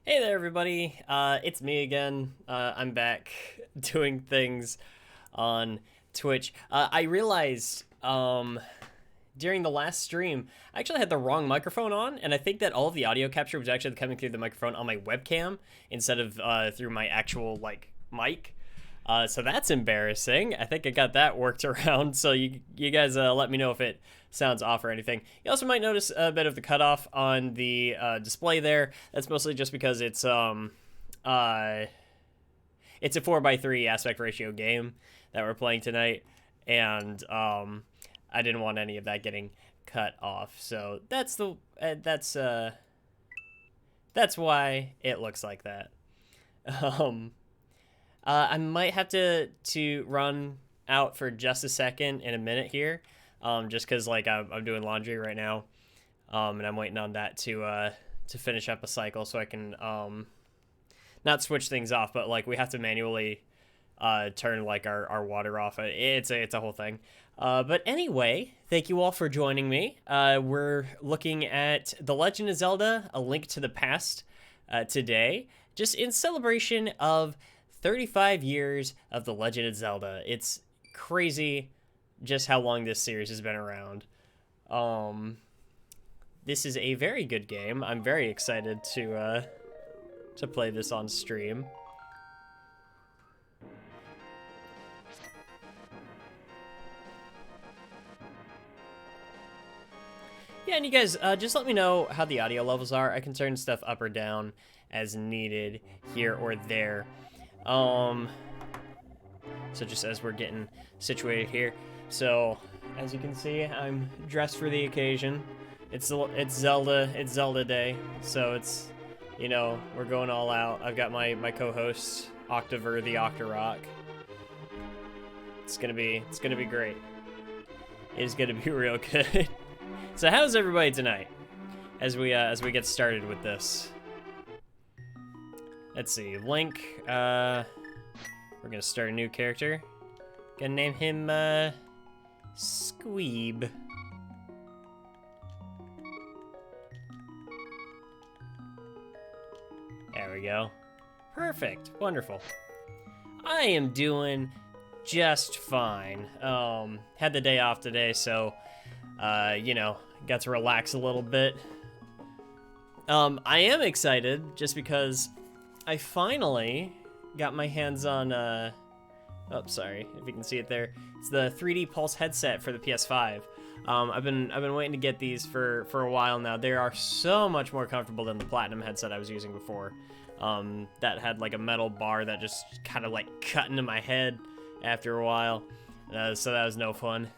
Hey there, everybody. It's me again. I'm back doing things on Twitch. I realized during the last stream, I actually had the wrong microphone on, and I think that all of the audio capture was actually coming through the microphone on my webcam instead of through my actual mic. So that's embarrassing. I think I got that worked around. So you guys let me know if it sounds off or anything. You also might notice a bit of the cutoff on the display there. That's mostly just because it's a 4:3 aspect ratio game that we're playing tonight, and I didn't want any of that getting cut off. So that's why it looks like that. I might have to run out for just a second in a minute here, just because I'm doing laundry right now, and I'm waiting on that to finish up a cycle so I can not switch things off, but we have to manually turn our water off. It's a whole thing. But anyway, thank you all for joining me. We're looking at The Legend of Zelda: A Link to the Past today, just in celebration of 35 years of The Legend of Zelda. It's crazy just how long this series has been around. This is a very good game. I'm very excited to play this on stream. Yeah, and you guys, just let me know how the audio levels are. I can turn stuff up or down as needed here or there. So just as we're getting situated here. So, as you can see, I'm dressed for the occasion. It's Zelda Day, so it's, we're going all out. I've got my co-host, Octaver the Octarock. It's gonna be great. It's gonna be real good. So how's everybody tonight? As we get started with this. Let's see, Link, we're gonna start a new character. Gonna name him, Squeeb. There we go. Perfect, wonderful. I am doing just fine. Had the day off today, so, got to relax a little bit. I am excited just because I finally got my hands on, oh, sorry, if you can see it there. It's the 3D Pulse headset for the PS5. I've been waiting to get these for a while now. They are so much more comfortable than the Platinum headset I was using before. That had a metal bar that just kind of cut into my head after a while. So that was no fun.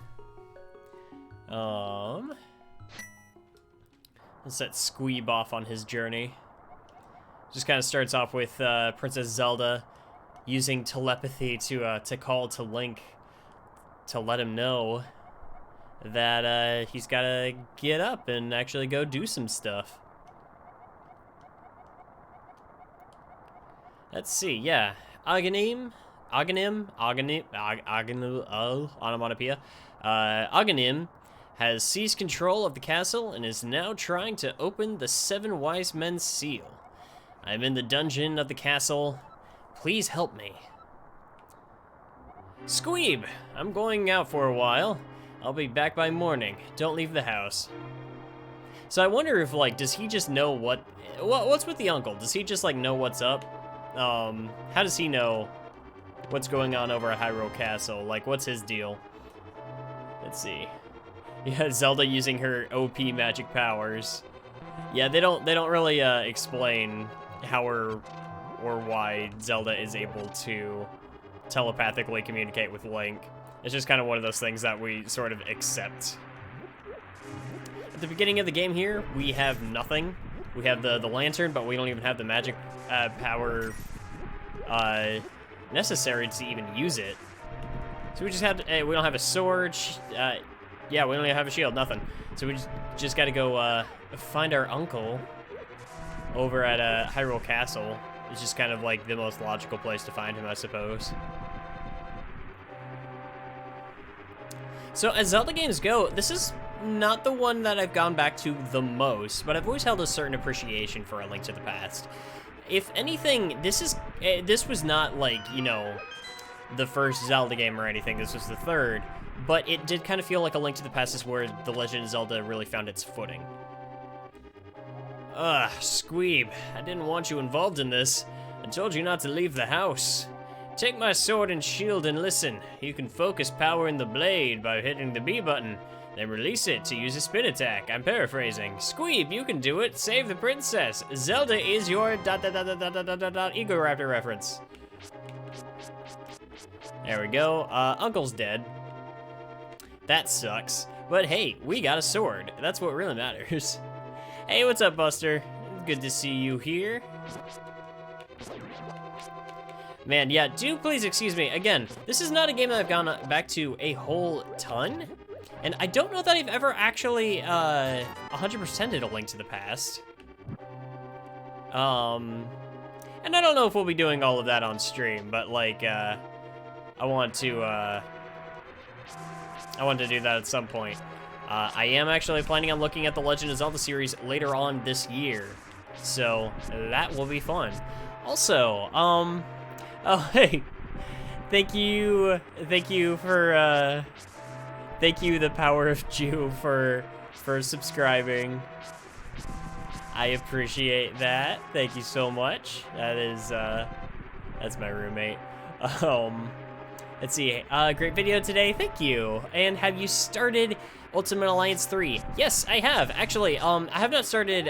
Let's set Squeeb off on his journey. Just kind of starts off with Princess Zelda using telepathy to call to Link to let him know that he's got to get up and actually go do some stuff. Let's see, yeah. Aghanim, onomatopoeia. Aghanim has seized control of the castle and is now trying to open the 7 Wise Men's seal. I'm in the dungeon of the castle. Please help me. Squeeb, I'm going out for a while. I'll be back by morning. Don't leave the house. So I wonder if, does he just know what's with the uncle? Does he just, know what's up? How does he know what's going on over at Hyrule Castle? What's his deal? Let's see. Yeah, Zelda using her OP magic powers. Yeah, they don't really explain how or why Zelda is able to telepathically communicate with Link. It's just kind of one of those things that we sort of accept. At the beginning of the game here, we have nothing. We have the lantern, but we don't even have the magic power necessary to even use it. So we just have we don't have a sword. Yeah, we don't even have a shield, nothing. So we just got to go find our uncle over at Hyrule Castle. It's just kind of the most logical place to find him, I suppose. So as Zelda games go, this is not the one that I've gone back to the most, but I've always held a certain appreciation for A Link to the Past. if anything, this was not like, you know, the first Zelda game or anything. This was the third, but it did kind of feel like A Link to the Past is where The Legend of Zelda really found its footing. Ugh, Squeeb, I didn't want you involved in this. I told you not to leave the house. Take my sword and shield and listen. You can focus power in the blade by hitting the B button, then release it to use a spin attack. I'm paraphrasing. Squeeb, you can do it. Save the princess. Zelda is your Ego Raptor reference. There we go. Uncle's dead. That sucks. But hey, we got a sword. That's what really matters. Hey, what's up, Buster? Good to see you here. Man, yeah, do please excuse me. Again, this is not a game that I've gone back to a whole ton. And I don't know that I've ever actually 100%ed A Link to the Past. And I don't know if we'll be doing all of that on stream, but like, I want to do that at some point. I am actually planning on looking at the Legend of Zelda series later on this year, so that will be fun. Also, oh hey, thank you for the Power of Jew for subscribing. I appreciate that. Thank you so much. That is that's my roommate. Let's see. Great video today. Thank you. And have you started Ultimate Alliance 3? Yes, I have. Actually, I have not started,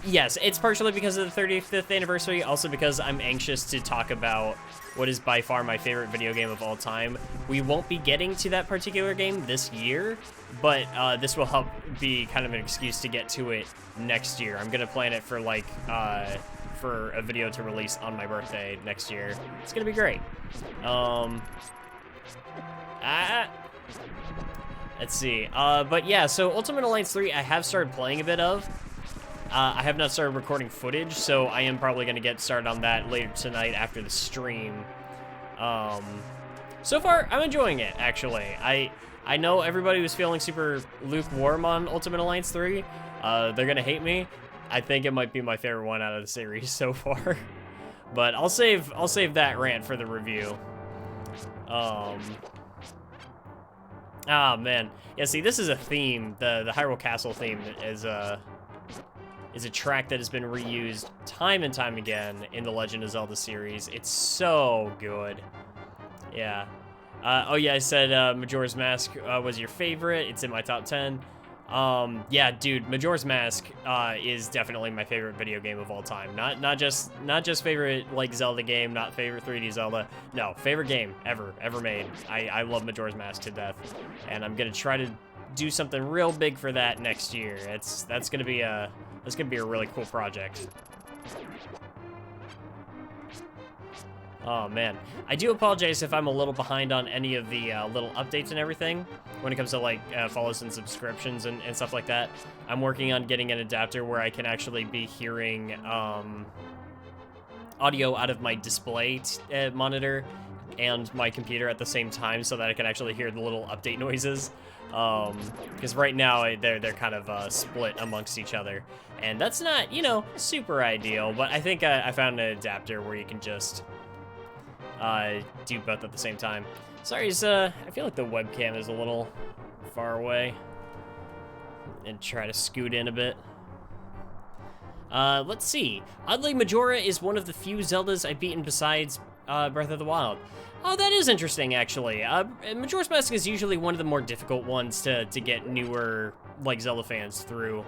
yes, it's partially because of the 35th anniversary, also because I'm anxious to talk about what is by far my favorite video game of all time. We won't be getting to that particular game this year, but this will help be kind of an excuse to get to it next year. I'm gonna plan it for like, for a video to release on my birthday next year. It's gonna be great. Let's see. But yeah, so Ultimate Alliance 3, I have started playing a bit of. I have not started recording footage, so I am probably going to get started on that later tonight after the stream. So far, I'm enjoying it, actually. I know everybody was feeling super lukewarm on Ultimate Alliance 3. They're going to hate me. I think it might be my favorite one out of the series so far. But I'll save that rant for the review. Ah, man. Yeah, see, this is a theme. The Hyrule Castle theme is a track that has been reused time and time again in the Legend of Zelda series. It's so good. Yeah. Oh yeah, I said Majora's Mask was your favorite. It's in my top 10. Yeah, dude, Majora's Mask is definitely my favorite video game of all time. Not just favorite like Zelda game, not favorite 3D Zelda. No, favorite game ever made. I love Majora's Mask to death, and I'm gonna try to do something real big for that next year. That's gonna be a really cool project. Oh man, I do apologize if I'm a little behind on any of the little updates and everything when it comes to like follows and subscriptions and stuff like that. I'm working on getting an adapter where I can actually be hearing audio out of my display monitor and my computer at the same time, so that I can actually hear the little update noises. Because right now they're kind of split amongst each other, and that's not, you know, super ideal. But I think I found an adapter where you can just do both at the same time. Sorry, I feel like the webcam is a little far away, and try to scoot in a bit. Let's see. Oddly, Majora is one of the few Zeldas I've beaten besides Breath of the Wild. Oh, that is interesting, actually. Majora's Mask is usually one of the more difficult ones to get newer, like, Zelda fans through,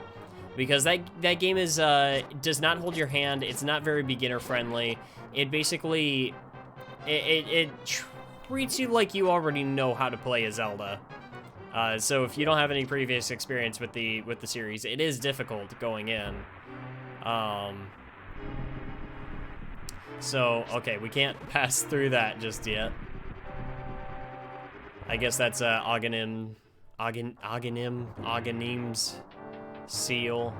because that game is does not hold your hand. It's not very beginner friendly. It basically it treats you like you already know how to play a Zelda. So if you don't have any previous experience with the series, it is difficult going in. So, okay, we can't pass through that just yet. I guess that's Aghanim's seal.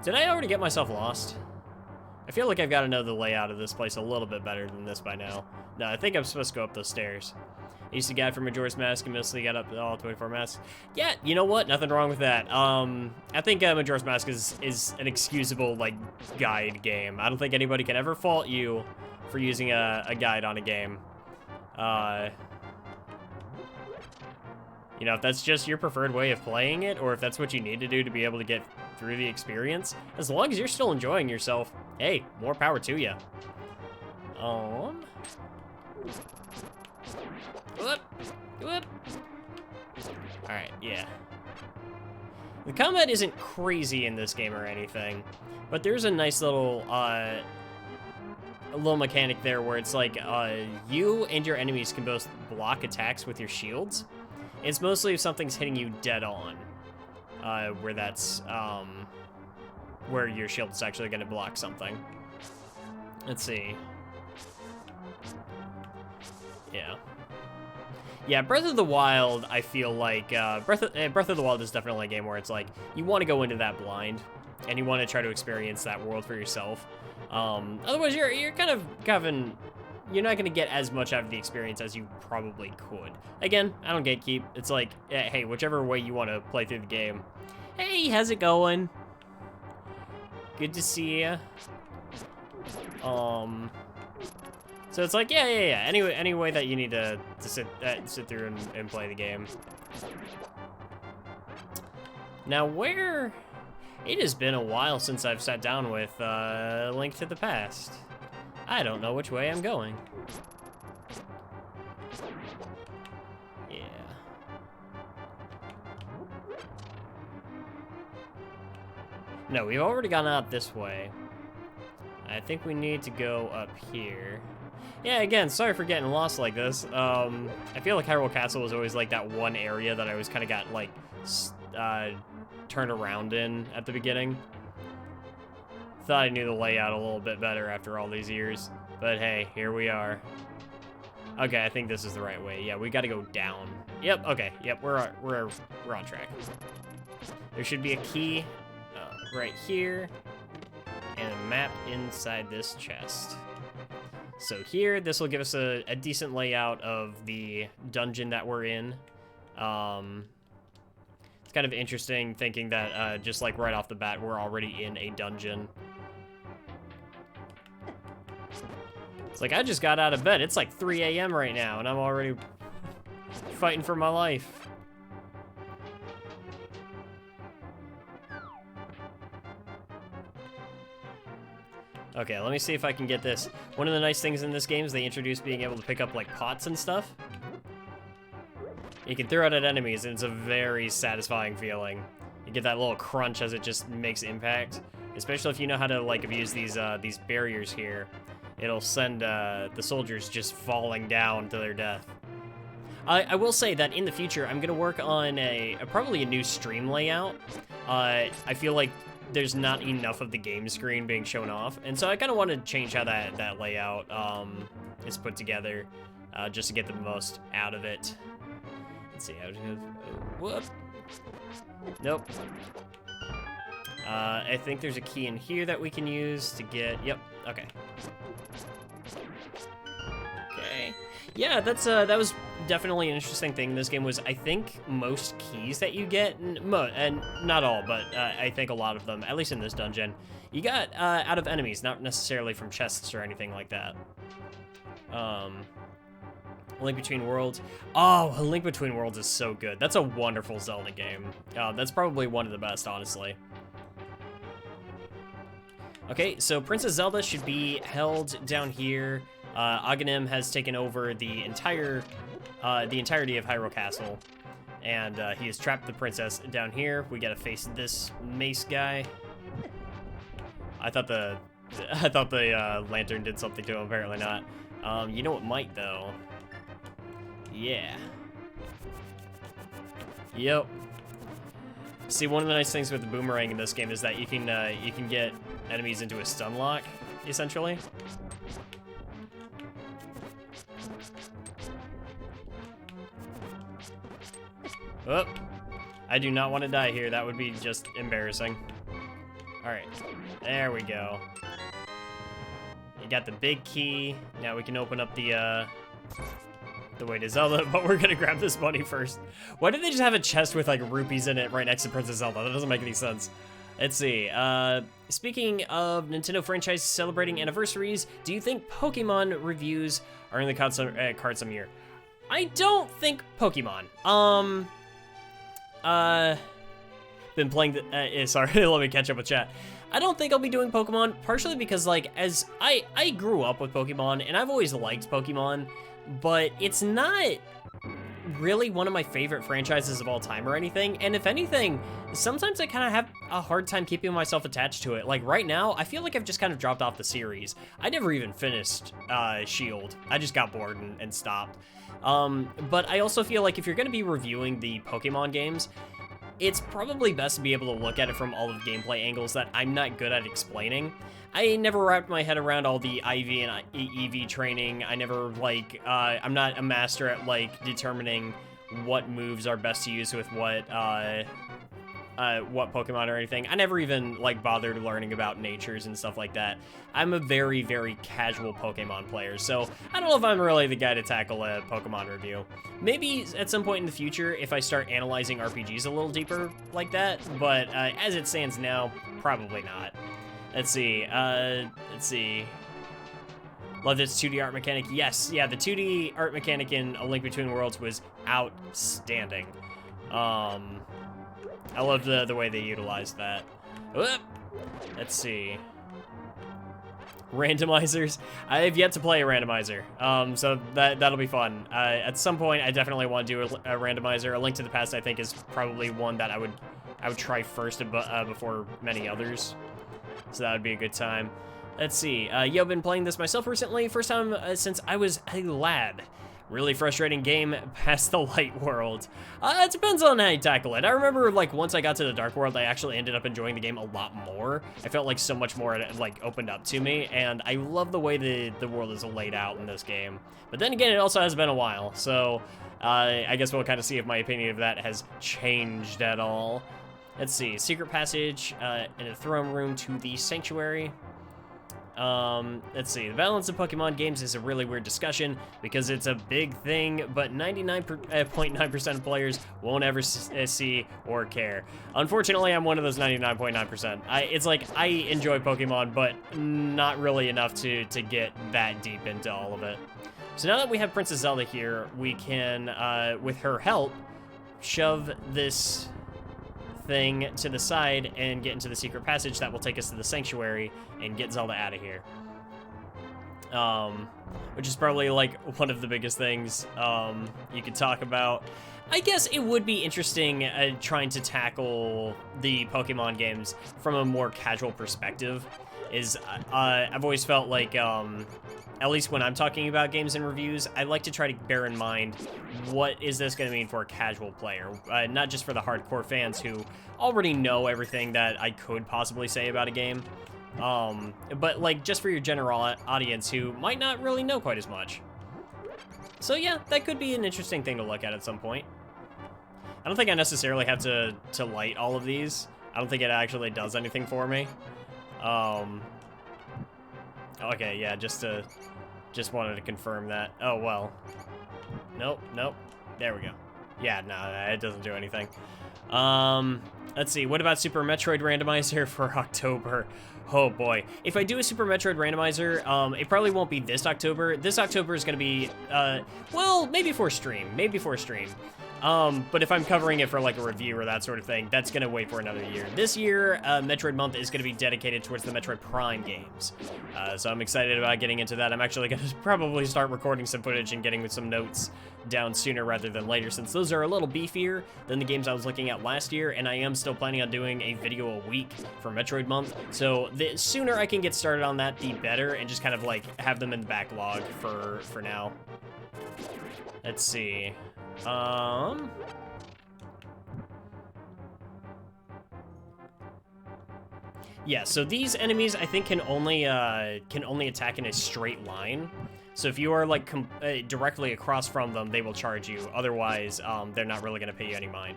Did I already get myself lost? I feel like I've got to know the layout of this place a little bit better than this by now. No, I think I'm supposed to go up those stairs. I used to guide for Majora's Mask and mostly got up to all 24 masks. Yeah, you know what? Nothing wrong with that. I think Majora's Mask is an excusable, like, guide game. I don't think anybody can ever fault you for using a guide on a game. You know, if that's just your preferred way of playing it, or if that's what you need to do to be able to get through the experience, as long as you're still enjoying yourself, hey, more power to you. Whoop, whoop. All right, yeah. The combat isn't crazy in this game or anything, but there's a nice little mechanic there where it's like you and your enemies can both block attacks with your shields. It's mostly if something's hitting you dead on, where that's where your shield is actually going to block something. Let's see. Yeah, Breath of the Wild, I feel like, Breath of the Wild is definitely a game where it's like, you want to go into that blind, and you want to try to experience that world for yourself. Otherwise, you're kind of you're not going to get as much out of the experience as you probably could. Again, I don't gatekeep. It's like, hey, whichever way you want to play through the game. Hey, how's it going? Good to see ya. So it's like, yeah. Any way that you need to sit through and play the game. Now, where... It has been a while since I've sat down with Link to the Past. I don't know which way I'm going. Yeah. No, we've already gone out this way. I think we need to go up here. Yeah, again, sorry for getting lost like this. I feel like Hyrule Castle was always like that one area that I always kind of got like turned around in at the beginning. Thought I knew the layout a little bit better after all these years, but hey, here we are. Okay, I think this is the right way. Yeah, we got to go down. Yep. Okay. Yep. We're on track. There should be a key right here, and a map inside this chest. So here, this will give us a decent layout of the dungeon that we're in. It's kind of interesting thinking that just like right off the bat, we're already in a dungeon. It's like, I just got out of bed. It's like 3 a.m. right now, and I'm already fighting for my life. Okay, let me see if I can get this. One of the nice things in this game is they introduced being able to pick up, like, pots and stuff. You can throw it at enemies, and it's a very satisfying feeling. You get that little crunch as it just makes impact. Especially if you know how to, like, abuse these barriers here. It'll send the soldiers just falling down to their death. I will say that in the future, I'm going to work on probably a new stream layout. I feel like there's not enough of the game screen being shown off, and so I kind of want to change how that layout is put together, just to get the most out of it. Let's see how to whoop. Nope. I think there's a key in here that we can use to get. Yep. Okay. Okay. Yeah, that was definitely an interesting thing in this game. Was I think most keys that you get, and not all, but I think a lot of them, at least in this dungeon, you got out of enemies, not necessarily from chests or anything like that. Link Between Worlds. Oh, Link Between Worlds is so good. That's a wonderful Zelda game. That's probably one of the best, honestly. Okay, so Princess Zelda should be held down here. Aghanim has taken over the entirety of Hyrule Castle, and he has trapped the princess down here. We gotta face this mace guy. I thought the lantern did something to him. Apparently not. You know what might though? Yeah. Yep. See, one of the nice things with the boomerang in this game is that you can get enemies into a stun lock, essentially. Oh, I do not want to die here. That would be just embarrassing. All right, there we go. You got the big key. Now we can open up the way to Zelda, but we're gonna grab this money first. Why did they just have a chest with like rupees in it right next to Princess Zelda? That doesn't make any sense. Let's see. Speaking of Nintendo franchise celebrating anniversaries, do you think Pokemon reviews are in the cards some year? I don't think Pokemon. Been playing the, sorry, let me catch up with chat. I don't think I'll be doing Pokemon, partially because, like, as I grew up with Pokemon, and I've always liked Pokemon, but it's not really one of my favorite franchises of all time or anything, and if anything, sometimes I kind of have a hard time keeping myself attached to it. Like, right now, I feel like I've just kind of dropped off the series. I never even finished Shield. I just got bored and stopped. But I also feel like if you're going to be reviewing the Pokemon games, it's probably best to be able to look at it from all of the gameplay angles that I'm not good at explaining. I never wrapped my head around all the IV and EV training. I never, like, I'm not a master at, like, determining what moves are best to use with what Pokemon or anything. I never even, like, bothered learning about natures and stuff like that. I'm a very, very casual Pokemon player, so I don't know if I'm really the guy to tackle a Pokemon review. Maybe at some point in the future if I start analyzing RPGs a little deeper like that, but as it stands now, probably not. Let's see, Loved its 2D art mechanic. Yes, yeah, the 2D art mechanic in A Link Between Worlds was outstanding. I love the way they utilized that. Whoop. Let's see. Randomizers. I have yet to play a randomizer, so that'll be fun. At some point, I definitely want to do a randomizer. A Link to the Past, I think, is probably one that I would try first before many others. So that would be a good time. Let's see. I've been playing this myself recently. First time since I was a lad. Really frustrating game past the light world. It depends on how you tackle it. I remember, like, once I got to the dark world, I actually ended up enjoying the game a lot more. I felt like so much more, like, opened up to me, and I love the way the world is laid out in this game. But then again, it also has been a while, so I guess we'll kind of see if my opinion of that has changed at all. Let's see. Secret passage in a throne room to the sanctuary. Let's see. The balance of Pokemon games is a really weird discussion because it's a big thing, but 99.9% of players won't ever see or care. Unfortunately, I'm one of those 99.9%. It's like, I enjoy Pokemon, but not really enough to get that deep into all of it. So now that we have Princess Zelda here, we can, with her help, shove this thing to the side and get into the secret passage that will take us to the sanctuary and get Zelda out of here. Which is probably like one of the biggest things you could talk about. I guess it would be interesting trying to tackle the Pokemon games from a more casual perspective. I've always felt like, at least when I'm talking about games and reviews, I like to try to bear in mind what is this going to mean for a casual player, not just for the hardcore fans who already know everything that I could possibly say about a game, but like just for your general audience who might not really know quite as much. So yeah, that could be an interesting thing to look at some point. I don't think I necessarily have to light all of these. I don't think it actually does anything for me. Okay, yeah, just wanted to confirm that. Oh, well. Nope. There we go. Yeah, no, it doesn't do anything. Let's see, what about Super Metroid Randomizer for October? Oh boy. If I do a Super Metroid Randomizer, it probably won't be this October. This October is gonna be, well, maybe for stream. But if I'm covering it for like a review or that sort of thing, that's gonna wait for another year. This year, Metroid Month is gonna be dedicated towards the Metroid Prime games. So I'm excited about getting into that. I'm actually gonna probably start recording some footage and getting some notes down sooner rather than later, since those are a little beefier than the games I was looking at last year, and I am still planning on doing a video a week for Metroid Month. So the sooner I can get started on that, the better, and just kind of like have them in the backlog for now. Let's see. Yeah, so these enemies I think can only attack in a straight line. So if you are like directly across from them, they will charge you. Otherwise, they're not really gonna pay you any mind.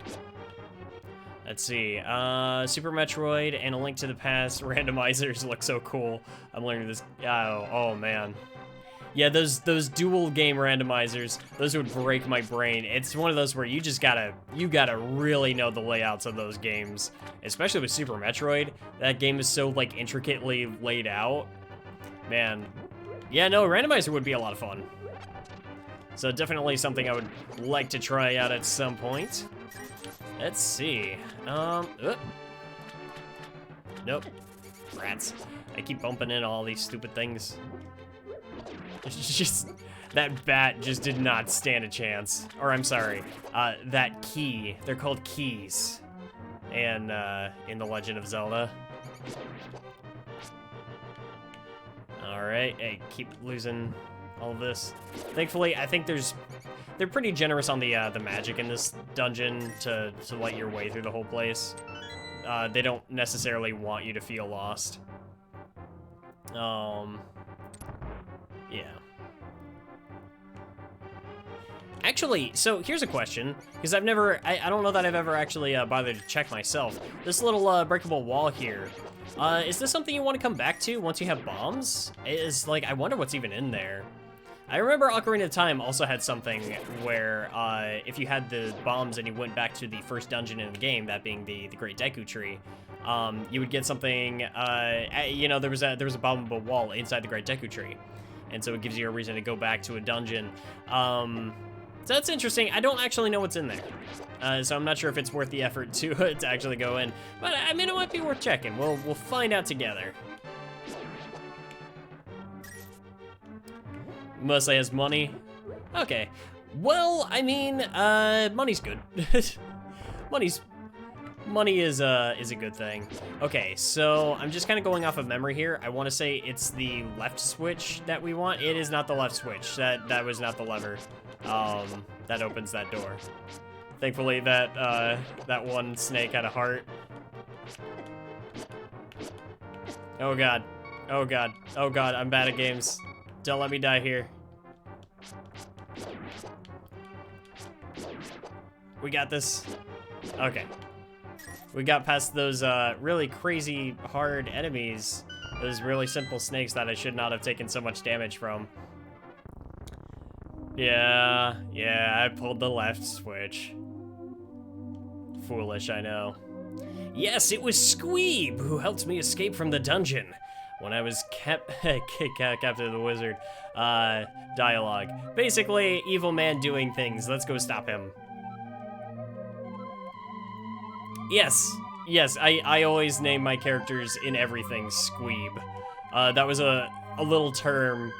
Let's see, Super Metroid and A Link to the Past randomizers look so cool. I'm learning this, oh man. Yeah, those dual game randomizers, those would break my brain. It's one of those where you gotta really know the layouts of those games. Especially with Super Metroid, that game is so like intricately laid out. Man, yeah, no, randomizer would be a lot of fun. So definitely something I would like to try out at some point. Let's see, nope, rats. I keep bumping into all these stupid things. Just, that bat just did not stand a chance. Or I'm sorry, that key, they're called keys. And, in The Legend of Zelda. Alright, hey, keep losing all of this. Thankfully, I think they're pretty generous on the magic in this dungeon to light your way through the whole place. They don't necessarily want you to feel lost. Yeah. Actually, so here's a question, because I don't know that I've ever actually bothered to check myself. This little breakable wall here, is this something you want to come back to once you have bombs? I wonder what's even in there. I remember Ocarina of Time also had something where if you had the bombs and you went back to the first dungeon in the game, that being the Great Deku Tree, you would get something, you know, there was a bombable wall inside the Great Deku Tree. And so it gives you a reason to go back to a dungeon. So that's interesting. I don't actually know what's in there. So I'm not sure if it's worth the effort to actually go in. But I mean, it might be worth checking. We'll find out together. Mostly has money. Okay. Well, I mean, money's good. Money is a good thing. Okay, so I'm just kind of going off of memory here. I want to say it's the left switch that we want. It is not the left switch. That was not the lever that opens that door. Thankfully, that one snake had a heart. Oh god. Oh god. Oh god, I'm bad at games. Don't let me die here. We got this. Okay. We got past those really crazy hard enemies. Those really simple snakes that I should not have taken so much damage from. Yeah, I pulled the left switch. Foolish, I know. Yes, it was Squeeb who helped me escape from the dungeon when I was captain of the wizard. Dialogue. Basically, evil man doing things. Let's go stop him. Yes, I always name my characters in everything Squeeb. That was a little term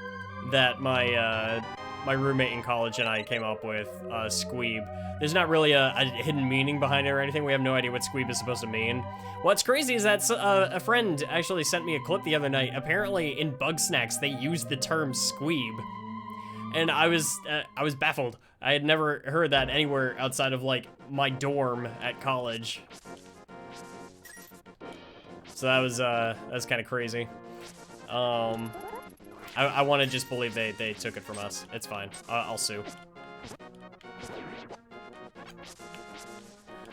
that my roommate in college and I came up with, Squeeb. There's not really a hidden meaning behind it or anything. We have no idea what Squeeb is supposed to mean. What's crazy is that a friend actually sent me a clip the other night. Apparently in Bug Snacks, they used the term Squeeb. And I was baffled. I had never heard that anywhere outside of, like, my dorm at college. So that was kind of crazy. I want to just believe they took it from us. It's fine. I'll sue.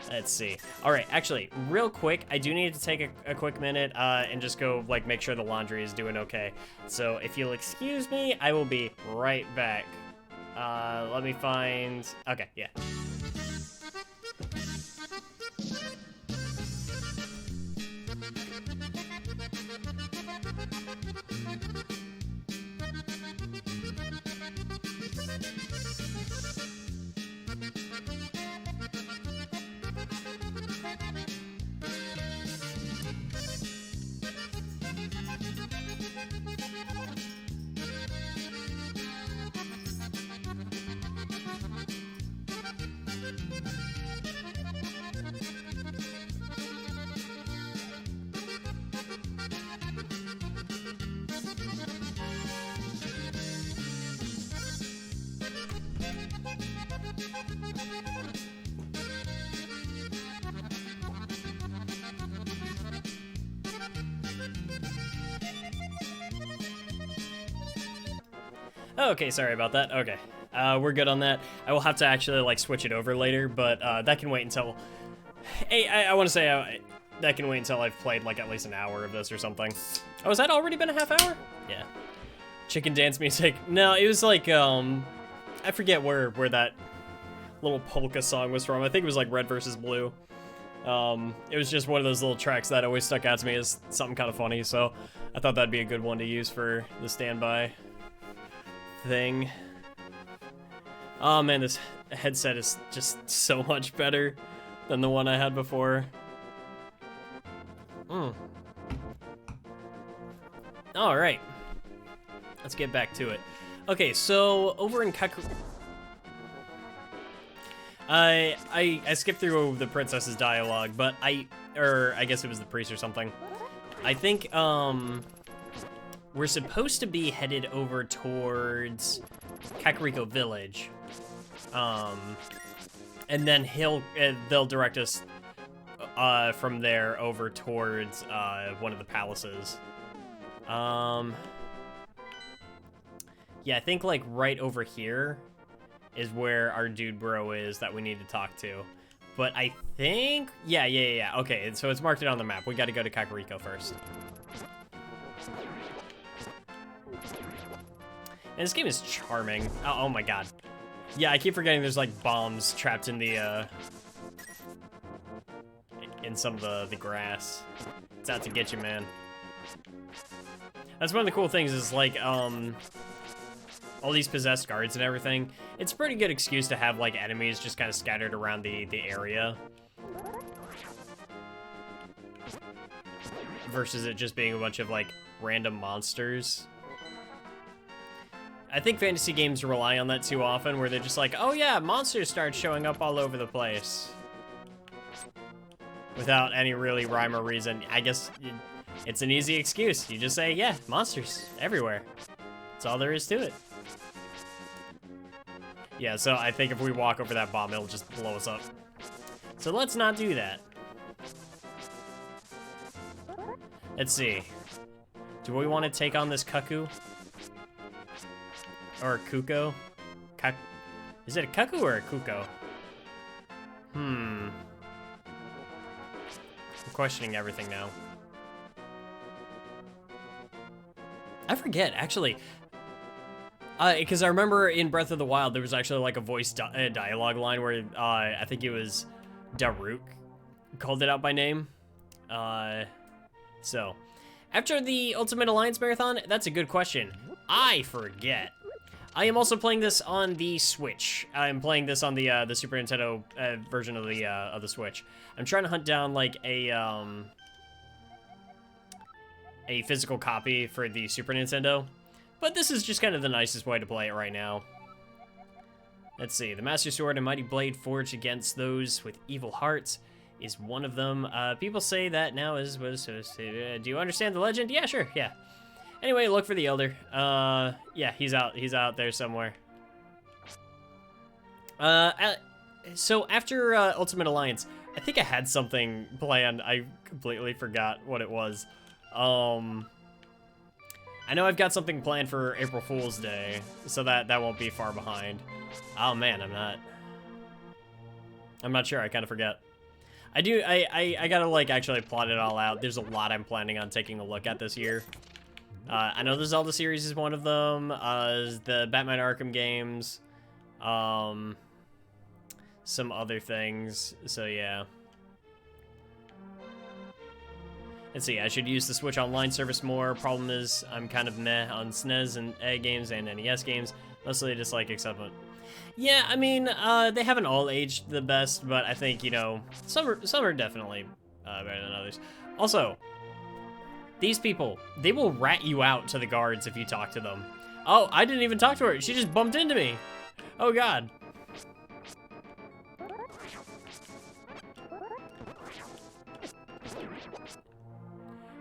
Let's see. All right, actually, real quick, I do need to take a quick minute and just go, like, make sure the laundry is doing okay. So if you'll excuse me, I will be right back. Let me find... Okay, yeah. Okay, sorry about that. Okay, we're good on that. I will have to actually, like, switch it over later, but that can wait until Hey, I want to say that can wait until I've played like at least an hour of this or something. Oh, has that already been a half hour? Yeah. Chicken dance music. No, it was like, I forget where that little polka song was from. I think it was like Red versus Blue. It was just one of those little tracks that always stuck out to me as something kind of funny, so I thought that'd be a good one to use for the standby thing. Oh man, this headset is just so much better than the one I had before. Alright. Let's get back to it. Okay, so over in Kaku... I skipped through the princess's dialogue, but I guess it was the priest or something. I think, we're supposed to be headed over towards Kakariko Village. And then they'll direct us, from there over towards, one of the palaces. Yeah, I think, like, right over here is where our dude bro is that we need to talk to. But I think... Yeah. Okay, so it's marked it on the map. We gotta go to Kakariko first. And this game is charming. Oh my god. Yeah, I keep forgetting there's, like, bombs trapped in the, in some of the grass. It's out to get you, man. That's one of the cool things is, like, all these possessed guards and everything. It's a pretty good excuse to have, like, enemies just kind of scattered around the area. Versus it just being a bunch of, like, random monsters. I think fantasy games rely on that too often, where they're just like, oh yeah, monsters start showing up all over the place. Without any really rhyme or reason. I guess it's an easy excuse. You just say, yeah, monsters everywhere. That's all there is to it. Yeah, so I think if we walk over that bomb, it'll just blow us up. So let's not do that. Let's see. Do we want to take on this Cuckoo? Or Kuko? Is it a Cuckoo or a Kuko? I'm questioning everything now. I forget, actually. Because I remember in Breath of the Wild, there was actually like a voice dialogue line where I think it was Daruk called it out by name. So, after the Ultimate Alliance Marathon, that's a good question. I forget. I am also playing this on the Switch. I'm playing this on the Super Nintendo version of the Switch. I'm trying to hunt down like a physical copy for the Super Nintendo. But this is just kind of the nicest way to play it right now. Let's see. The Master Sword and Mighty Blade forged against those with evil hearts is one of them. People say that now is... do you understand the legend? Yeah, sure, yeah. Anyway, look for the Elder. Yeah, he's out there somewhere. So after Ultimate Alliance, I think I had something planned. I completely forgot what it was. I know I've got something planned for April Fool's Day, so that won't be far behind. Oh man, I'm not sure, I kind of forget. I gotta like actually plot it all out. There's a lot I'm planning on taking a look at this year. I know the Zelda series is one of them, the Batman Arkham games, some other things, so yeah. Let's see, I should use the Switch Online service more. Problem is, I'm kind of meh on SNES and games and NES games. Mostly just like accept it. Yeah, I mean, they haven't all aged the best, but I think, you know, some are definitely better than others. Also, these people, they will rat you out to the guards if you talk to them. Oh, I didn't even talk to her. She just bumped into me. Oh, God.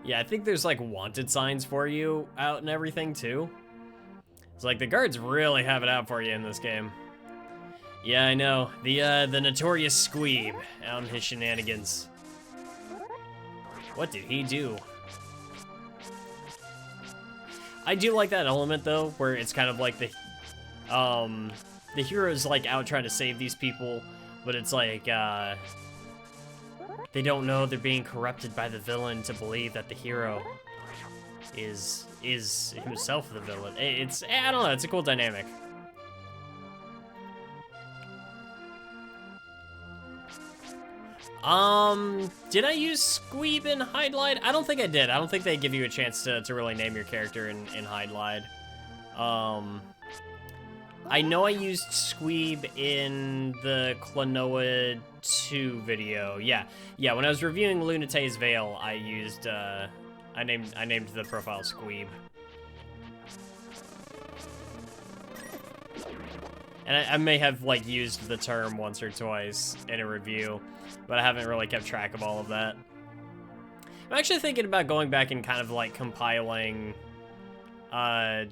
Yeah, I think there's like wanted signs for you out and everything too. It's like the guards really have it out for you in this game. Yeah, I know. The notorious Squeeb out in his shenanigans. What did he do? I do like that element though, where it's kind of like the hero's like out trying to save these people, but it's like they don't know they're being corrupted by the villain to believe that the hero is himself the villain. It's, I don't know, it's a cool dynamic. Did I use Squeeb in Hydlide? I don't think I did. I don't think they give you a chance to really name your character in Hydlide. I know I used Squeeb in the Klonoa 2 video. Yeah, when I was reviewing Lunate's Veil, I used, I named the profile Squeeb. And I may have, like, used the term once or twice in a review, but I haven't really kept track of all of that. I'm actually thinking about going back and kind of, like, compiling,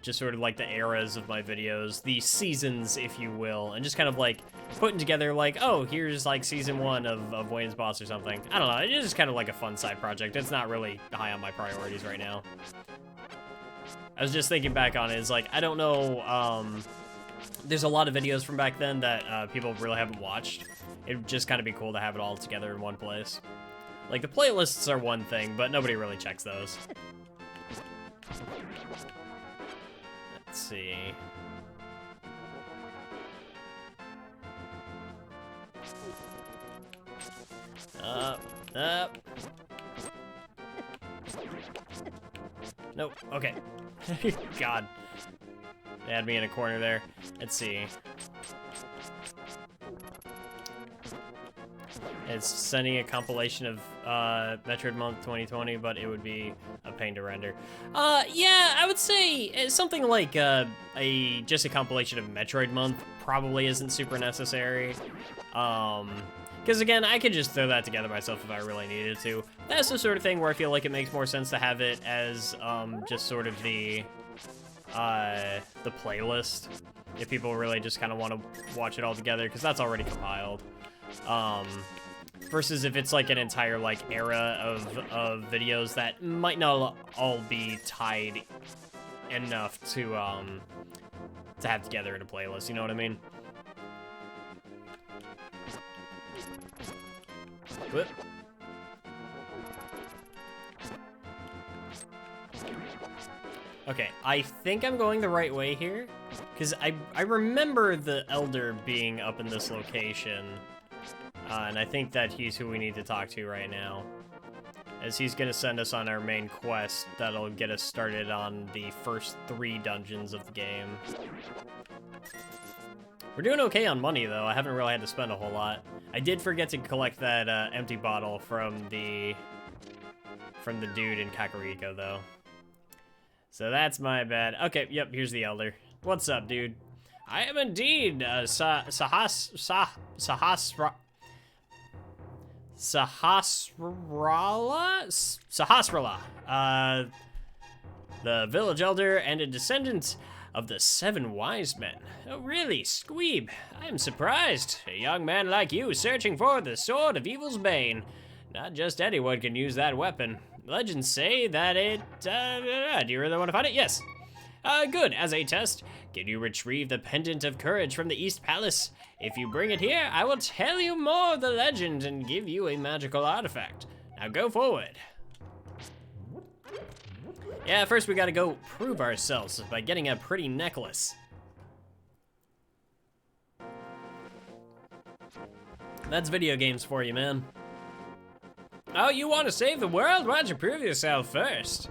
just sort of, like, the eras of my videos, the seasons, if you will, and just kind of, like, putting together, like, oh, here's, like, season 1 of Wayneisboss or something. I don't know, it's just kind of like a fun side project. It's not really high on my priorities right now. I was just thinking back on it, it's like, I don't know, there's a lot of videos from back then that people really haven't watched. It'd just kind of be cool to have it all together in one place. Like, the playlists are one thing, but nobody really checks those. Let's see. Up. Nope, okay. God. They had me in a corner there. Let's see. It's sending a compilation of Metroid Month 2020, but it would be a pain to render. Yeah, I would say something like just a compilation of Metroid Month probably isn't super necessary. Because again, I could just throw that together myself if I really needed to. That's the sort of thing where I feel like it makes more sense to have it as just sort of the playlist, if people really just kind of want to watch it all together, because that's already compiled. Versus if it's like an entire like era of videos that might not all be tied enough to have together in a playlist, you know what I mean? Whoop. Okay, I think I'm going the right way here, because I remember the Elder being up in this location, and I think that he's who we need to talk to right now, as he's going to send us on our main quest that'll get us started on the first 3 dungeons of the game. We're doing okay on money, though. I haven't really had to spend a whole lot. I did forget to collect that empty bottle from the dude in Kakariko, though. So that's my bad. Okay, yep, here's the Elder. What's up, dude? I am indeed Sahasrala, the village elder and a descendant of the 7 wise men. Oh, really, Squeeb? I am surprised. A young man like you searching for the sword of evil's bane. Not just anyone can use that weapon. Legends say that it, do you really want to find it? Yes. Good. As a test, can you retrieve the Pendant of Courage from the East Palace? If you bring it here, I will tell you more of the legend and give you a magical artifact. Now go forward. Yeah, first we gotta go prove ourselves by getting a pretty necklace. That's video games for you, man. Oh, you want to save the world? Why don't you prove yourself first?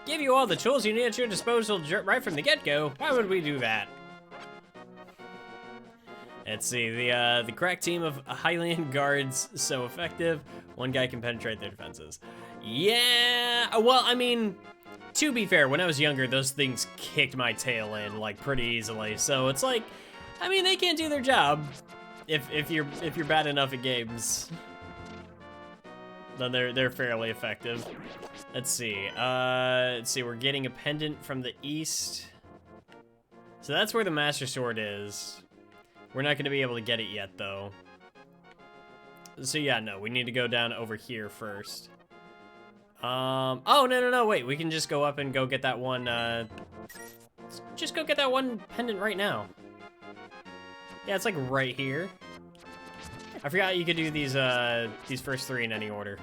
Give you all the tools you need at your disposal right from the get-go. Why would we do that? Let's see, the crack team of Hylian guards, so effective. One guy can penetrate their defenses. Yeah, well, I mean, to be fair, when I was younger, those things kicked my tail in, like, pretty easily. So it's like, I mean, they can't do their job if you're bad enough at games. Then they're fairly effective. Let's see, we're getting a pendant from the east. So that's where the Master Sword is. We're not gonna be able to get it yet, though. So yeah, no, we need to go down over here first. Oh, no, wait, we can just go up and go get that one, just go get that one pendant right now. Yeah, it's like right here. I forgot you could do these first 3 in any order.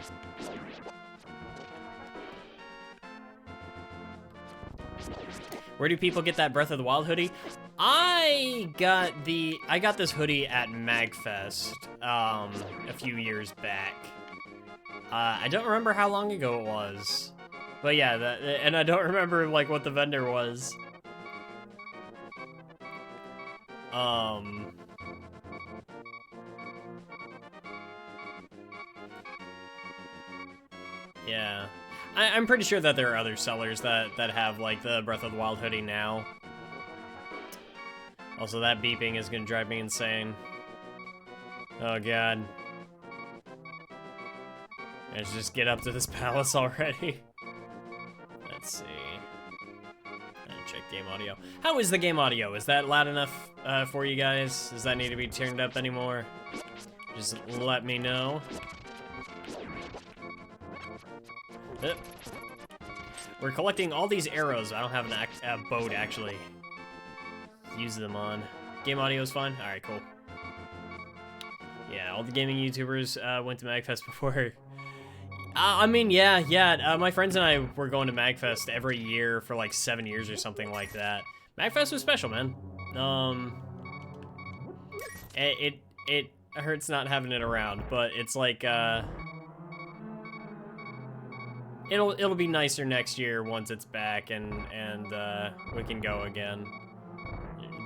Where do people get that Breath of the Wild hoodie? I got this hoodie at MagFest a few years back. I don't remember how long ago it was, but yeah, and I don't remember like what the vendor was. Yeah. I'm pretty sure that there are other sellers that have, like, the Breath of the Wild hoodie now. Also, that beeping is gonna drive me insane. Oh, God. Let's just get up to this palace already. Let's see. Check game audio. How is the game audio? Is that loud enough for you guys? Does that need to be turned up anymore? Just let me know. We're collecting all these arrows. I don't have a bow to actually use them on. Game audio is fine? Alright, cool. Yeah, all the gaming YouTubers went to MagFest before. I mean, yeah. My friends and I were going to MagFest every year for like 7 years or something like that. MagFest was special, man. It hurts not having it around, but it's like, It'll be nicer next year once it's back and we can go again.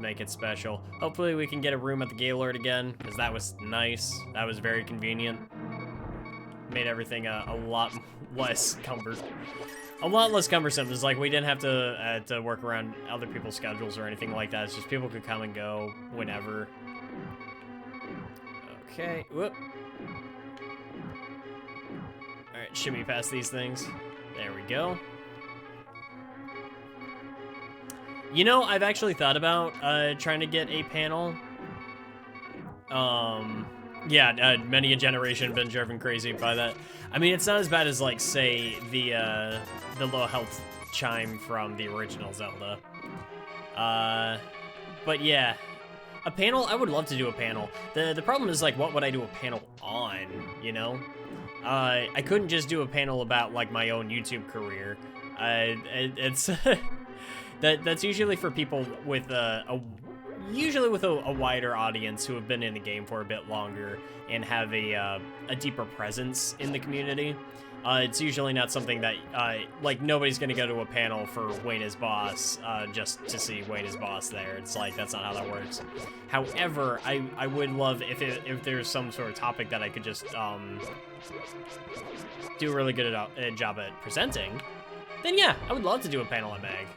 Make it special. Hopefully we can get a room at the Gaylord again, because that was nice. That was very convenient. Made everything a lot less cumbersome. It's like we didn't have to work around other people's schedules or anything like that. It's just people could come and go whenever. Okay. Whoop. Alright, shimmy past these things. There we go. You know, I've actually thought about trying to get a panel. Yeah, many a generation been driven crazy by that. I mean, it's not as bad as, like, say, the low health chime from the original Zelda. But yeah, a panel, I would love to do a panel. The problem is, like, what would I do a panel on, you know? I couldn't just do a panel about, like, my own YouTube career. It's that's usually for people with usually with a wider audience who have been in the game for a bit longer and have a deeper presence in the community. It's usually not something that, like, nobody's gonna go to a panel for Wayneisboss just to see Wayneisboss there. It's like, that's not how that works. However, I would love if there's some sort of topic that I could just do a really good job at presenting, then yeah, I would love to do a panel at Mag.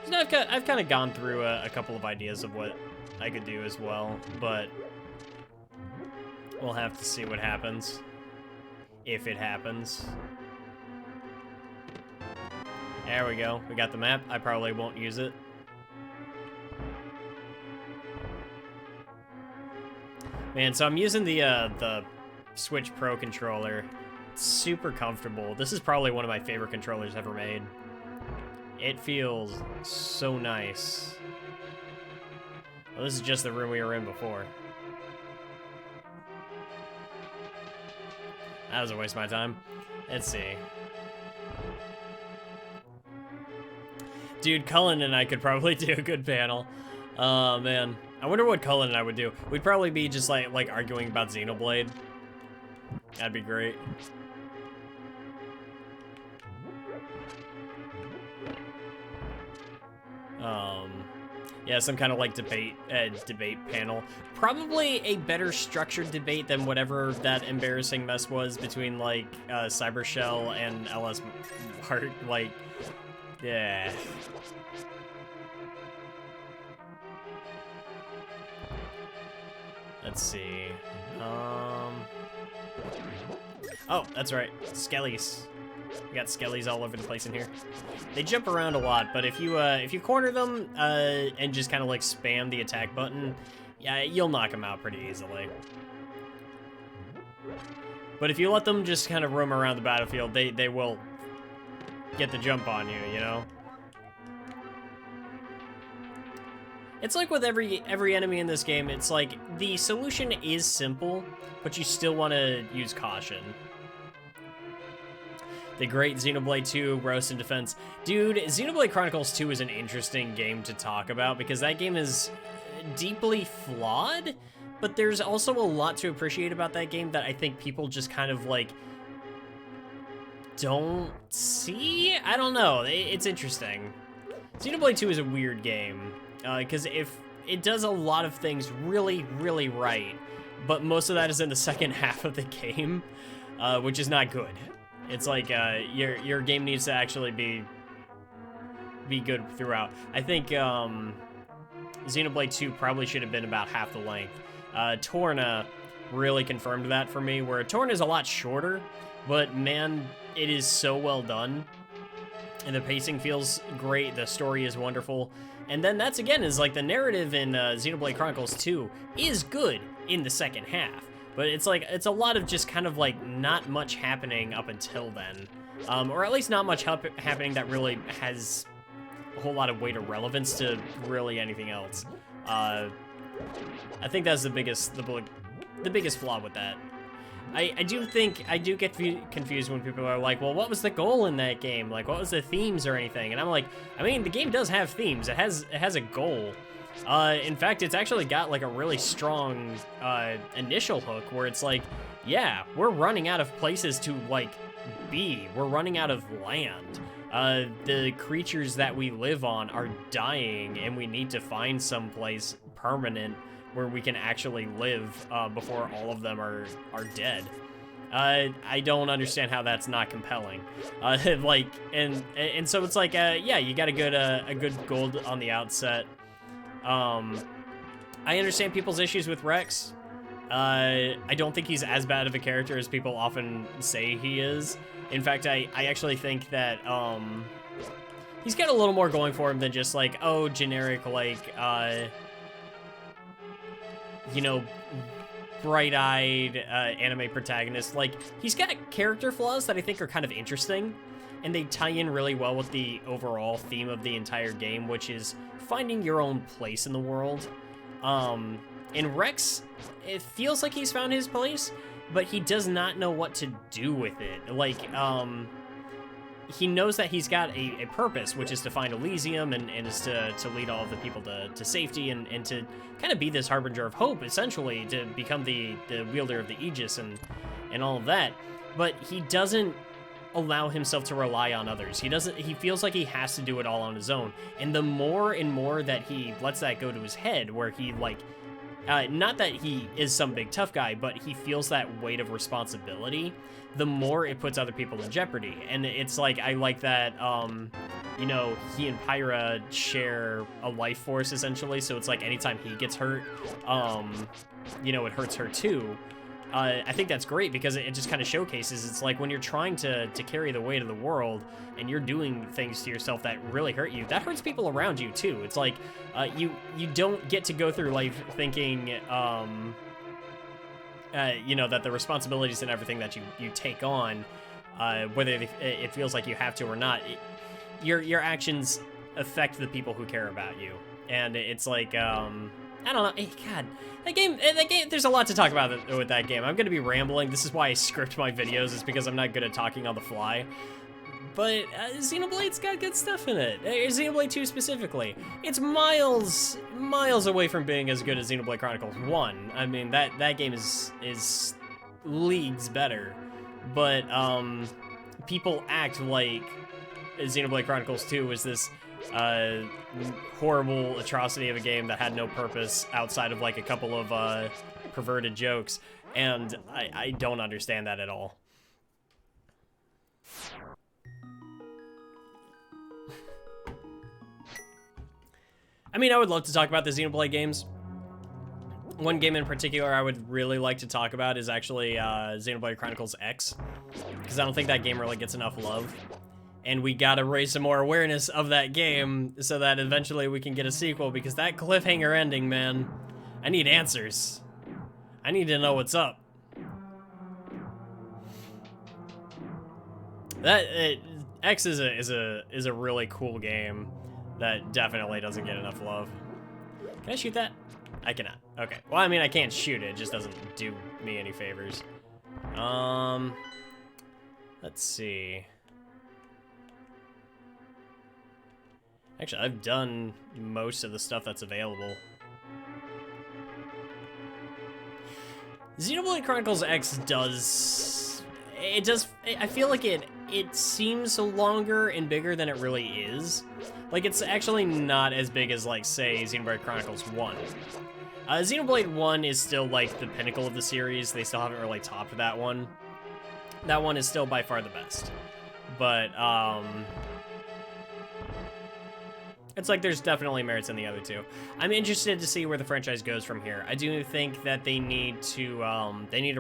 So I've kind of gone through a couple of ideas of what I could do as well, but we'll have to see what happens. If it happens. There we go. We got the map. I probably won't use it. Man, so I'm using the Switch Pro controller. It's super comfortable. This is probably one of my favorite controllers ever made. It feels so nice. Well, this is just the room we were in before. That was a waste of my time. Let's see. Dude, Cullen and I could probably do a good panel. Oh, man. I wonder what Cullen and I would do. We'd probably be just like arguing about Xenoblade. That'd be great. Yeah, some kind of like debate panel. Probably a better structured debate than whatever that embarrassing mess was between like Cybershell and LS Heart. Like, yeah. Let's see. Oh, that's right. Skellies. We got skellies all over the place in here. They jump around a lot, but if you corner them and just kind of like spam the attack button, yeah, you'll knock them out pretty easily. But if you let them just kind of roam around the battlefield, they will get the jump on you, you know? It's like with every enemy in this game, it's like the solution is simple, but you still want to use caution. The great Xenoblade 2 roast in defense. Dude, Xenoblade Chronicles 2 is an interesting game to talk about because that game is deeply flawed, but there's also a lot to appreciate about that game that I think people just kind of like don't see? I don't know. It's interesting. Xenoblade 2 is a weird game because if it does a lot of things really, really right, but most of that is in the second half of the game, which is not good. It's like your game needs to actually be good throughout. I think Xenoblade 2 probably should have been about half the length. Torna really confirmed that for me, where Torna is a lot shorter, but man, it is so well done. And the pacing feels great, the story is wonderful. And then that's again is like the narrative in Xenoblade Chronicles 2 is good in the second half. But it's like, it's a lot of just kind of like not much happening up until then. Or at least not much happening that really has a whole lot of weight or relevance to really anything else. I think that's the biggest flaw with that. I do get confused when people are like, well, what was the goal in that game? Like, what was the themes or anything? And I'm like, I mean, the game does have themes. It has a goal. In fact, it's actually got like a really strong initial hook where it's like, yeah, we're running out of places to like be. We're running out of land. The creatures that we live on are dying, and we need to find some place permanent where we can actually live before all of them are dead. I don't understand how that's not compelling. Like, and so it's like, yeah, you got a good goal on the outset. I understand people's issues with Rex. I don't think he's as bad of a character as people often say he is. In fact, I actually think that he's got a little more going for him than just like, oh, generic, like, you know, bright-eyed anime protagonist. Like, he's got character flaws that I think are kind of interesting, and they tie in really well with the overall theme of the entire game, which is finding your own place in the world. In Rex, it feels like he's found his place, but he does not know what to do with it. Like, he knows that he's got a purpose, which is to find Elysium and is to lead all of the people to safety and to kind of be this harbinger of hope, essentially, to become the wielder of the Aegis and all of that. But he doesn't allow himself to rely on others. He feels like he has to do it all on his own. And the more and more that he lets that go to his head, where he like, not that he is some big tough guy, but he feels that weight of responsibility, the more it puts other people in jeopardy. And it's like, I like that, you know, he and Pyra share a life force, essentially, so it's like anytime he gets hurt, you know, it hurts her too. I think that's great because it just kind of showcases, it's like when you're trying to carry the weight of the world and you're doing things to yourself that really hurt you, that hurts people around you too. It's like you don't get to go through life thinking, you know, that the responsibilities and everything that you take on, whether it feels like you have to or not, your actions affect the people who care about you. And it's like, I don't know. God, that game, there's a lot to talk about with that game. I'm going to be rambling. This is why I script my videos, is because I'm not good at talking on the fly. But Xenoblade's got good stuff in it. Xenoblade 2 specifically. It's miles away from being as good as Xenoblade Chronicles 1. I mean, that game is leagues better. But people act like Xenoblade Chronicles 2 is this horrible atrocity of a game that had no purpose outside of like a couple of perverted jokes, and I don't understand that at all. I mean, I would love to talk about the Xenoblade games. One game in particular I would really like to talk about is actually Xenoblade Chronicles X, because I don't think that game really gets enough love. And we gotta raise some more awareness of that game so that eventually we can get a sequel, because that cliffhanger ending, man, I need answers. I need to know what's up. X is a really cool game that definitely doesn't get enough love. Can I shoot that? I cannot. Okay. Well, I mean, I can't shoot it. It just doesn't do me any favors. Let's see. Actually, I've done most of the stuff that's available. Xenoblade Chronicles X does... I feel like it seems longer and bigger than it really is. Like, it's actually not as big as, like, say, Xenoblade Chronicles 1. Xenoblade 1 is still, like, the pinnacle of the series. They still haven't really topped that one. That one is still by far the best. But, it's like there's definitely merits in the other two. I'm interested to see where the franchise goes from here. I do think that they need to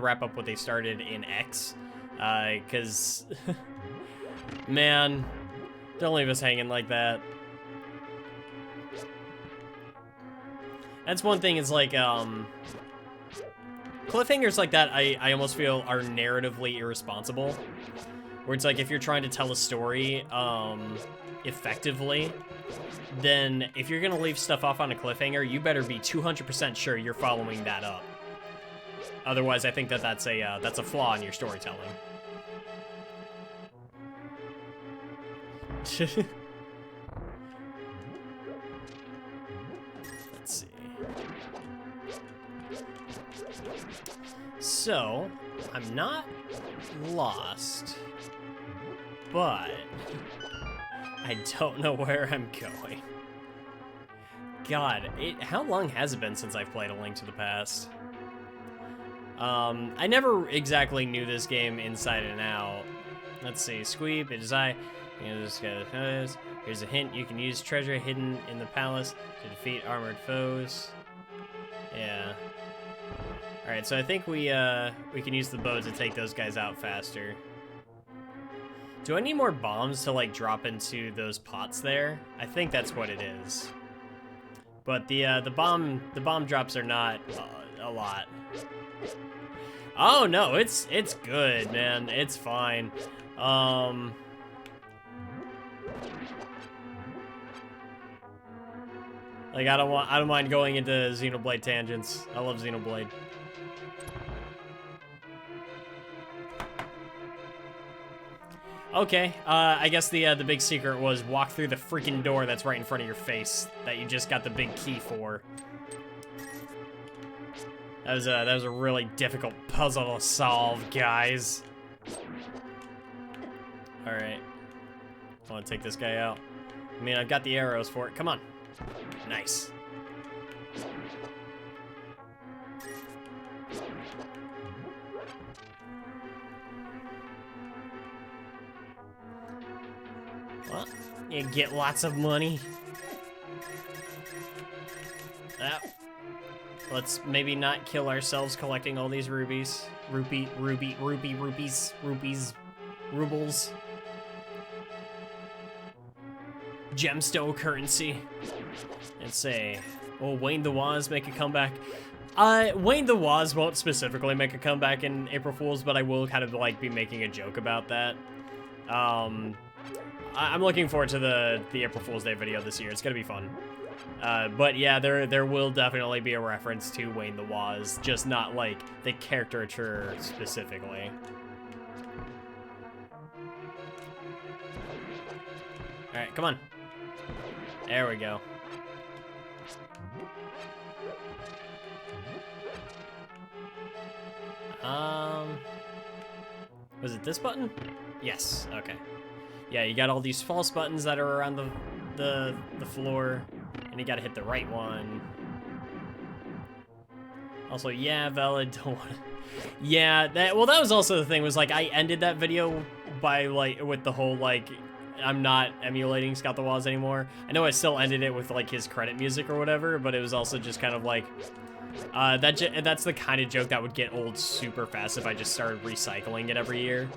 wrap up what they started in X. Because, man, don't leave us hanging like that. That's one thing, is like, cliffhangers like that, I almost feel are narratively irresponsible. Where it's like, if you're trying to tell a story, effectively, then if you're gonna leave stuff off on a cliffhanger, you better be 200% sure you're following that up. Otherwise, I think that that's a flaw in your storytelling. Let's see. So, I'm not lost, but I don't know where I'm going. God, how long has it been since I've played A Link to the Past? I never exactly knew this game inside and out. Let's see, Squeeb, it is I. You know, this guy knows. Here's a hint, you can use treasure hidden in the palace to defeat armored foes. Yeah. Alright, so I think we can use the bow to take those guys out faster. Do I need more bombs to, like, drop into those pots there? I think that's what it is. But the bomb drops are not a lot. Oh no, it's good, man. It's fine. Like, I don't mind going into Xenoblade tangents. I love Xenoblade. Okay, I guess the big secret was walk through the freaking door that's right in front of your face that you just got the big key for. That was a really difficult puzzle to solve, guys. All right, I want to take this guy out. I mean, I've got the arrows for it. Come on. Nice. Well, you get lots of money. Let's maybe not kill ourselves collecting all these rubies. Rupees. Rubles. Gemstone currency. Let's say, will Wayne the Waz make a comeback? Wayne the Waz won't specifically make a comeback in April Fool's, but I will kind of like be making a joke about that. I'm looking forward to the April Fool's Day video this year. It's gonna be fun. But yeah, there will definitely be a reference to Wayne the Waz, just not like the caricature specifically. All right, come on. There we go. Was it this button? Yes, okay. Yeah, you got all these false buttons that are around the floor, and you gotta hit the right one. Also, yeah, valid, don't wanna... Yeah, that was also the thing, was like, I ended that video by, like, with the whole, like, I'm not emulating Scott the Waz anymore. I know I still ended it with, like, his credit music or whatever, but it was also just kind of like, that's the kind of joke that would get old super fast if I just started recycling it every year.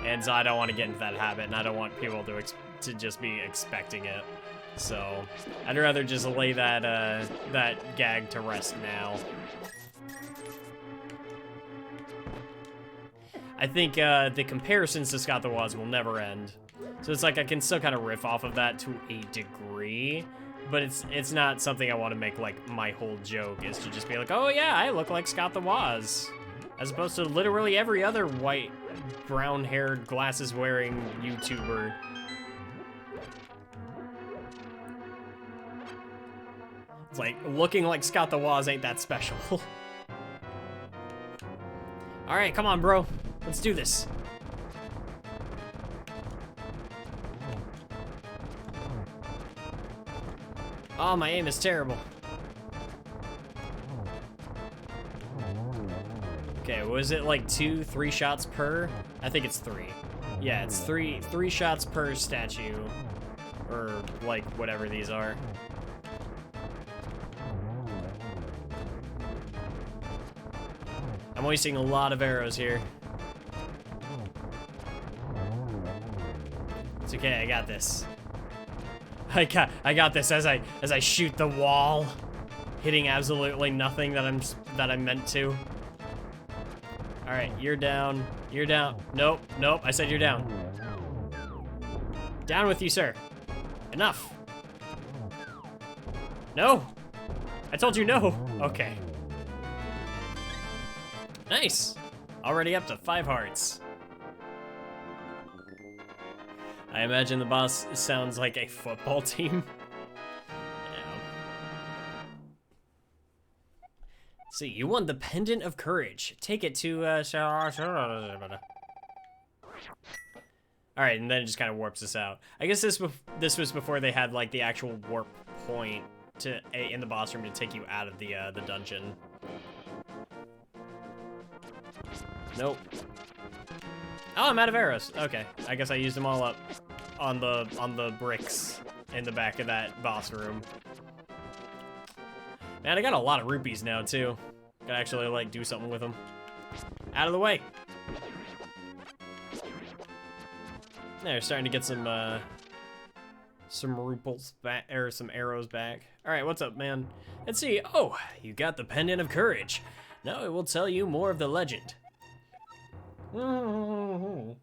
And so I don't want to get into that habit, and I don't want people to just be expecting it. So I'd rather just lay that gag to rest now. I think the comparisons to Scott the Waz will never end. So it's like I can still kind of riff off of that to a degree, but it's not something I want to make like my whole joke, is to just be like, oh yeah, I look like Scott the Woz, as opposed to literally every other white, brown-haired, glasses-wearing YouTuber. It's like, looking like Scott the Woz ain't that special. All right, come on, bro. Let's do this. Oh, my aim is terrible. Okay, was it like 2-3 shots per? I think it's 3. Yeah, it's three shots per statue, or like whatever these are. I'm wasting a lot of arrows here. It's okay, I got this. I got this as I shoot the wall, hitting absolutely nothing that I'm meant to. All right, you're down. You're down. Nope, nope. I said you're down. Down with you, sir. Enough. No. I told you no. Okay. Nice. Already up to 5 hearts. I imagine the boss sounds like a football team. Yeah. See, you won the Pendant of Courage. Take it to, Alright, and then it just kind of warps us out. I guess this was before they had, like, the actual warp point in the boss room to take you out of the dungeon. Nope. Oh, I'm out of arrows. Okay, I guess I used them all up on the bricks in the back of that boss room. Man, I got a lot of rupees now too. Gotta actually like do something with them. Out of the way. There, starting to get some ruples back, or some arrows back. All right, what's up, man? Let's see. Oh, you got the Pendant of Courage. Now it will tell you more of the legend. Oh,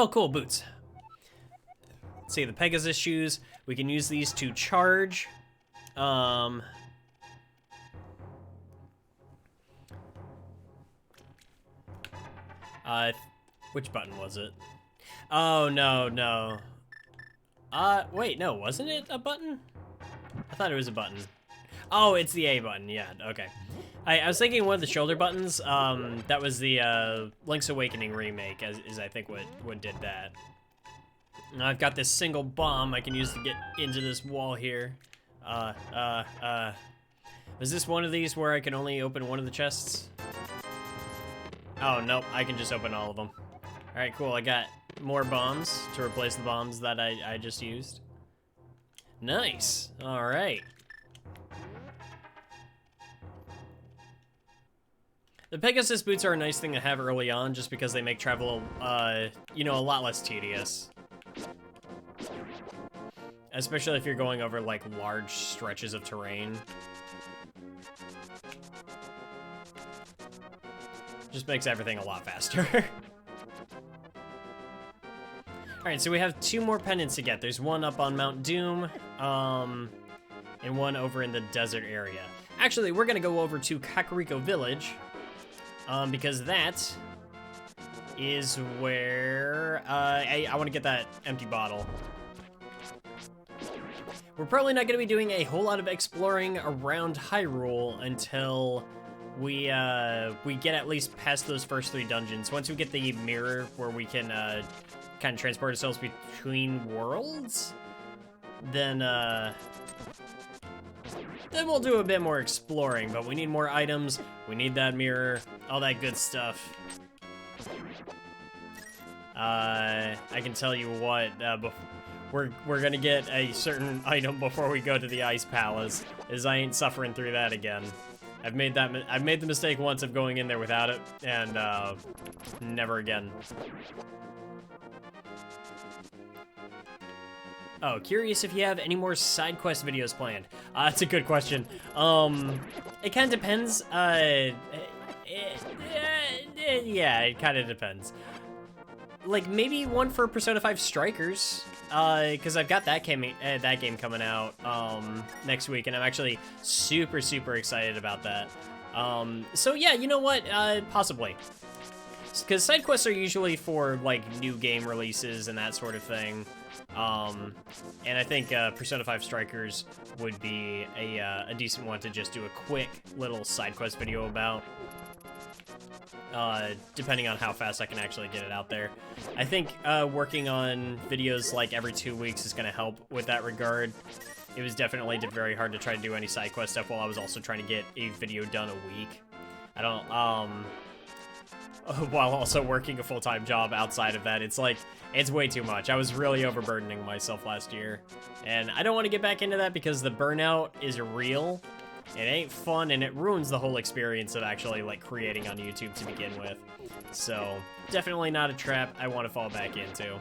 cool, boots. Let's see, the Pegasus shoes. We can use these to charge. Which button was it? Oh, no. Wait, no, wasn't it a button? I thought it was a button. Oh, it's the A button, yeah, okay. I was thinking one of the shoulder buttons, that was the, Link's Awakening remake, is I think what did that. Now I've got this single bomb I can use to get into this wall here. Is this one of these where I can only open one of the chests? Oh, nope, I can just open all of them. Alright, cool, I got more bombs to replace the bombs that I just used. Nice, alright. The Pegasus boots are a nice thing to have early on just because they make travel, you know, a lot less tedious. Especially if you're going over, like, large stretches of terrain. Just makes everything a lot faster. Alright, so we have 2 more pendants to get. There's one up on Mount Doom, and one over in the desert area. Actually, we're gonna go over to Kakariko Village, because that is where, I want to get that empty bottle. We're probably not gonna be doing a whole lot of exploring around Hyrule until we get at least past those first 3 dungeons. Once we get the mirror where we can, kind of transport ourselves between worlds, then we'll do a bit more exploring, but we need more items, we need that mirror, all that good stuff. I can tell you what, we're gonna get a certain item before we go to the Ice Palace, as I ain't suffering through that again. I've made the mistake once of going in there without it, and never again. Oh, curious if you have any more side quest videos planned. That's a good question. It kind of depends. Yeah, it kind of depends. Like, maybe one for Persona 5 Strikers, because I've got that game coming out next week, and I'm actually super, super excited about that. So yeah, you know what? Possibly. Because side quests are usually for, like, new game releases and that sort of thing. And I think Persona 5 Strikers would be a decent one to just do a quick little side quest video about. Depending on how fast I can actually get it out there. I think working on videos like every 2 weeks is going to help with that regard. It was definitely very hard to try to do any side quest stuff while I was also trying to get a video done a week. I don't, while also working a full-time job outside of that, it's like, it's way too much. I was really overburdening myself last year. And I don't want to get back into that because the burnout is real. It ain't fun, and it ruins the whole experience of actually, like, creating on YouTube to begin with. So, definitely not a trap I want to fall back into.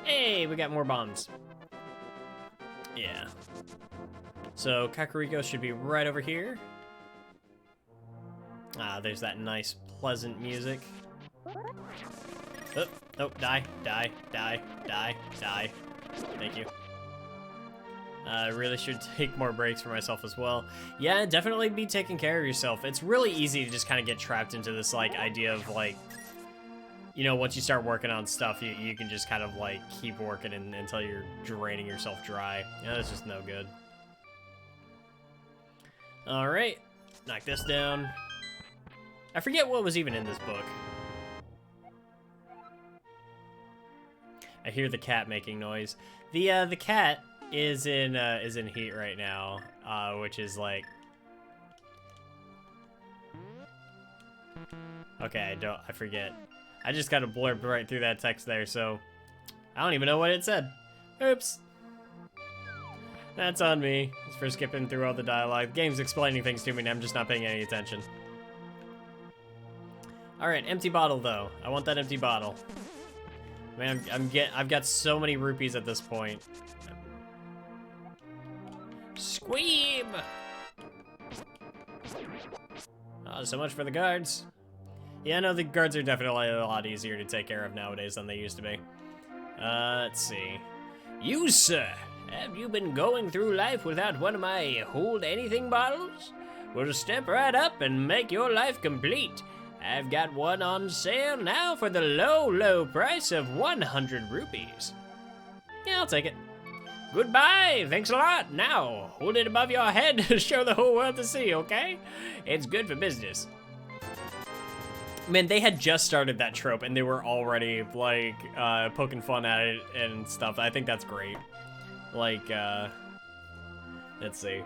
Hey, we got more bombs. Yeah. So, Kakariko should be right over here. Ah, there's that nice, pleasant music. Oh, oh, die, die, die, die, die. Thank you. I really should take more breaks for myself as well. Yeah, definitely be taking care of yourself. It's really easy to just kind of get trapped into this, like, idea of, like, you know, once you start working on stuff, you can just kind of, like, keep working until you're draining yourself dry. Yeah, that's just no good. Alright, knock this down. I forget what was even in this book. I hear the cat making noise. The cat is in heat right now, which is like, okay, I forget. I just got a blurb right through that text there, so I don't even know what it said. Oops. That's on me. It's for skipping through all the dialogue. The game's explaining things to me and I'm just not paying any attention. Alright, empty bottle though. I want that empty bottle. Man, I've got so many rupees at this point. Squeeb! Oh, so much for the guards. Yeah, no, the guards are definitely a lot easier to take care of nowadays than they used to be. Let's see. You, sir, have you been going through life without one of my hold anything bottles? Well, step right up and make your life complete. I've got one on sale now for the low, low price of 100 rupees. Yeah, I'll take it. Goodbye, thanks a lot. Now, hold it above your head to show the whole world to see, okay? It's good for business. Man, they had just started that trope and they were already, like, poking fun at it and stuff. I think that's great. Like, let's see.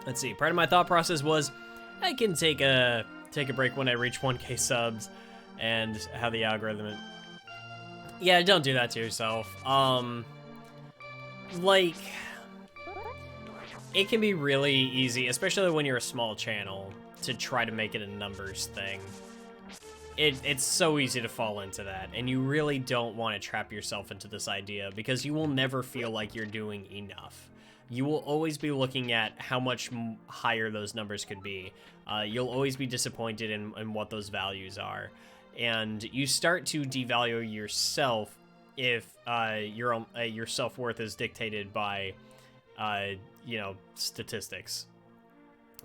Let's see, part of my thought process was, I can take a break when I reach 1K subs, and how the algorithm... Yeah, don't do that to yourself. Like, it can be really easy, especially when you're a small channel, to try to make it a numbers thing. It's so easy to fall into that, and you really don't want to trap yourself into this idea, because you will never feel like you're doing enough. You will always be looking at how much higher those numbers could be. You'll always be disappointed in what those values are. And you start to devalue yourself if your self-worth is dictated by, you know, statistics.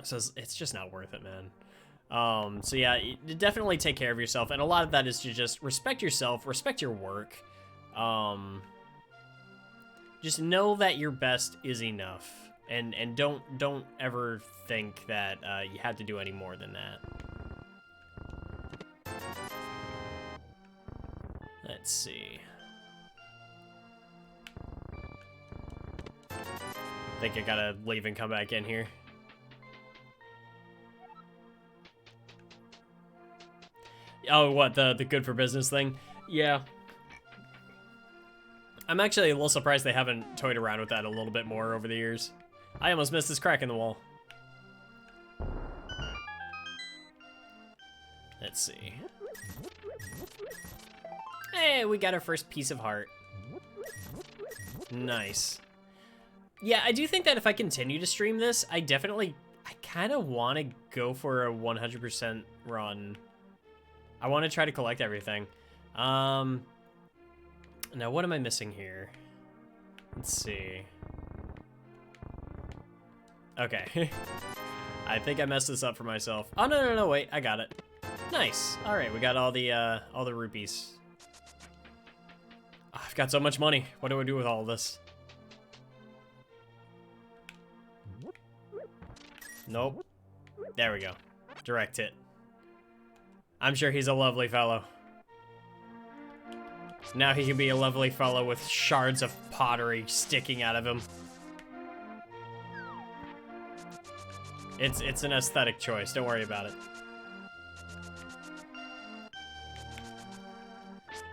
So it's just not worth it, man. So yeah, definitely take care of yourself. And a lot of that is to just respect yourself, respect your work. Just know that your best is enough, and don't ever think that you have to do any more than that. Let's see. I think I gotta leave and come back in here. Oh, what, the good for business thing? Yeah. I'm actually a little surprised they haven't toyed around with that a little bit more over the years. I almost missed this crack in the wall. Let's see. Hey, we got our first piece of heart. Nice. Yeah, I do think that if I continue to stream this, I kind of want to go for a 100% run. I want to try to collect everything. Now what am I missing here? Let's see. Okay. I think I messed this up for myself. Oh, no, wait, I got it. Nice. All right, we got all the rupees. Oh, I've got so much money. What do I do with all of this? Nope. There we go. Direct hit. I'm sure he's a lovely fellow. Now he can be a lovely fellow with shards of pottery sticking out of him. It's an aesthetic choice. Don't worry about it.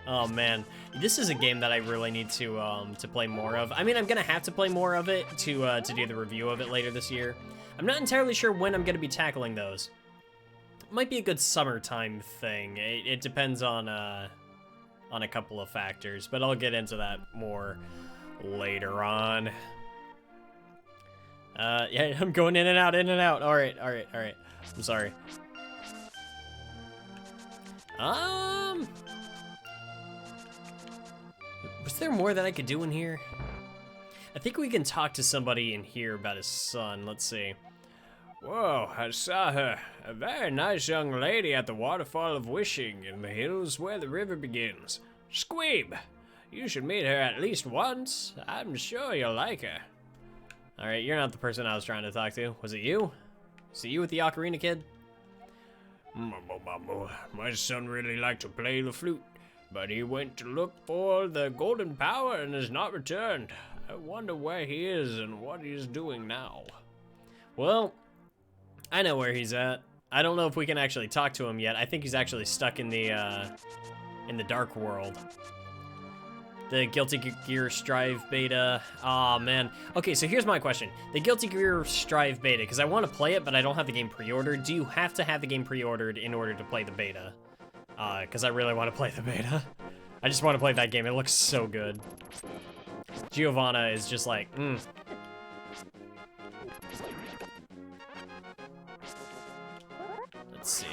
Oh man, this is a game that I really need to play more of. I mean, I'm gonna have to play more of it to do the review of it later this year. I'm not entirely sure when I'm gonna be tackling those. Might be a good summertime thing. It depends on a couple of factors, but I'll get into that more later on. Yeah, I'm going in and out, in and out. All right. I'm sorry. Was there more that I could do in here? I think we can talk to somebody in here about his son. Let's see. Whoa, I saw her. A very nice young lady at the Waterfall of Wishing in the hills where the river begins. Squeeb! You should meet her at least once. I'm sure you'll like her. Alright, you're not the person I was trying to talk to. Was it you? Was it you with the ocarina kid? My son really liked to play the flute, but he went to look for the golden power and has not returned. I wonder where he is and what he is doing now. Well, I know where he's at. I don't know if we can actually talk to him yet. I think he's actually stuck in the dark world. The Guilty Gear Strive beta. Aw, man. Okay, so here's my question. The Guilty Gear Strive beta, because I want to play it, but I don't have the game pre-ordered. Do you have to have the game pre-ordered in order to play the beta? Because I really want to play the beta. I just want to play that game. It looks so good. Giovanna is just like, Let's see.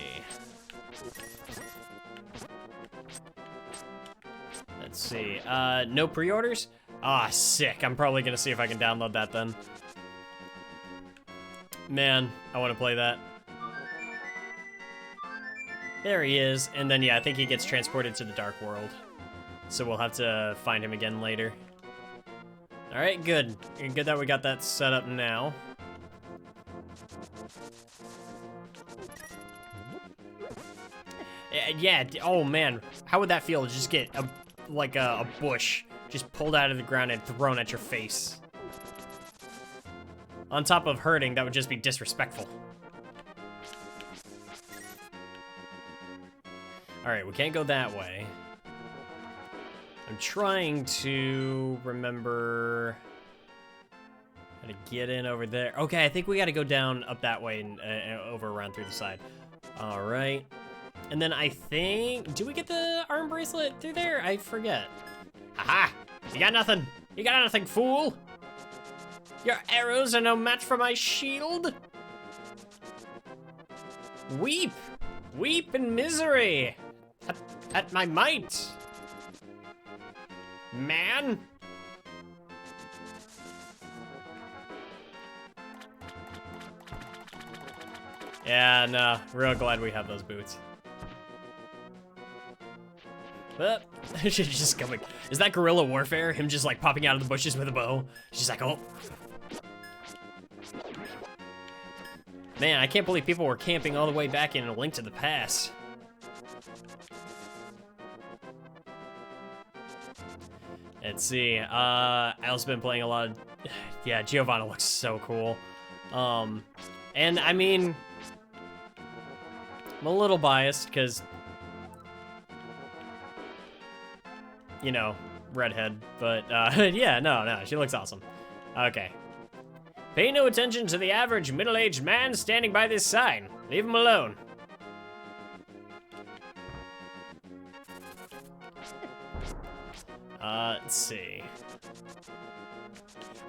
Let's see. No pre-orders? Ah, sick. I'm probably gonna see if I can download that then. Man, I want to play that. There he is. And then, yeah, I think he gets transported to the Dark World. So we'll have to find him again later. Alright, good. Good that we got that set up now. Yeah, oh man. How would that feel to just get a bush just pulled out of the ground and thrown at your face? On top of hurting, that would just be disrespectful. Alright, we can't go that way. I'm trying to remember how to get in over there. Okay, I think we gotta go down up that way and over around through the side. Alright. And then I think, do we get the arm bracelet through there? I forget. Haha! You got nothing! You got nothing, fool! Your arrows are no match for my shield! Weep! Weep in misery! At my might! Man! Yeah, no, real glad we have those boots. But she's just coming. Is that guerrilla warfare? Him just like popping out of the bushes with a bow? She's like, oh. Man, I can't believe people were camping all the way back in A Link to the Past. Let's see. Al's been playing a lot of. Yeah, Giovanna looks so cool. And I mean, I'm a little biased because, you know, redhead. But yeah, no, she looks awesome. Okay. Pay no attention to the average middle-aged man standing by this sign. Leave him alone. Let's see.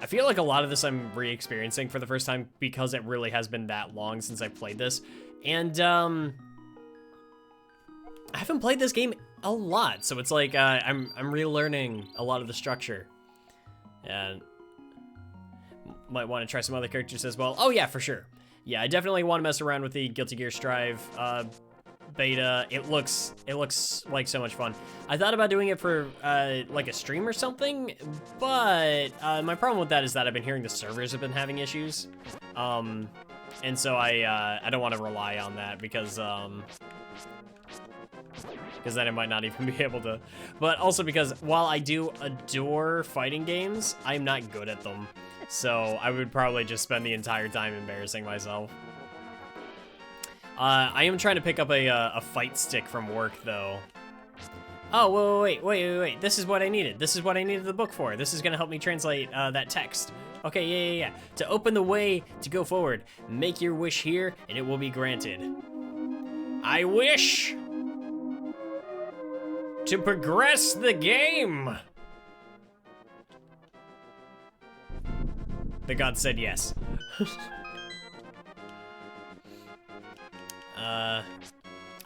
I feel like a lot of this I'm re-experiencing for the first time because it really has been that long since I played this. And, I haven't played this game a lot, so it's like, I'm relearning a lot of the structure. And might want to try some other characters as well. Oh yeah, for sure. Yeah, I definitely want to mess around with the Guilty Gear Strive, beta. It looks like so much fun. I thought about doing it for like a stream or something, but my problem with that is that I've been hearing the servers have been having issues, and so I don't want to rely on that because then I might not even be able to. But also because while I do adore fighting games, I'm not good at them, so I would probably just spend the entire time embarrassing myself. I am trying to pick up a fight stick from work, though. Oh, wait. This is what I needed. This is what I needed the book for. This is gonna help me translate that text. Okay, yeah. To open the way to go forward, make your wish here, and it will be granted. I wish to progress the game. The god said yes.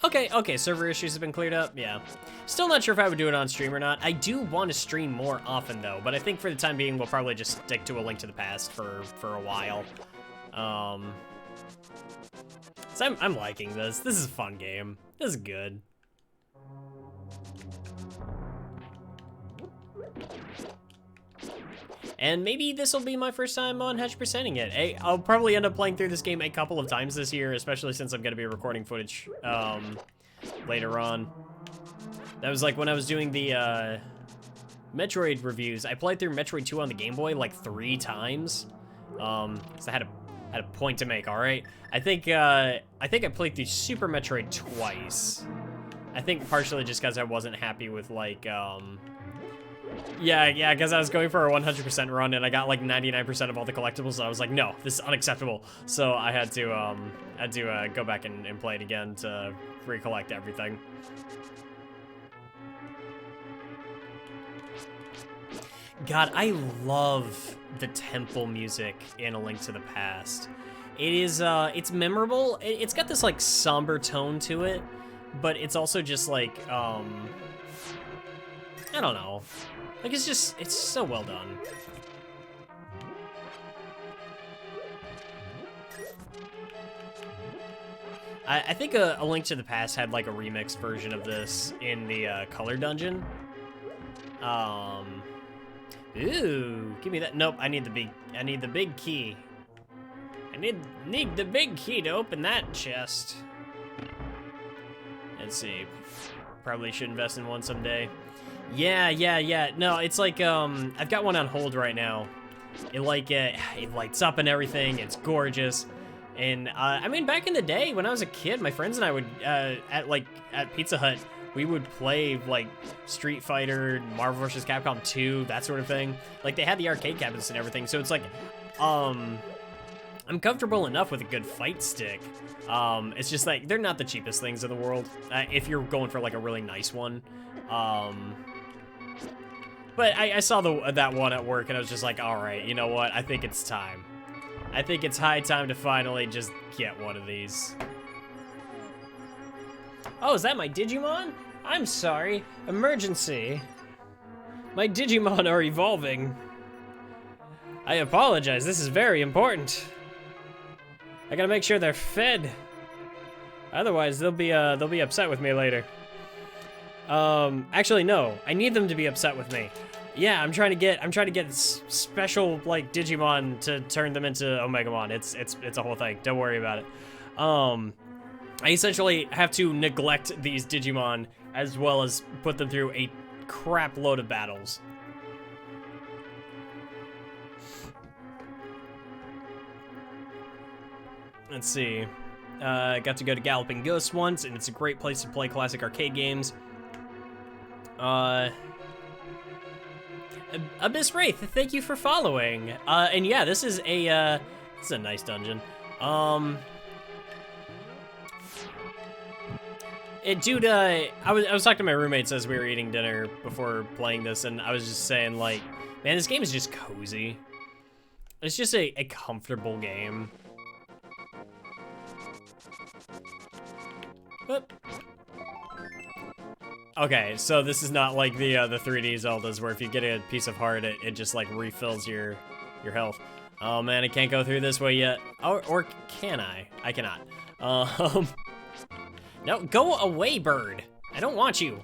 Okay, server issues have been cleared up, yeah. Still not sure if I would do it on stream or not. I do want to stream more often, though, but I think for the time being, we'll probably just stick to A Link to the Past for a while. So I'm liking this. This is a fun game. This is good. And maybe this will be my first time on 100%ing it. I'll probably end up playing through this game a couple of times this year, especially since I'm going to be recording footage later on. That was like when I was doing the Metroid reviews. I played through Metroid 2 on the Game Boy like 3 times. So I had a point to make, all right? I think I played through Super Metroid twice. I think partially just because I wasn't happy with like yeah, because I was going for a 100% run and I got like 99% of all the collectibles, so I was like, no, this is unacceptable. So I had to go back and play it again to recollect everything. God, I love the temple music in A Link to the Past. It is, it's memorable. It's got this like somber tone to it, but it's also just like, I don't know. Like, it's so well done. I think A Link to the Past had like a remix version of this in the color dungeon. Ooh, give me that. Nope, I need the big key. I need the big key to open that chest. Let's see. Probably should invest in one someday. Yeah. No, it's like, I've got one on hold right now. It lights up and everything. It's gorgeous. And, I mean, back in the day when I was a kid, my friends and I would, at Pizza Hut, we would play, like, Street Fighter, Marvel vs. Capcom 2, that sort of thing. Like, they had the arcade cabinets and everything, so it's like, I'm comfortable enough with a good fight stick. It's just like, they're not the cheapest things in the world, if you're going for, like, a really nice one. But I saw that one at work, and I was just like, all right, you know what? I think it's time. I think it's high time to finally just get one of these. Oh, is that my Digimon? I'm sorry. Emergency. My Digimon are evolving. I apologize. This is very important. I gotta make sure they're fed. Otherwise, they'll be upset with me later. Actually, no. I need them to be upset with me. Yeah, I'm trying to get special like Digimon to turn them into Omegamon. It's a whole thing. Don't worry about it. I essentially have to neglect these Digimon as well as put them through a crap load of battles. Let's see. Got to go to Galloping Ghost once, and it's a great place to play classic arcade games. Abyss Wraith, thank you for following. And yeah, this is a nice dungeon. Dude, I was talking to my roommates as we were eating dinner before playing this, and I was just saying, like, man, this game is just cozy. It's just a comfortable game. Whoop. Okay, so this is not like the 3D Zeldas where if you get a piece of heart, it just like refills your health. Oh man, I can't go through this way yet. Oh, or can I? I cannot. No, go away, bird. I don't want you.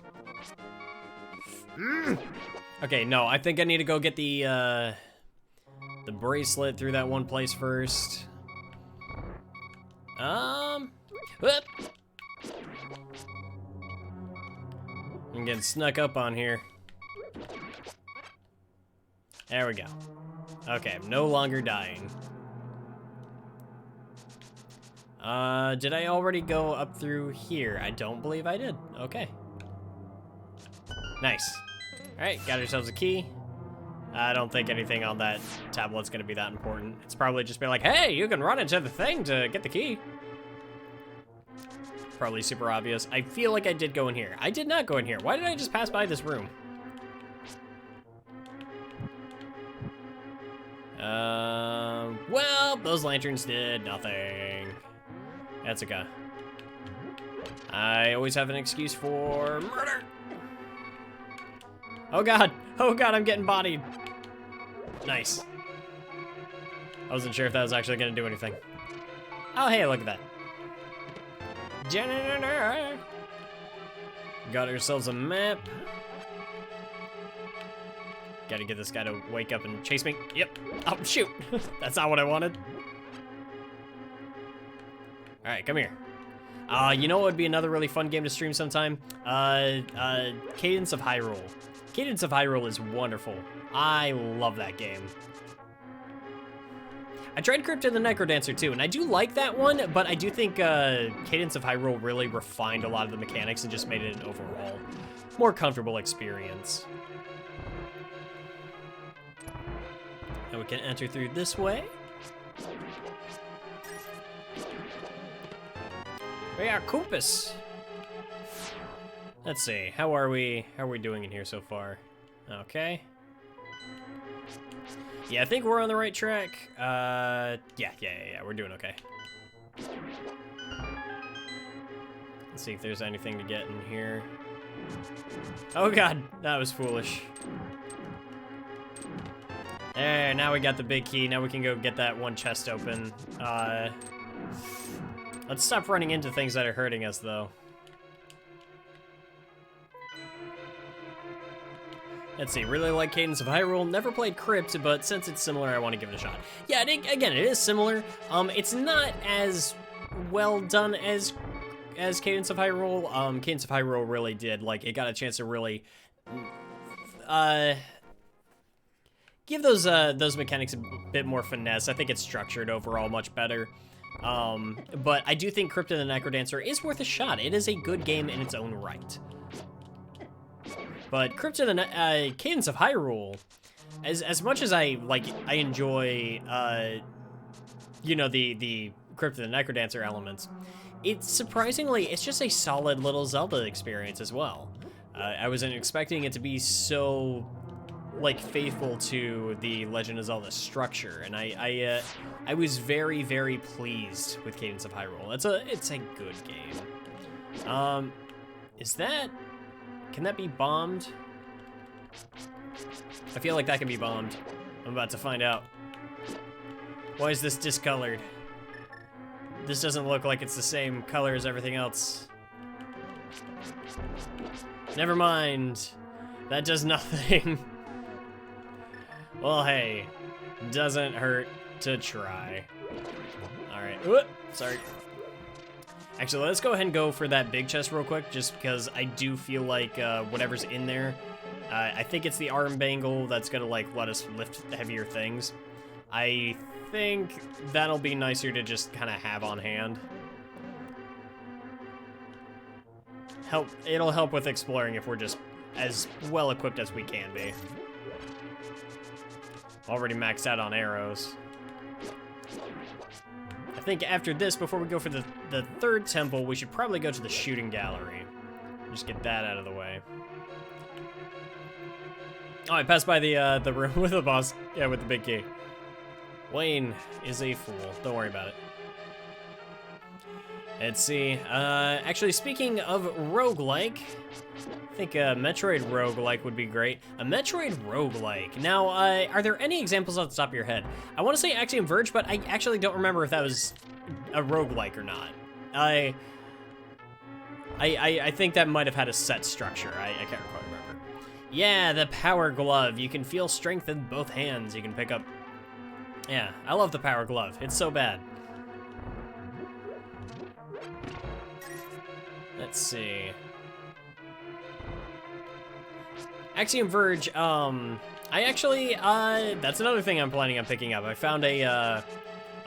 Okay, no, I think I need to go get the bracelet through that one place first. Whoop. I'm getting snuck up on here. There we go. Okay, I'm no longer dying. Did I already go up through here? I don't believe I did. Okay. Nice. All right, got ourselves a key. I don't think anything on that tablet's gonna be that important. It's probably just be like, hey, you can run into the thing to get the key. Probably super obvious. I feel like I did go in here. I did not go in here. Why did I just pass by this room? Well, those lanterns did nothing. That's okay. I always have an excuse for murder. Oh god, I'm getting bodied. Nice. I wasn't sure if that was actually gonna do anything. Oh, hey, look at that. Got ourselves a map. Gotta get this guy to wake up and chase me. Yep. Oh, shoot. That's not what I wanted. All right, come here. You know what would be another really fun game to stream sometime? Cadence of Hyrule. Cadence of Hyrule is wonderful. I love that game. I tried Crypt of the Necrodancer too, and I do like that one, but I do think Cadence of Hyrule really refined a lot of the mechanics and just made it an overall more comfortable experience. And we can enter through this way. We are Koopas. Let's see, how are we doing in here so far? Okay. Yeah, I think we're on the right track. Yeah, we're doing okay. Let's see if there's anything to get in here. Oh god, that was foolish. There, now we got the big key. Now we can go get that one chest open. Let's stop running into things that are hurting us, though. Let's see, really like Cadence of Hyrule. Never played Crypt, but since it's similar, I want to give it a shot. Yeah, again, it is similar. It's not as well done as Cadence of Hyrule. Cadence of Hyrule really did, like, it got a chance to really give those mechanics a bit more finesse. I think it's structured overall much better. But I do think Crypt of the Necrodancer is worth a shot. It is a good game in its own right. But Crypt of the Cadence of Hyrule, as much as I enjoy you know, the Crypt of the Necrodancer elements, it's just a solid little Zelda experience as well. I wasn't expecting it to be so like faithful to the Legend of Zelda structure, and I was very, very pleased with Cadence of Hyrule. It's a good game. Can that be bombed? I feel like that can be bombed. I'm about to find out. Why is this discolored? This doesn't look like it's the same color as everything else. Never mind. That does nothing. Well, hey, doesn't hurt to try. All right, whoop, sorry. Actually, let's go ahead and go for that big chest real quick, just because I do feel like whatever's in there, I think it's the arm bangle that's gonna like let us lift heavier things. I think that'll be nicer to just kind of have on hand. It'll help with exploring if we're just as well equipped as we can be. Already maxed out on arrows. I think after this, before we go for the third temple, we should probably go to the shooting gallery. Just get that out of the way. Oh, I passed by the room with the boss. Yeah, with the big key. Wayne is a fool. Don't worry about it. Let's see. Actually, speaking of roguelike, I think a Metroid roguelike would be great. A Metroid roguelike. Now, are there any examples off the top of your head? I want to say Axiom Verge, but I actually don't remember if that was a roguelike or not. I think that might have had a set structure. I can't quite remember. Yeah, the Power Glove. You can feel strength in both hands. You can pick up... Yeah, I love the Power Glove. It's so bad. Let's see. Axiom Verge, I actually, that's another thing I'm planning on picking up. I found a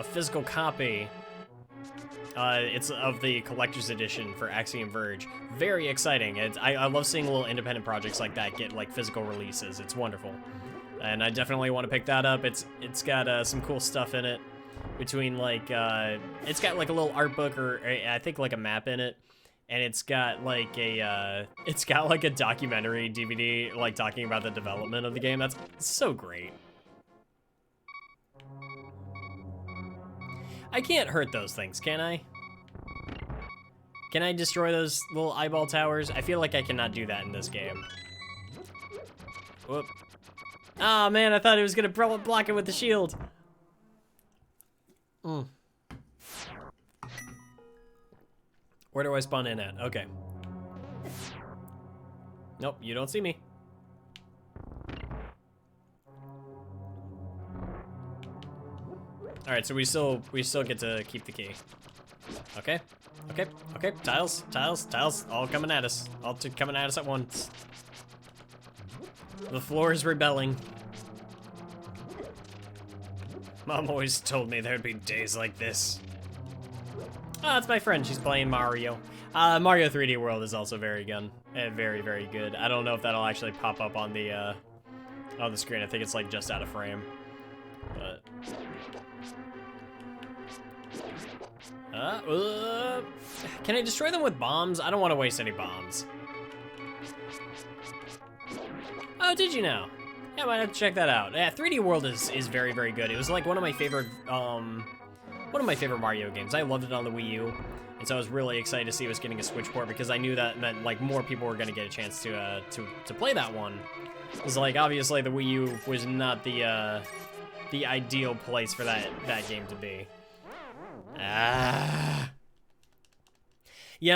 physical copy. It's of the collector's edition for Axiom Verge. Very exciting. I love seeing little independent projects like that get like physical releases. It's wonderful. And I definitely want to pick that up. It's got some cool stuff in it. Between like, it's got like a little art book or I think like a map in it. And it's got like a documentary DVD like talking about the development of the game. That's so great. I can't hurt those things, can I? Can I destroy those little eyeball towers? I feel like I cannot do that in this game. Whoop. Oh man, I thought it was gonna block it with the shield. Where do I spawn in at? Okay. Nope, you don't see me. All right, so we still get to keep the key. Okay, okay, okay. Tiles, all coming at us. All coming at us at once. The floor is rebelling. Mom always told me there'd be days like this. Oh, that's my friend. She's playing Mario. Mario 3D World is also very good. Very, very good. I don't know if that'll actually pop up on the screen. I think it's like just out of frame. But can I destroy them with bombs? I don't want to waste any bombs. Oh, did you now? Yeah, I might have to check that out. Yeah, 3D World is very, very good. It was like one of my favorite Mario games. I loved it on the Wii U, and so I was really excited to see it was getting a Switch port because I knew that meant like more people were going to get a chance to play that one. Because like obviously the Wii U was not the ideal place for that game to be. Yeah,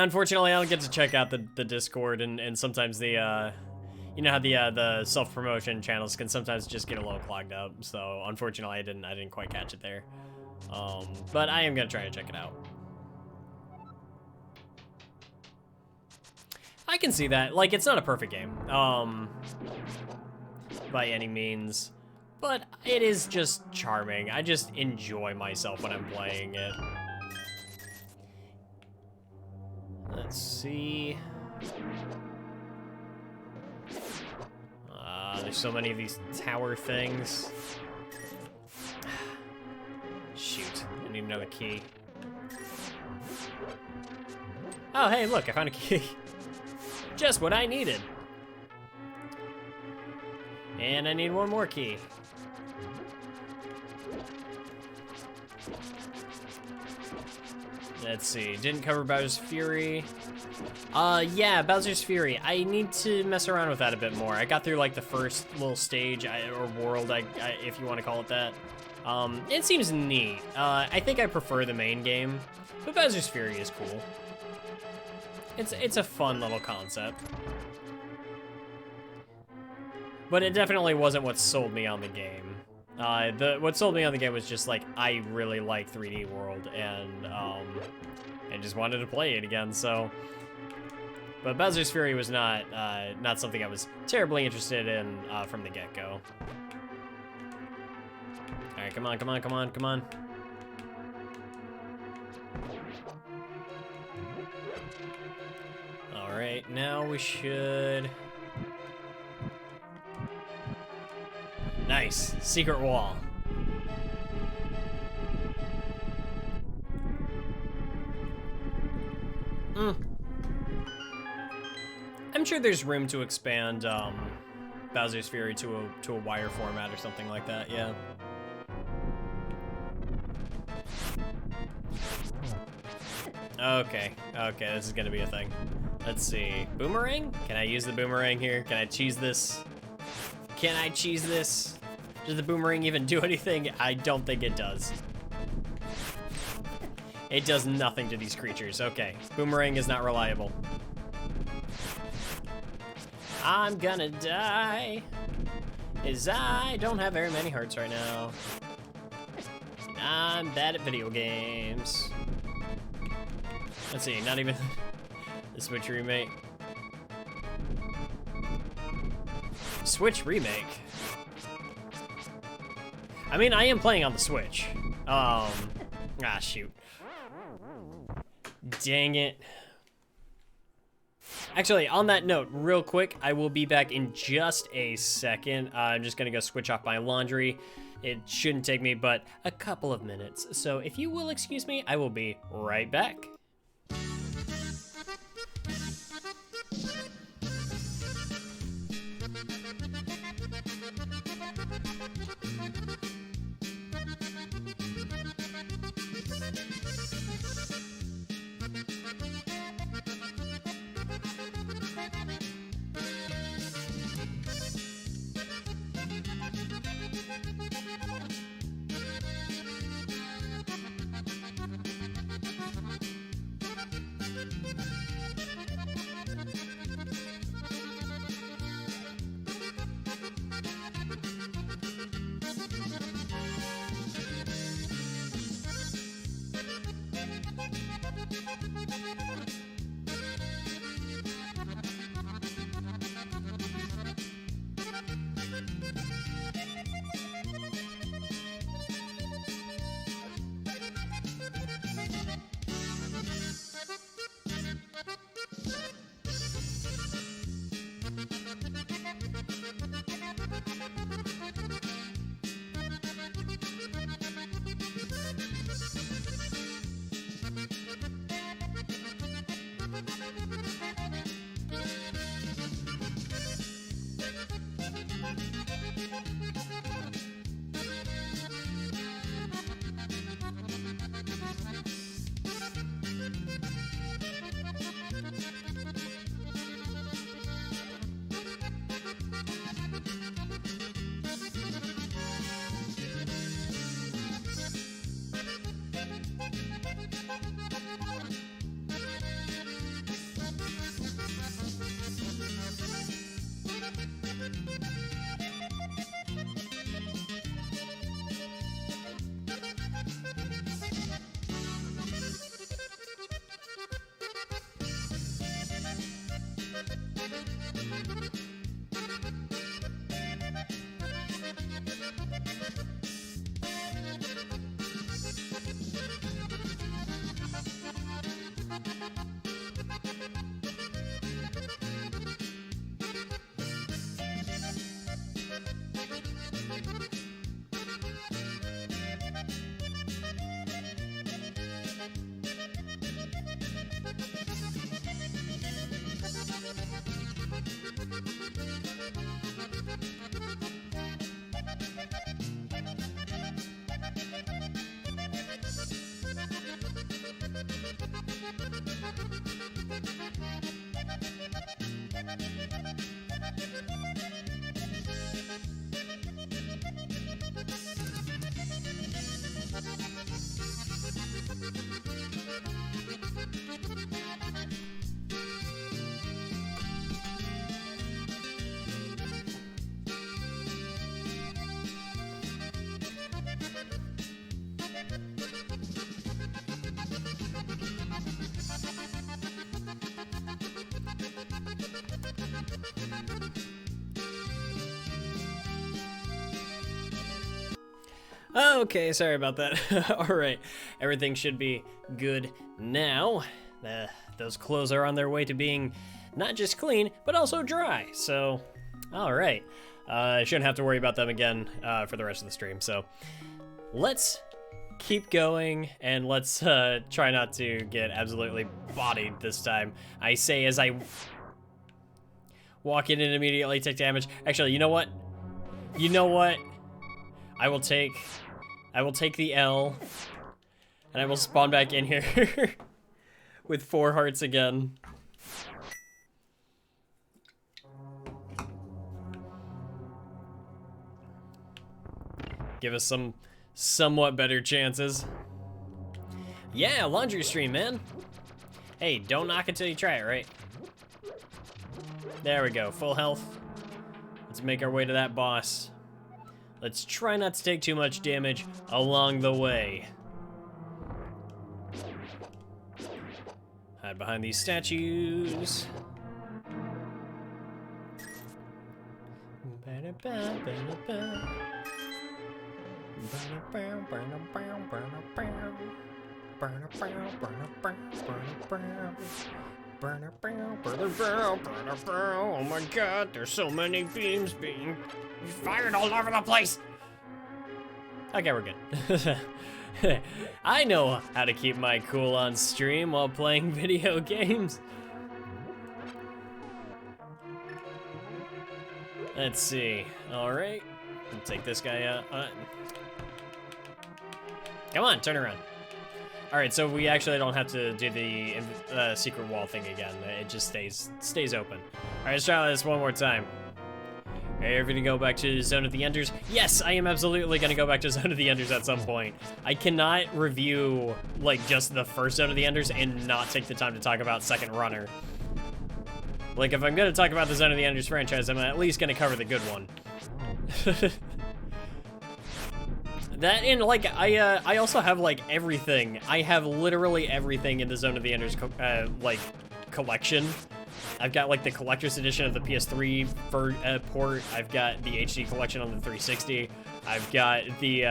unfortunately I don't get to check out the Discord and sometimes the you know how the self-promotion channels can sometimes just get a little clogged up. So unfortunately I didn't quite catch it there. But I am gonna try to check it out. I can see that. Like, it's not a perfect game, by any means, but it is just charming. I just enjoy myself when I'm playing it. Let's see. There's so many of these tower things. Shoot, I need another key. Oh, hey, look, I found a key. Just what I needed. And I need one more key. Let's see, didn't cover Bowser's Fury. Yeah, Bowser's Fury. I need to mess around with that a bit more. I got through like the first little stage, or world, if you want to call it that. It seems neat. I think I prefer the main game, but Bowser's Fury is cool. It's a fun little concept. But it definitely wasn't what sold me on the game. What sold me on the game was just like, I really like 3D World, and I just wanted to play it again, so. But Bowser's Fury was not something I was terribly interested in from the get-go. All right, come on, come on, come on, come on. All right, now we should. Nice, secret wall. I'm sure there's room to expand Bowser's Fury to a wire format or something like that, yeah. Okay, this is gonna be a thing. Let's see, boomerang? Can I use the boomerang here? Can I cheese this? Can I cheese this? Does the boomerang even do anything? I don't think it does. It does nothing to these creatures. Okay, boomerang is not reliable. I'm gonna die, as I don't have very many hearts right now. I'm bad at video games. Let's see, not even the Switch remake. Switch remake? I mean, I am playing on the Switch. Shoot. Dang it. Actually, on that note, real quick, I will be back in just a second. I'm just gonna go switch off my laundry. It shouldn't take me but a couple of minutes. So if you will excuse me, I will be right back. Okay, sorry about that. All right, everything should be good now. Those clothes are on their way to being not just clean, but also dry. So, all right. I shouldn't have to worry about them again for the rest of the stream. So, let's keep going, and let's try not to get absolutely bodied this time. I say as I... Walk in and immediately take damage. Actually, you know what? You know what? I will take the L, and I will spawn back in here with 4 hearts again. Give us some somewhat better chances. Yeah, laundry stream, man. Hey, don't knock it till you try it, right? There we go, full health. Let's make our way to that boss. Let's try not to take too much damage along the way. Hide behind these statues. Oh my god, there's so many beams being fired all over the place. Okay, we're good. I know how to keep my cool on stream while playing video games. Let's see. All right, we'll take this guy out. Come on, turn around. All right, so we actually don't have to do the secret wall thing again. It just stays open. All right, let's try this one more time. Are you gonna go back to Zone of the Enders? Yes, I am absolutely gonna go back to Zone of the Enders at some point. I cannot review like just the first Zone of the Enders and not take the time to talk about Second Runner. Like if I'm gonna talk about the Zone of the Enders franchise, I'm at least gonna cover the good one. That and like I also have like everything. I have literally everything in the Zone of the Enders like collection. I've got like the collector's edition of the PS3 port. I've got the HD collection on the 360. I've got the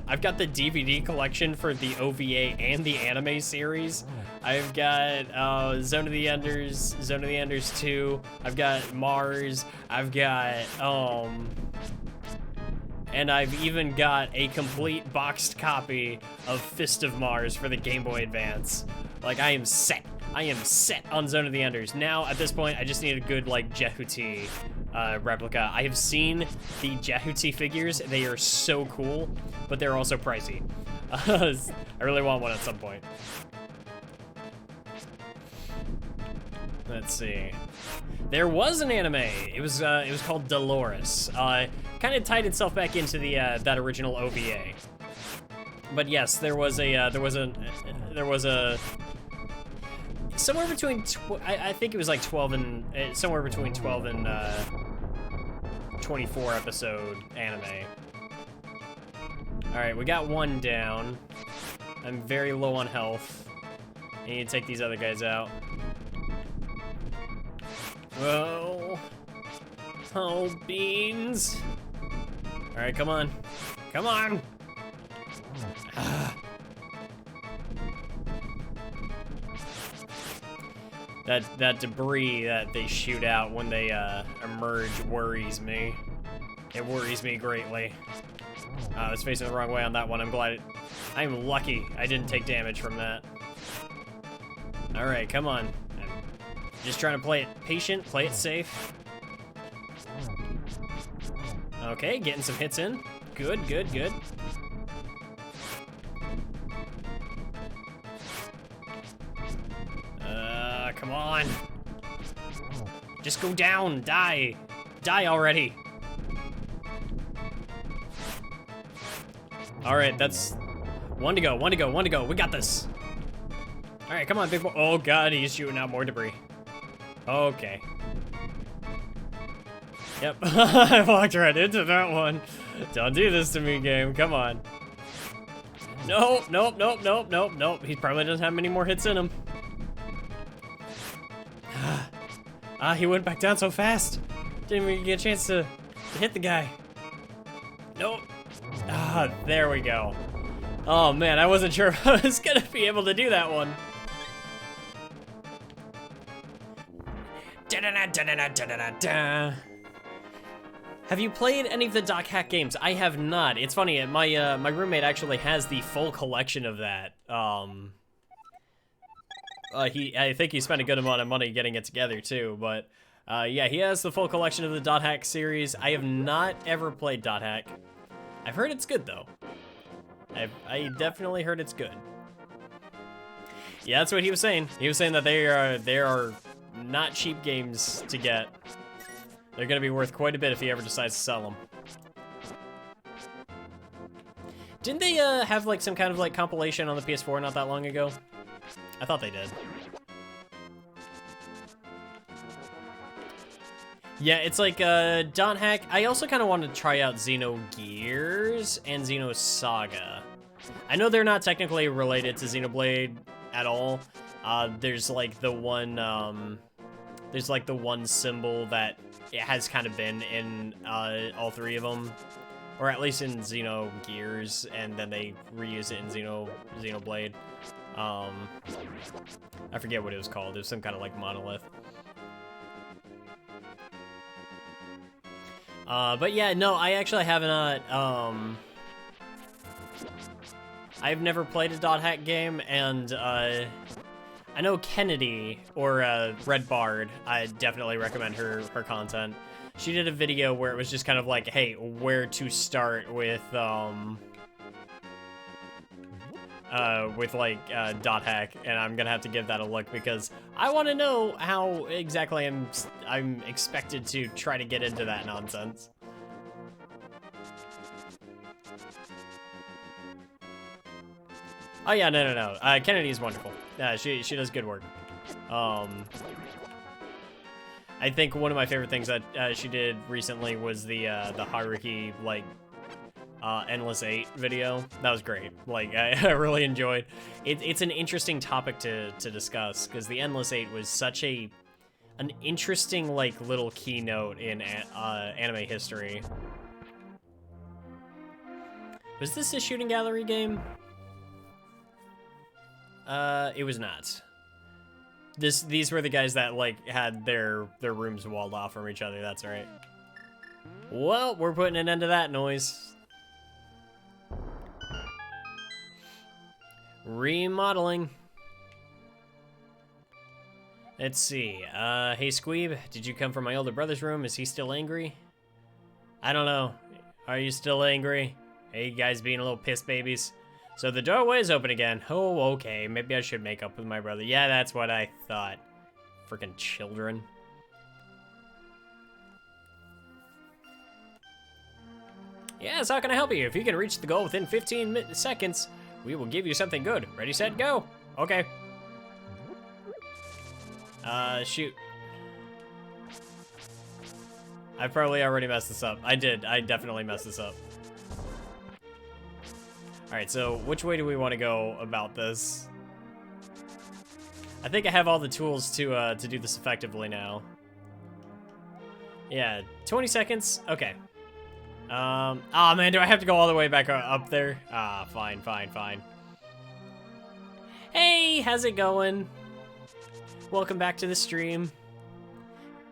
DVD collection for the OVA and the anime series. I've got Zone of the Enders 2. I've got Mars. I've got and I've even got a complete boxed copy of Fist of Mars for the Game Boy Advance. Like, I am set. I am set on Zone of the Enders. Now, at this point, I just need a good, like, Jehuti replica. I have seen the Jehuti figures. They are so cool, but they're also pricey. I really want one at some point. Let's see. There was an anime. It was called Dolores. Kind of tied itself back into the that original OVA. But yes, there was a somewhere between I think it was like 12 and somewhere between 12 and 24 episode anime. All right, we got one down. I'm very low on health. I need to take these other guys out. Whoa. Oh, beans. All right, come on. Come on. That debris that they shoot out when they emerge worries me. It worries me greatly. I was facing the wrong way on that one. I'm lucky I didn't take damage from that. All right, come on. I'm just trying to play it patient, play it safe. Okay, getting some hits in. Good, good, good. Come on. Just go down, die. Die already. All right, that's one to go, one to go, one to go. We got this. All right, come on, big boy. Oh God, he's shooting out more debris. Okay. Yep, I walked right into that one. Don't do this to me, game, come on. Nope, nope, nope, nope, nope, nope. He probably doesn't have many more hits in him. He went back down so fast. Didn't even get a chance to hit the guy. Nope. There we go. Oh man, I wasn't sure if I was gonna be able to do that one. Have you played any of the Doc Hack games? I have not. It's funny, my roommate actually has the full collection of that. I think he spent a good amount of money getting it together too, but Yeah, he has the full collection of the Dot Hack series. I have not ever played Dot Hack. I've heard it's good though. I definitely heard it's good. Yeah, that's what he was saying. He was saying that they are not cheap games to get. They're gonna be worth quite a bit if he ever decides to sell them. Didn't they have like some kind of like compilation on the PS4 not that long ago? I thought they did. Yeah, it's like Dot Hack. I also kind of want to try out Xenogears and Xenosaga. I know they're not technically related to Xenoblade at all. There's like the one symbol that it has kind of been in all three of them, or at least in Xenogears, and then they reuse it in Xenoblade. I forget what it was called. It was some kind of like monolith. But yeah, no, I actually have not, I've never played a Dot Hack game, and, I know Kennedy, or, Red Bard, I definitely recommend her content. She did a video where it was just kind of like, hey, where to start with Dot Hack, and I'm gonna have to give that a look because I want to know how exactly I'm expected to try to get into that nonsense. Oh yeah, no. Kennedy is wonderful. She does good work. I think one of my favorite things that she did recently was the Haruhi like Endless 8 video. That was great. Like I really enjoyed it. It's an interesting topic to discuss because the Endless 8 was such an interesting like little keynote in anime history. Was this a shooting gallery game? It was not. These were the guys that like had their rooms walled off from each other. That's right. Well, we're putting an end to that noise. Remodeling. Let's see. Hey Squeeb, did you come from my older brother's room? Is he still angry? I don't know. Are you still angry? Hey, you guys being a little piss babies. So the doorway is open again. Oh, okay. Maybe I should make up with my brother. Yeah, that's what I thought. Freaking children. Yes, how can I help you? If you can reach the goal within 15 seconds, we will give you something good. Ready, set, go. Okay. Shoot. I probably already messed this up. I did. I definitely messed this up. Alright, so which way do we want to go about this? I think I have all the tools to do this effectively now. Yeah, 20 seconds? Okay. Oh man, do I have to go all the way back up there? Ah, fine. Hey, how's it going? Welcome back to the stream.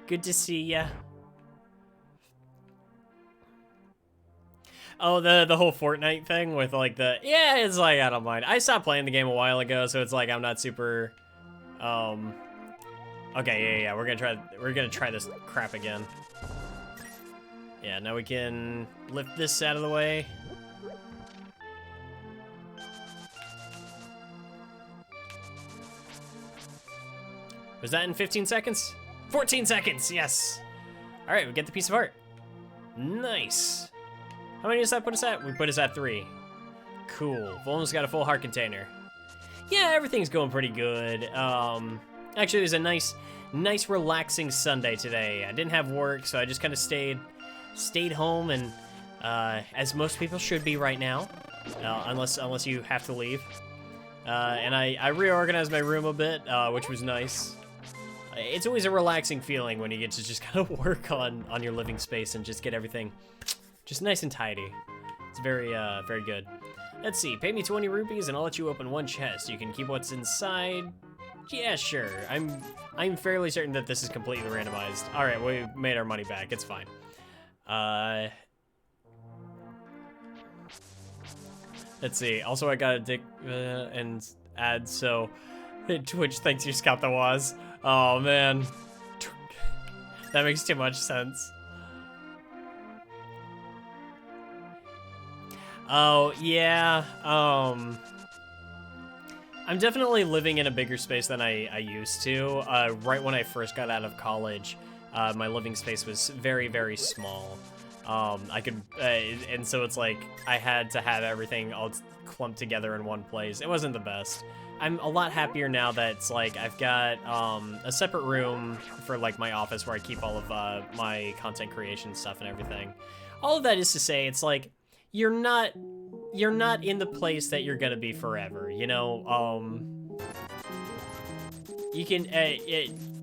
Good to see ya. Oh, the whole Fortnite thing with like yeah, it's like, I don't mind. I stopped playing the game a while ago, so it's like I'm not super, okay, yeah, we're gonna try this crap again. Yeah, now we can lift this out of the way. Was that in 15 seconds? 14 seconds, yes. All right, we get the piece of art. Nice. How many does that put us at? We put us at 3. Cool. We've almost got a full heart container. Yeah, everything's going pretty good. Actually, it was a nice relaxing Sunday today. I didn't have work, so I just kind of stayed home, and as most people should be right now, unless you have to leave. And I reorganized my room a bit, which was nice. It's always a relaxing feeling when you get to just kind of work on your living space and just get everything just nice and tidy. It's very good. Let's see, pay me 20 rupees and I'll let you open one chest. You can keep what's inside. Yeah, sure. I'm fairly certain that this is completely randomized. All right, we made our money back. It's fine. Let's see. Also, I got a dick and add, so Twitch thinks you scout the Waz. Oh man. That makes too much sense. Oh, yeah. I'm definitely living in a bigger space than I used to. Right when I first got out of college, my living space was very, very small. And so it's like I had to have everything all clumped together in one place. It wasn't the best. I'm a lot happier now that it's like I've got a separate room for like my office where I keep all of my content creation stuff and everything. All of that is to say, it's like you're not in the place that you're gonna be forever, you know. You can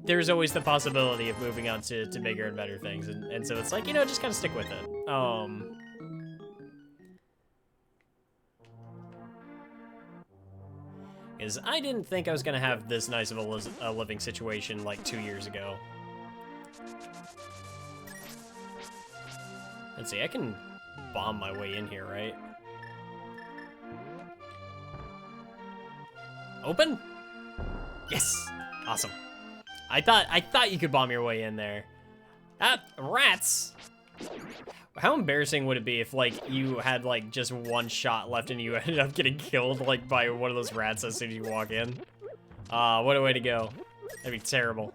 there's always the possibility of moving on to bigger and better things, and so it's like, you know, just kind of stick with it. Is I didn't think I was gonna have this nice of a living situation like 2 years ago. Let's see, I can bomb my way in here, right? Open? Yes! Awesome. I thought you could bomb your way in there. Ah, rats! How embarrassing would it be if, like, you had, like, just one shot left and you ended up getting killed, like, by one of those rats as soon as you walk in? What a way to go. That'd be terrible.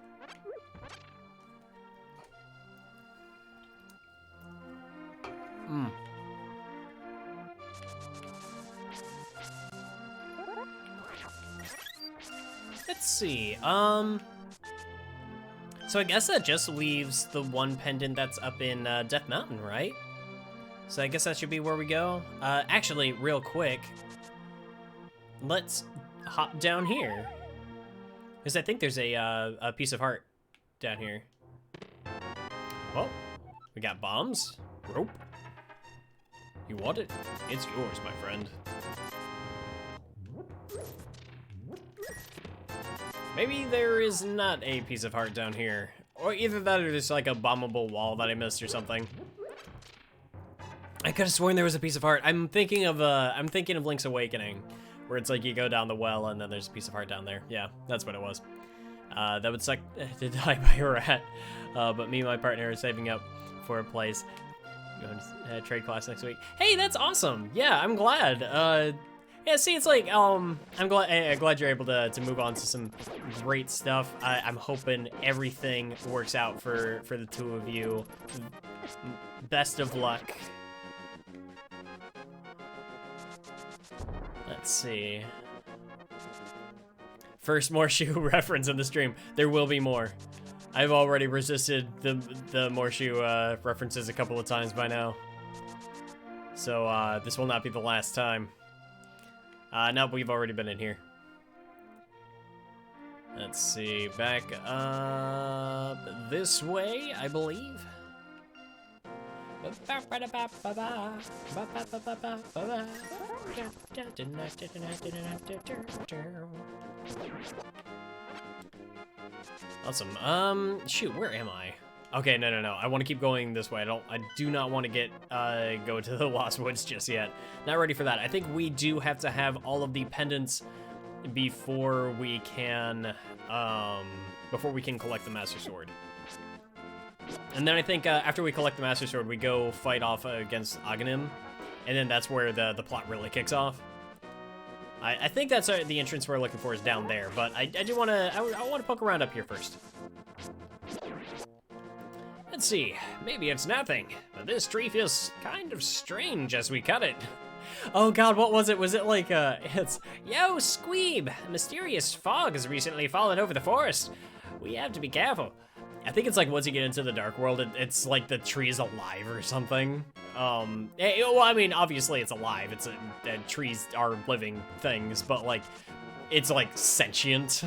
Let's see, so I guess that just leaves the one pendant that's up in Death Mountain, right? So I guess that should be where we go. Actually, real quick, let's hop down here, because I think there's a piece of heart down here. Well, we got bombs, rope. You want it? It's yours, my friend. Maybe there is not a piece of heart down here. Or either that or there's like a bombable wall that I missed or something. I could have sworn there was a piece of heart. I'm thinking of Link's Awakening, where it's like you go down the well and then there's a piece of heart down there. Yeah, that's what it was. That would suck to die by a rat. But me and my partner are saving up for a place. Going to trade class next week. Hey, that's awesome. Yeah, I'm glad. Yeah, see, it's like, I'm glad you're able to move on to some great stuff. I'm hoping everything works out for the two of you. Best of luck. Let's see. First Morshu reference in the stream. There will be more. I've already resisted the Morshu references a couple of times by now. So this will not be the last time. No, we've already been in here. Let's see, back up this way, I believe. Awesome. Shoot, where am I? Okay, no. I want to keep going this way. I do not want to go to the Lost Woods just yet. Not ready for that. I think we do have to have all of the pendants before we can collect the Master Sword. And then I think after we collect the Master Sword, we go fight off against Aghanim, and then that's where the plot really kicks off. I think that's the entrance we're looking for is down there, but I want to poke around up here first. Let's see, maybe it's nothing, but this tree feels kind of strange as we cut it. Oh god, what was it? Was it like, it's, yo, Squeeb, a mysterious fog has recently fallen over the forest. We have to be careful. I think it's like once you get into the Dark World, it's like the tree is alive or something. Well, I mean, obviously it's alive. Trees are living things, but like, it's like sentient.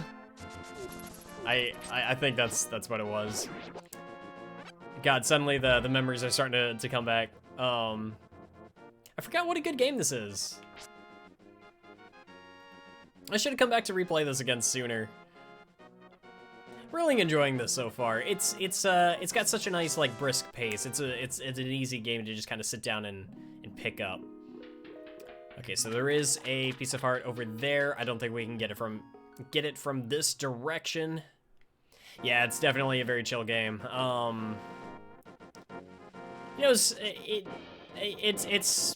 I think that's what it was. God, suddenly the memories are starting to come back. I forgot what a good game this is. I should have come back to replay this again sooner. Really enjoying this so far. It's got such a nice like brisk pace. It's an easy game to just kind of sit down and pick up. Okay, so there is a piece of heart over there. I don't think we can get it from this direction. Yeah, it's definitely a very chill game. You know, it's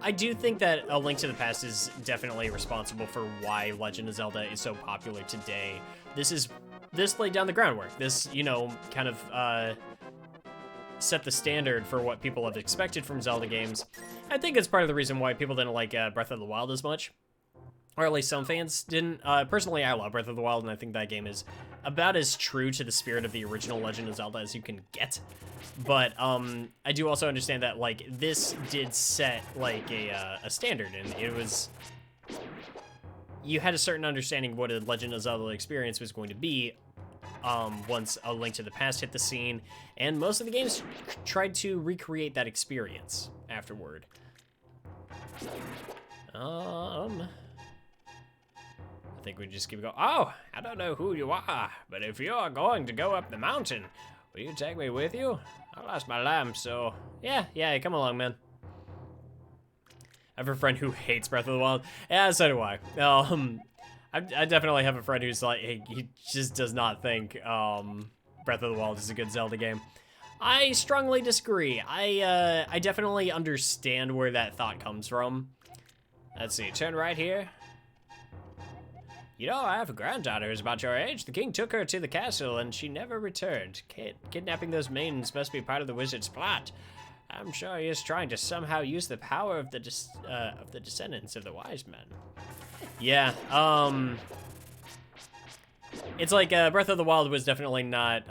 I do think that A Link to the Past is definitely responsible for why Legend of Zelda is so popular today. This laid down the groundwork. This, you know, kind of set the standard for what people have expected from Zelda games. I think it's part of the reason why people didn't like Breath of the Wild as much. Or at least some fans didn't. Personally, I love Breath of the Wild, and I think that game is about as true to the spirit of the original Legend of Zelda as you can get. But I do also understand that, like, this did set, like, a standard, and it was... You had a certain understanding of what a Legend of Zelda experience was going to be once A Link to the Past hit the scene, and most of the games tried to recreate that experience afterward. I think we just keep going. Oh, I don't know who you are, but if you're going to go up the mountain, will you take me with you? I lost my lamp, so... Yeah, come along, man. I have a friend who hates Breath of the Wild. Yeah, so do I. I definitely have a friend who's like, he just does not think Breath of the Wild is a good Zelda game. I strongly disagree. I definitely understand where that thought comes from. Let's see, turn right here. You know, I have a granddaughter who's about your age. The king took her to the castle and she never returned. Kidnapping those maidens must be part of the wizard's plot. I'm sure he is trying to somehow use the power of the descendants of the wise men. Yeah, it's like Breath of the Wild was definitely not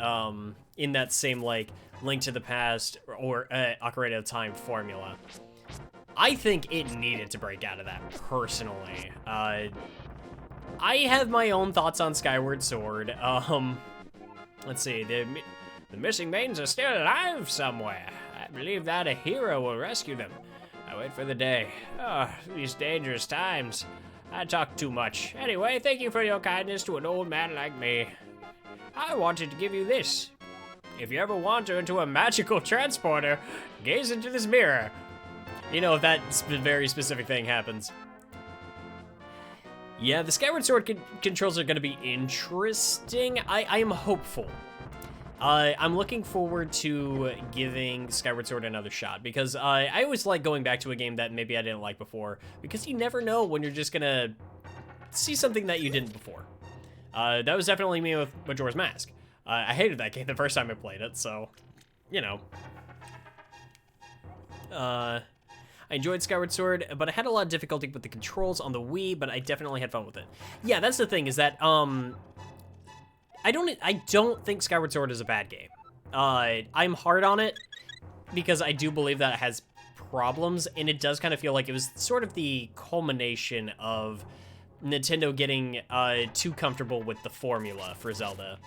in that same like Link to the Past or Ocarina of Time formula. I think it needed to break out of that personally. I have my own thoughts on Skyward Sword. Let's see, the missing maidens are still alive somewhere. I believe that a hero will rescue them. I wait for the day. Oh, these dangerous times. I talk too much. Anyway, thank you for your kindness to an old man like me. I wanted to give you this. If you ever wander into a magical transporter, gaze into this mirror. You know, if that very specific thing happens. Yeah, the Skyward Sword controls are going to be interesting. I am hopeful. I'm looking forward to giving Skyward Sword another shot, because I always like going back to a game that maybe I didn't like before, because you never know when you're just going to see something that you didn't before. That was definitely me with Majora's Mask. I hated that game the first time I played it, so, you know. I enjoyed Skyward Sword, but I had a lot of difficulty with the controls on the Wii, but I definitely had fun with it. Yeah, that's the thing, is that, I don't think Skyward Sword is a bad game. I'm hard on it, because I do believe that it has problems, and it does kind of feel like it was sort of the culmination of Nintendo getting too comfortable with the formula for Zelda,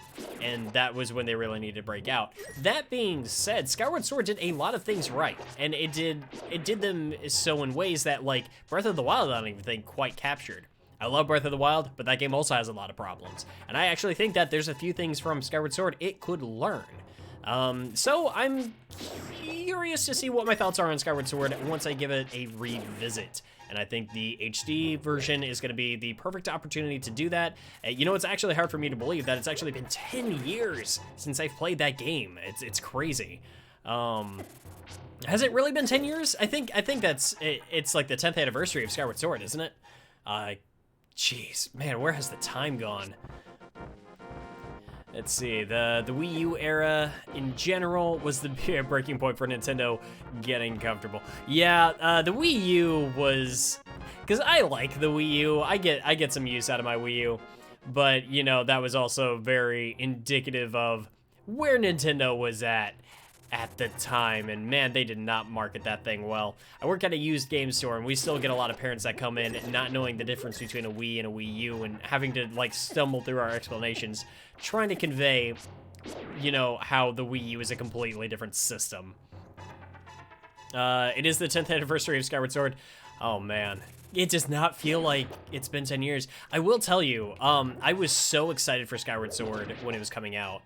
and that was when they really needed to break out. That being said, Skyward Sword did a lot of things right, and it did them so in ways that, like, Breath of the Wild I don't even think quite captured. I love Breath of the Wild, but that game also has a lot of problems, and I actually think that there's a few things from Skyward Sword it could learn. So I'm curious to see what my thoughts are on Skyward Sword once I give it a revisit. And I think the HD version is going to be the perfect opportunity to do that. You know, it's actually hard for me to believe that it's actually been 10 years since I've played that game. It's crazy. Has it really been 10 years? I think it's like the 10th anniversary of Skyward Sword, isn't it? Jeez, man, where has the time gone? Let's see, the Wii U era in general was the breaking point for Nintendo getting comfortable. Yeah, the Wii U was, because I like the Wii U, I get some use out of my Wii U, but you know, that was also very indicative of where Nintendo was at the time, and man, they did not market that thing well. I work at a used game store, and we still get a lot of parents that come in not knowing the difference between a Wii and a Wii U, and having to like stumble through our explanations, trying to convey, you know, how the Wii U is a completely different system. It is the 10th anniversary of Skyward Sword. Oh man, it does not feel like it's been 10 years. I will tell you, I was so excited for Skyward Sword when it was coming out.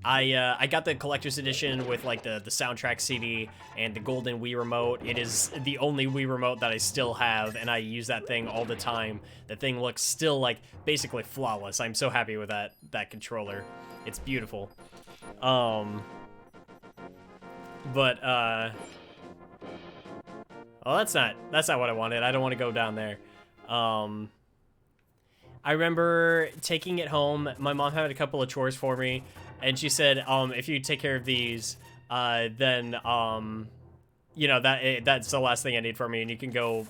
I got the collector's edition with like the soundtrack CD and the golden Wii remote. It is the only Wii remote that I still have, and I use that thing all the time. The thing looks still like basically flawless. I'm so happy with that controller. It's beautiful. But well, that's not what I wanted. I don't want to go down there. I remember taking it home. My mom had a couple of chores for me, and she said, if you take care of these, then, you know, that's the last thing I need from me, and you can go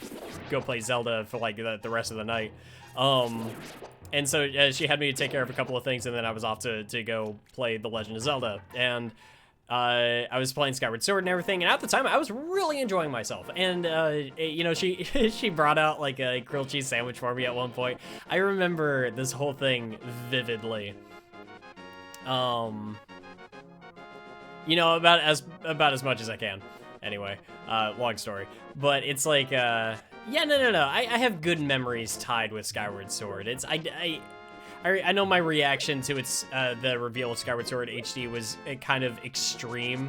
play Zelda for, like, the rest of the night. And so she had me take care of a couple of things, and then I was off to go play The Legend of Zelda. And I was playing Skyward Sword and everything, and at the time, I was really enjoying myself. And, you know, she brought out, like, a grilled cheese sandwich for me at one point. I remember this whole thing vividly. You know, about as much as I can. Anyway, long story. But it's like, yeah, no. I have good memories tied with Skyward Sword. It's, I know my reaction to its the reveal of Skyward Sword HD was kind of extreme.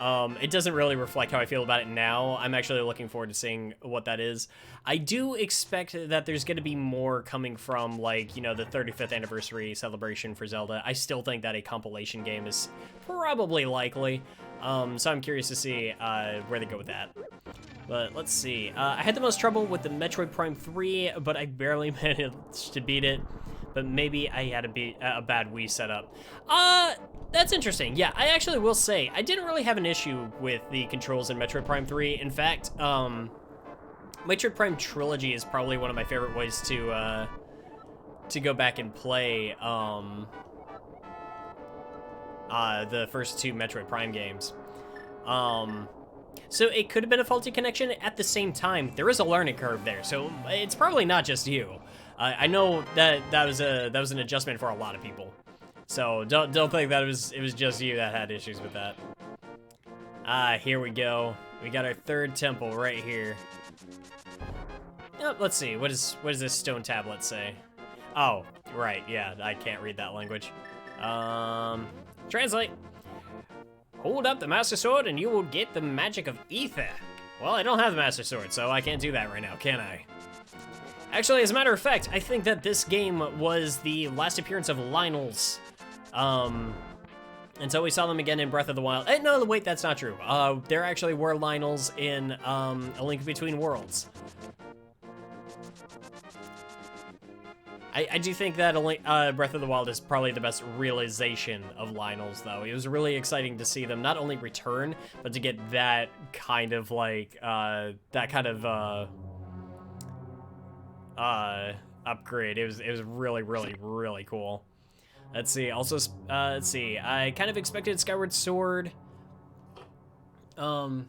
It doesn't really reflect how I feel about it now. I'm actually looking forward to seeing what that is. I do expect that there's going to be more coming from, like, you know, the 35th anniversary celebration for Zelda. I still think that a compilation game is probably likely. So I'm curious to see where they go with that. But let's see. I had the most trouble with the Metroid Prime 3, but I barely managed to beat it. But maybe I had a bad Wii setup. That's interesting. Yeah, I actually will say, I didn't really have an issue with the controls in Metroid Prime 3. In fact, Metroid Prime Trilogy is probably one of my favorite ways to go back and play the first two Metroid Prime games. So it could have been a faulty connection. At the same time, there is a learning curve there, so it's probably not just you. I know that was an adjustment for a lot of people. So don't think that it was just you that had issues with that. Here we go. We got our third temple right here. Oh, let's see. What does this stone tablet say? Oh, right. Yeah, I can't read that language. Translate. Hold up the Master Sword and you will get the magic of ether. Well, I don't have the Master Sword, so I can't do that right now, can I? Actually, as a matter of fact, I think that this game was the last appearance of Lynels. Until we saw them again in Breath of the Wild. No, wait, that's not true. There actually were Lynels in A Link Between Worlds. I do think that Breath of the Wild is probably the best realization of Lynels, though. It was really exciting to see them not only return, but to get that kind of, like, upgrade. It was really, really, really cool. Let's see. Also, let's see. I kind of expected Skyward Sword. Kind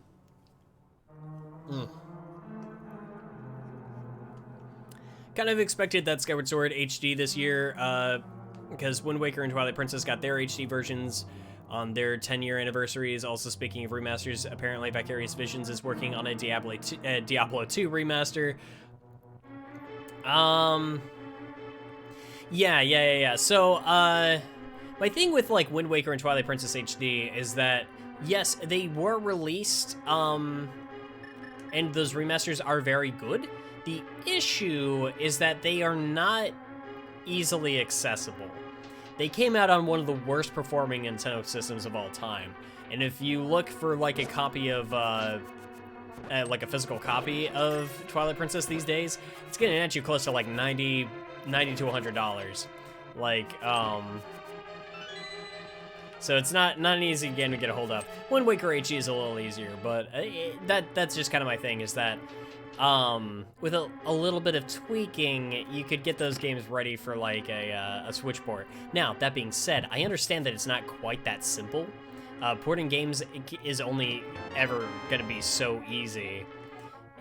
of expected that Skyward Sword HD this year, because Wind Waker and Twilight Princess got their HD versions on their 10-year anniversaries. Also, speaking of remasters, apparently Vicarious Visions is working on a Diablo 2 remaster. Yeah. So, my thing with, like, Wind Waker and Twilight Princess HD is that, yes, they were released, and those remasters are very good. The issue is that they are not easily accessible. They came out on one of the worst performing Nintendo systems of all time. And if you look for, like, a copy of, like a physical copy of Twilight Princess these days, it's getting at you close to like $90 to $100. Like, so it's not an easy game to get a hold of. Wind Waker HD is a little easier, but that's just kind of my thing, is that with a little bit of tweaking, you could get those games ready for like a Switch port. Now, that being said, I understand that it's not quite that simple. Porting games is only ever going to be so easy,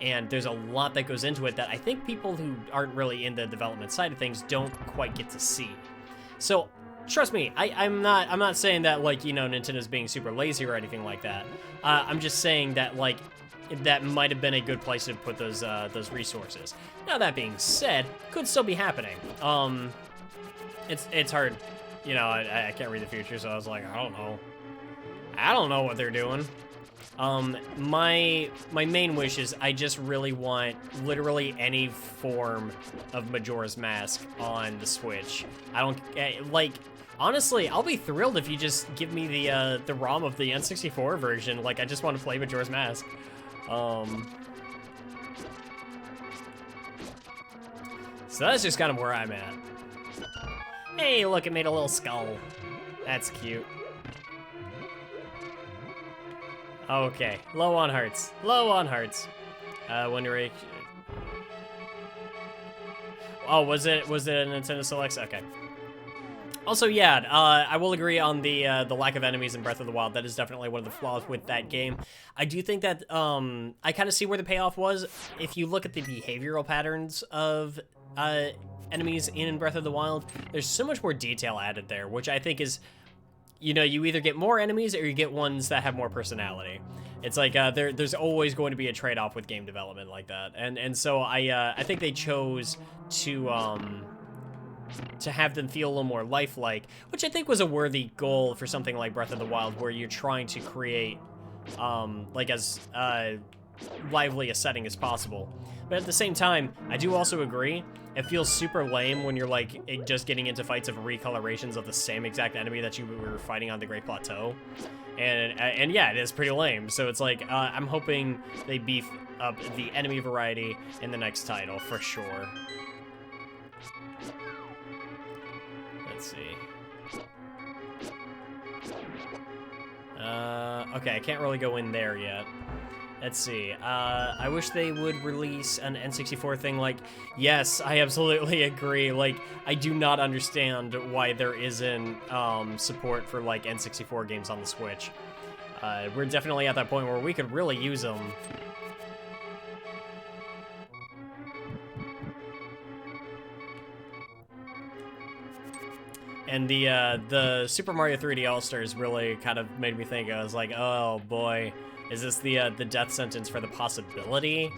and there's a lot that goes into it that I think people who aren't really in the development side of things don't quite get to see. So, trust me, I'm not saying that, like, you know, Nintendo's being super lazy or anything like that. I'm just saying that, like, that might have been a good place to put those resources. Now, that being said, could still be happening. It's hard you know, I can't read the future, so I was like, I don't know. I don't know what they're doing. My main wish is I just really want literally any form of Majora's Mask on the Switch. I don't, like, honestly, I'll be thrilled if you just give me the ROM of the N64 version. Like, I just want to play Majora's Mask. So that's just kind of where I'm at. Hey, look, it made a little skull. That's cute. Okay, low on hearts. Low on hearts. Wonder. Oh, was it a Nintendo Selects? Okay. Also, yeah, I will agree on the lack of enemies in Breath of the Wild. That is definitely one of the flaws with that game. I do think that I kind of see where the payoff was. If you look at the behavioral patterns of enemies in Breath of the Wild, there's so much more detail added there, which I think is, you know, you either get more enemies or you get ones that have more personality. It's like there's always going to be a trade-off with game development like that, and so I think they chose to have them feel a little more lifelike, which I think was a worthy goal for something like Breath of the Wild, where you're trying to create like as lively a setting as possible. But at the same time, I do also agree, it feels super lame when you're like just getting into fights of recolorations of the same exact enemy that you were fighting on the Great Plateau. And yeah, it is pretty lame. So it's like, I'm hoping they beef up the enemy variety in the next title for sure. Let's see. Okay, I can't really go in there yet. Let's see. I wish they would release an N64 thing. Like, yes, I absolutely agree. Like, I do not understand why there isn't support for like N64 games on the Switch. We're definitely at that point where we could really use them. And the Super Mario 3D All-Stars really kind of made me think. I was like, oh boy. Is this the death sentence for the possibility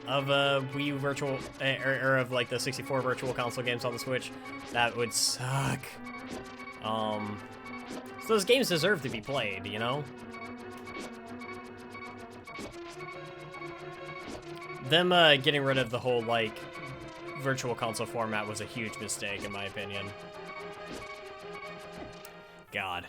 of a Wii U virtual, or of like the 64 virtual console games on the Switch? That would suck. So those games deserve to be played, you know? Them getting rid of the whole like virtual console format was a huge mistake in my opinion. God.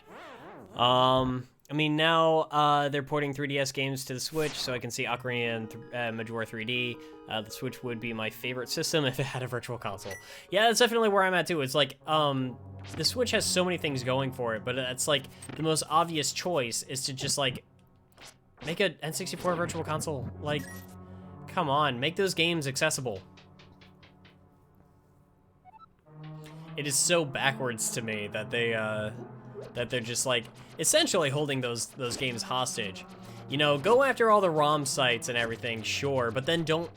I mean, now they're porting 3DS games to the Switch, so I can see Ocarina and Majora 3D. The Switch would be my favorite system if it had a virtual console. Yeah, that's definitely where I'm at, too. It's like, the Switch has so many things going for it, but it's like, the most obvious choice is to just, like, make a N64 virtual console. Like, come on, make those games accessible. It is so backwards to me that they're just like essentially holding those games hostage. You know, go after all the ROM sites and everything, sure, but then don't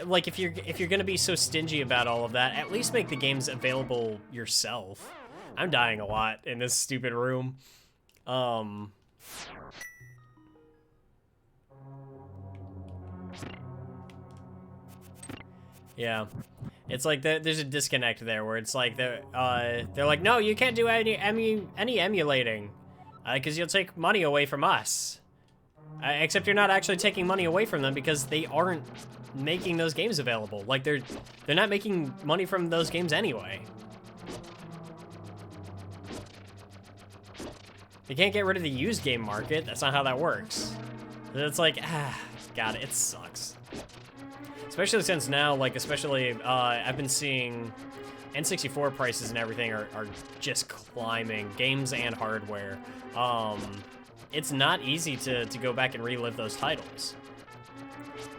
like if you're gonna be so stingy about all of that, at least make the games available yourself. I'm dying a lot in this stupid room. Yeah. It's like there's a disconnect there where it's like they're like, no, you can't do any emulating, because you'll take money away from us. Except you're not actually taking money away from them because they aren't making those games available. Like they're not making money from those games anyway. They can't get rid of the used game market. That's not how that works. It's like, God, it sucks. Especially since now, like, I've been seeing N64 prices and everything are just climbing, games and hardware. It's not easy to go back and relive those titles.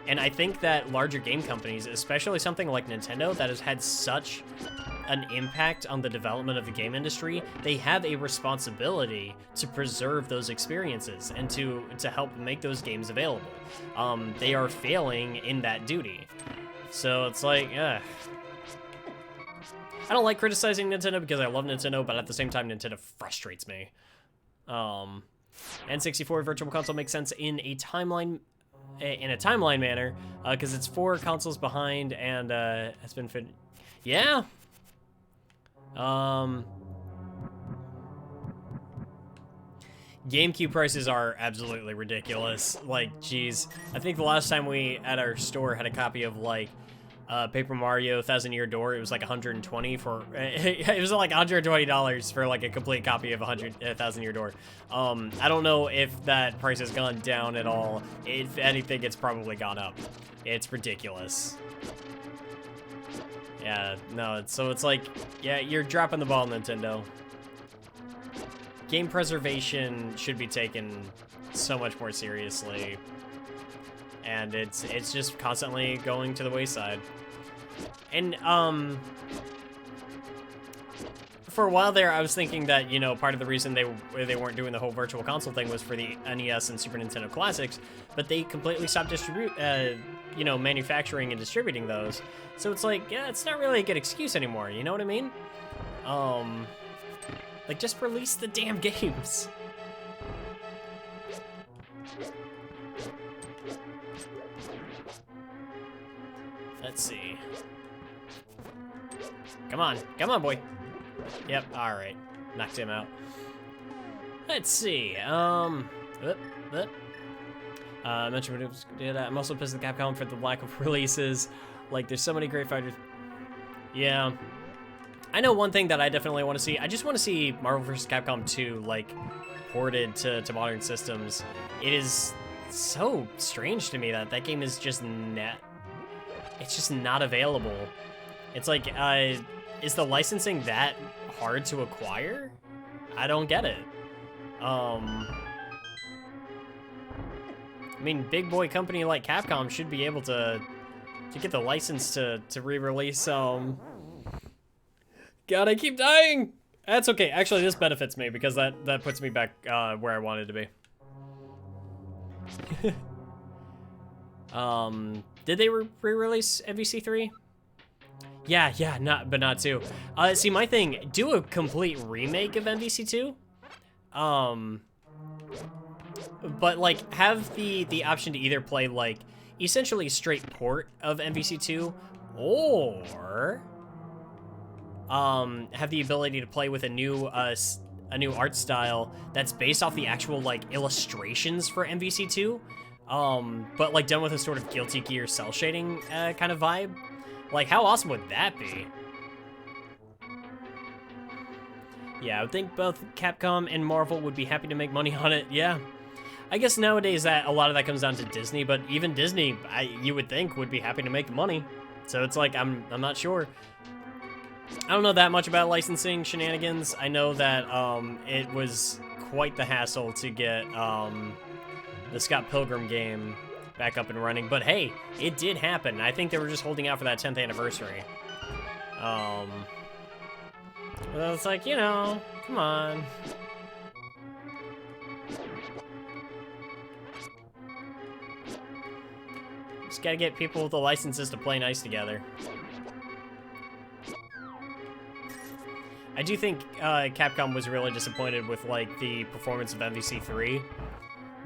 And I think that larger game companies, especially something like Nintendo, that has had such an impact on the development of the game industry, they have a responsibility to preserve those experiences and to help make those games available. They are failing in that duty. So it's like, I don't like criticizing Nintendo because I love Nintendo, but at the same time, Nintendo frustrates me. N64 Virtual Console makes sense in a timeline manner, because it's 4 consoles behind and has been fit. Yeah. GameCube prices are absolutely ridiculous. Like, geez. I think the last time we at our store had a copy of, like, Paper Mario Thousand Year Door, it was like 120 for, it was like $120 for like a complete copy of Thousand Year Door. I don't know if that price has gone down at all. If anything, it's probably gone up. It's ridiculous. Yeah, no, so it's like, yeah, you're dropping the ball, Nintendo. Game preservation should be taken so much more seriously. And it's just constantly going to the wayside. And, for a while there, I was thinking that, you know, part of the reason they weren't doing the whole virtual console thing was for the NES and Super Nintendo Classics, but they completely stopped you know, manufacturing and distributing those. So it's like, yeah, it's not really a good excuse anymore, you know what I mean? Like, just release the damn games. Let's see. Come on, boy. Yep, alright. Knocked him out. Let's see, I'm also pissed at Capcom for the lack of releases. Like, there's so many great fighters. Yeah. I know one thing that I definitely want to see. I just want to see Marvel vs. Capcom 2, like, ported to modern systems. It is so strange to me that that game is just it's just not available. It's like, is the licensing that hard to acquire? I don't get it. I mean, big boy company like Capcom should be able to get the license to re-release, God, I keep dying! That's okay. Actually, this benefits me because that puts me back where I wanted to be. Did they re-release MVC3? Yeah, but not 2. See, my thing, do a complete remake of MVC2. But like, have the option to either play like essentially straight port of MVC2, or have the ability to play with a new art style that's based off the actual like illustrations for MVC2, but like done with a sort of Guilty Gear cell shading kind of vibe. Like, how awesome would that be? Yeah, I would think both Capcom and Marvel would be happy to make money on it. Yeah, I guess nowadays that a lot of that comes down to Disney, but even Disney, you would think, would be happy to make the money. So it's like, I'm not sure. I don't know that much about licensing shenanigans. I know that it was quite the hassle to get the Scott Pilgrim game back up and running, but hey, it did happen. I think they were just holding out for that 10th anniversary. Well, it's like, you know, come on. Just gotta get people with the licenses to play nice together. I do think Capcom was really disappointed with like the performance of MVC3,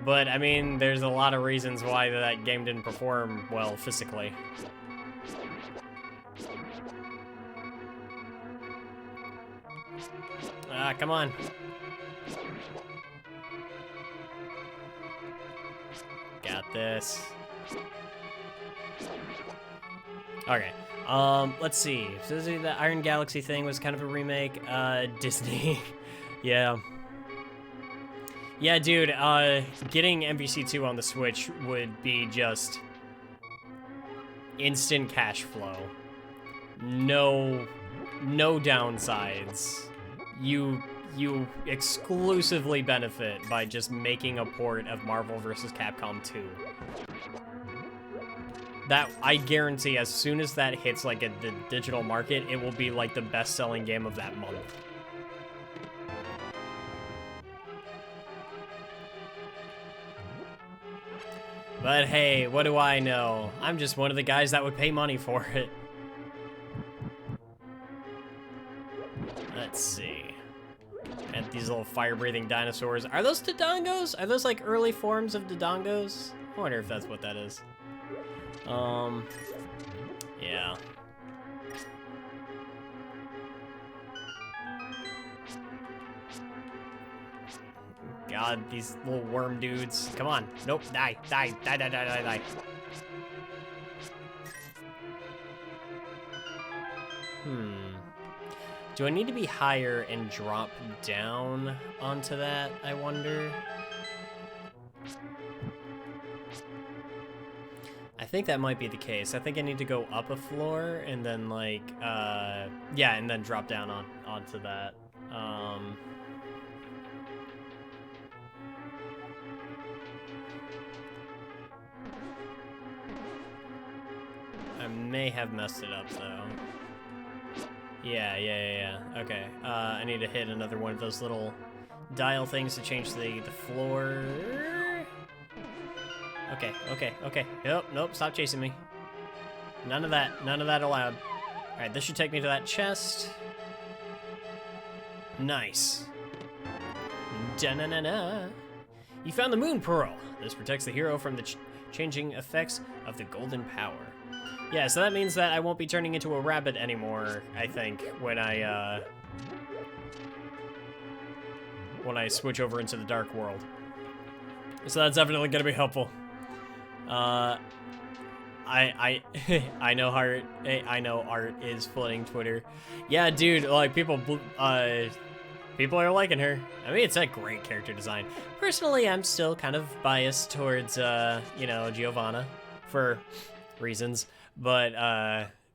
but I mean, there's a lot of reasons why that game didn't perform well physically. Ah, come on. Got this. Okay. Let's see. So the Iron Galaxy thing was kind of a remake. Disney. Yeah. Yeah, dude, getting MVC2 on the Switch would be just instant cash flow. No downsides. You exclusively benefit by just making a port of Marvel vs. Capcom 2. That, I guarantee, as soon as that hits like the digital market, it will be like the best-selling game of that month. But hey, what do I know? I'm just one of the guys that would pay money for it. Let's see. And these little fire-breathing dinosaurs. Are those Dodongos? Are those like early forms of Dodongos? I wonder if that's what that is. Yeah. God, these little worm dudes. Come on. Nope. Die. Die. Die, die, die, die, die. Do I need to be higher and drop down onto that, I wonder? I think that might be the case. I think I need to go up a floor and then like, yeah, and then drop down onto that. I may have messed it up though. Yeah. Okay. I need to hit another one of those little dial things to change the floor. Okay. Nope, stop chasing me. None of that allowed. All right, this should take me to that chest. Nice. Da-na-na-na. You found the moon pearl. This protects the hero from the changing effects of the golden power. Yeah, so that means that I won't be turning into a rabbit anymore, I think, when I switch over into the dark world. So that's definitely gonna be helpful. I know Art is flooding Twitter. Yeah, dude, like people are liking her. I mean, it's a great character design. Personally, I'm still kind of biased towards you know, Giovanna for reasons. But,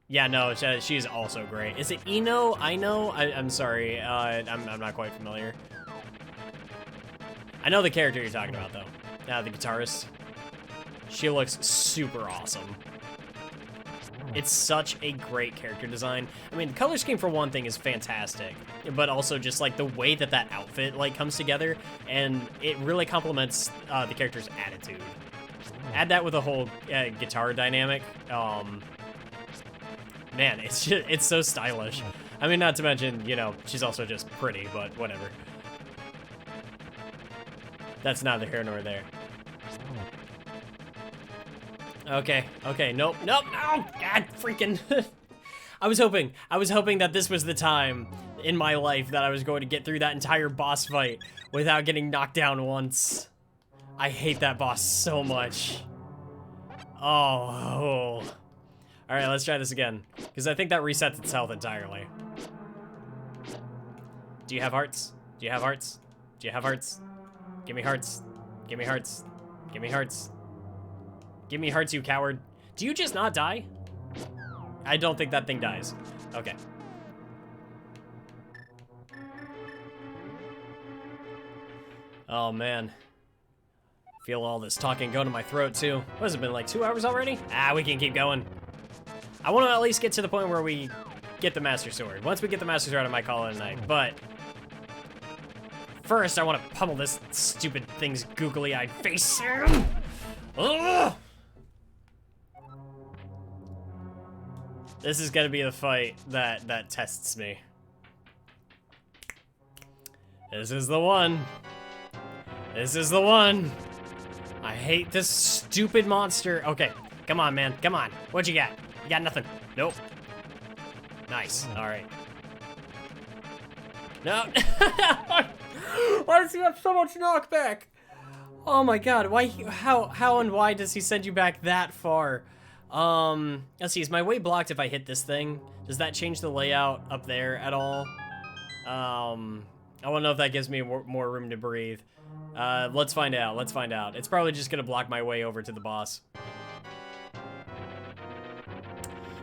yeah, no, she's also great. Is it Ino? I'm sorry, I'm not quite familiar. I know the character you're talking about, though. The guitarist. She looks super awesome. It's such a great character design. I mean, the color scheme, for one thing, is fantastic. But also just, like, the way that outfit, like, comes together. And it really complements the character's attitude. Add that with a whole guitar dynamic. Man, it's so stylish. I mean, not to mention, you know, she's also just pretty, but whatever. That's neither here nor there. Okay, nope, no! God, freaking! I was hoping that this was the time in my life that I was going to get through that entire boss fight without getting knocked down once. I hate that boss so much. Oh. All right, let's try this again, because I think that resets its health entirely. Do you have hearts? Do you have hearts? Do you have hearts? Give me hearts. Give me hearts. Give me hearts. Give me hearts, you coward. Do you just not die? I don't think that thing dies. Okay. Oh, man. Feel all this talking go to my throat, too. What has it been, like 2 hours already? We can keep going. I want to at least get to the point where we get the Master Sword. Once we get the Master Sword, I might call it a night. But first, I want to pummel this stupid thing's googly-eyed face. Ugh! This is gonna be the fight that tests me. This is the one. This is the one. I hate this stupid monster. Okay, come on, man, come on. What you got? You got nothing. Nope. Nice. All right. No. Why does he have so much knockback? Oh my God. Why? How and why does he send you back that far? Let's see. Is my way blocked if I hit this thing? Does that change the layout up there at all? I want to know if that gives me more room to breathe. Let's find out. Let's find out. It's probably just gonna block my way over to the boss.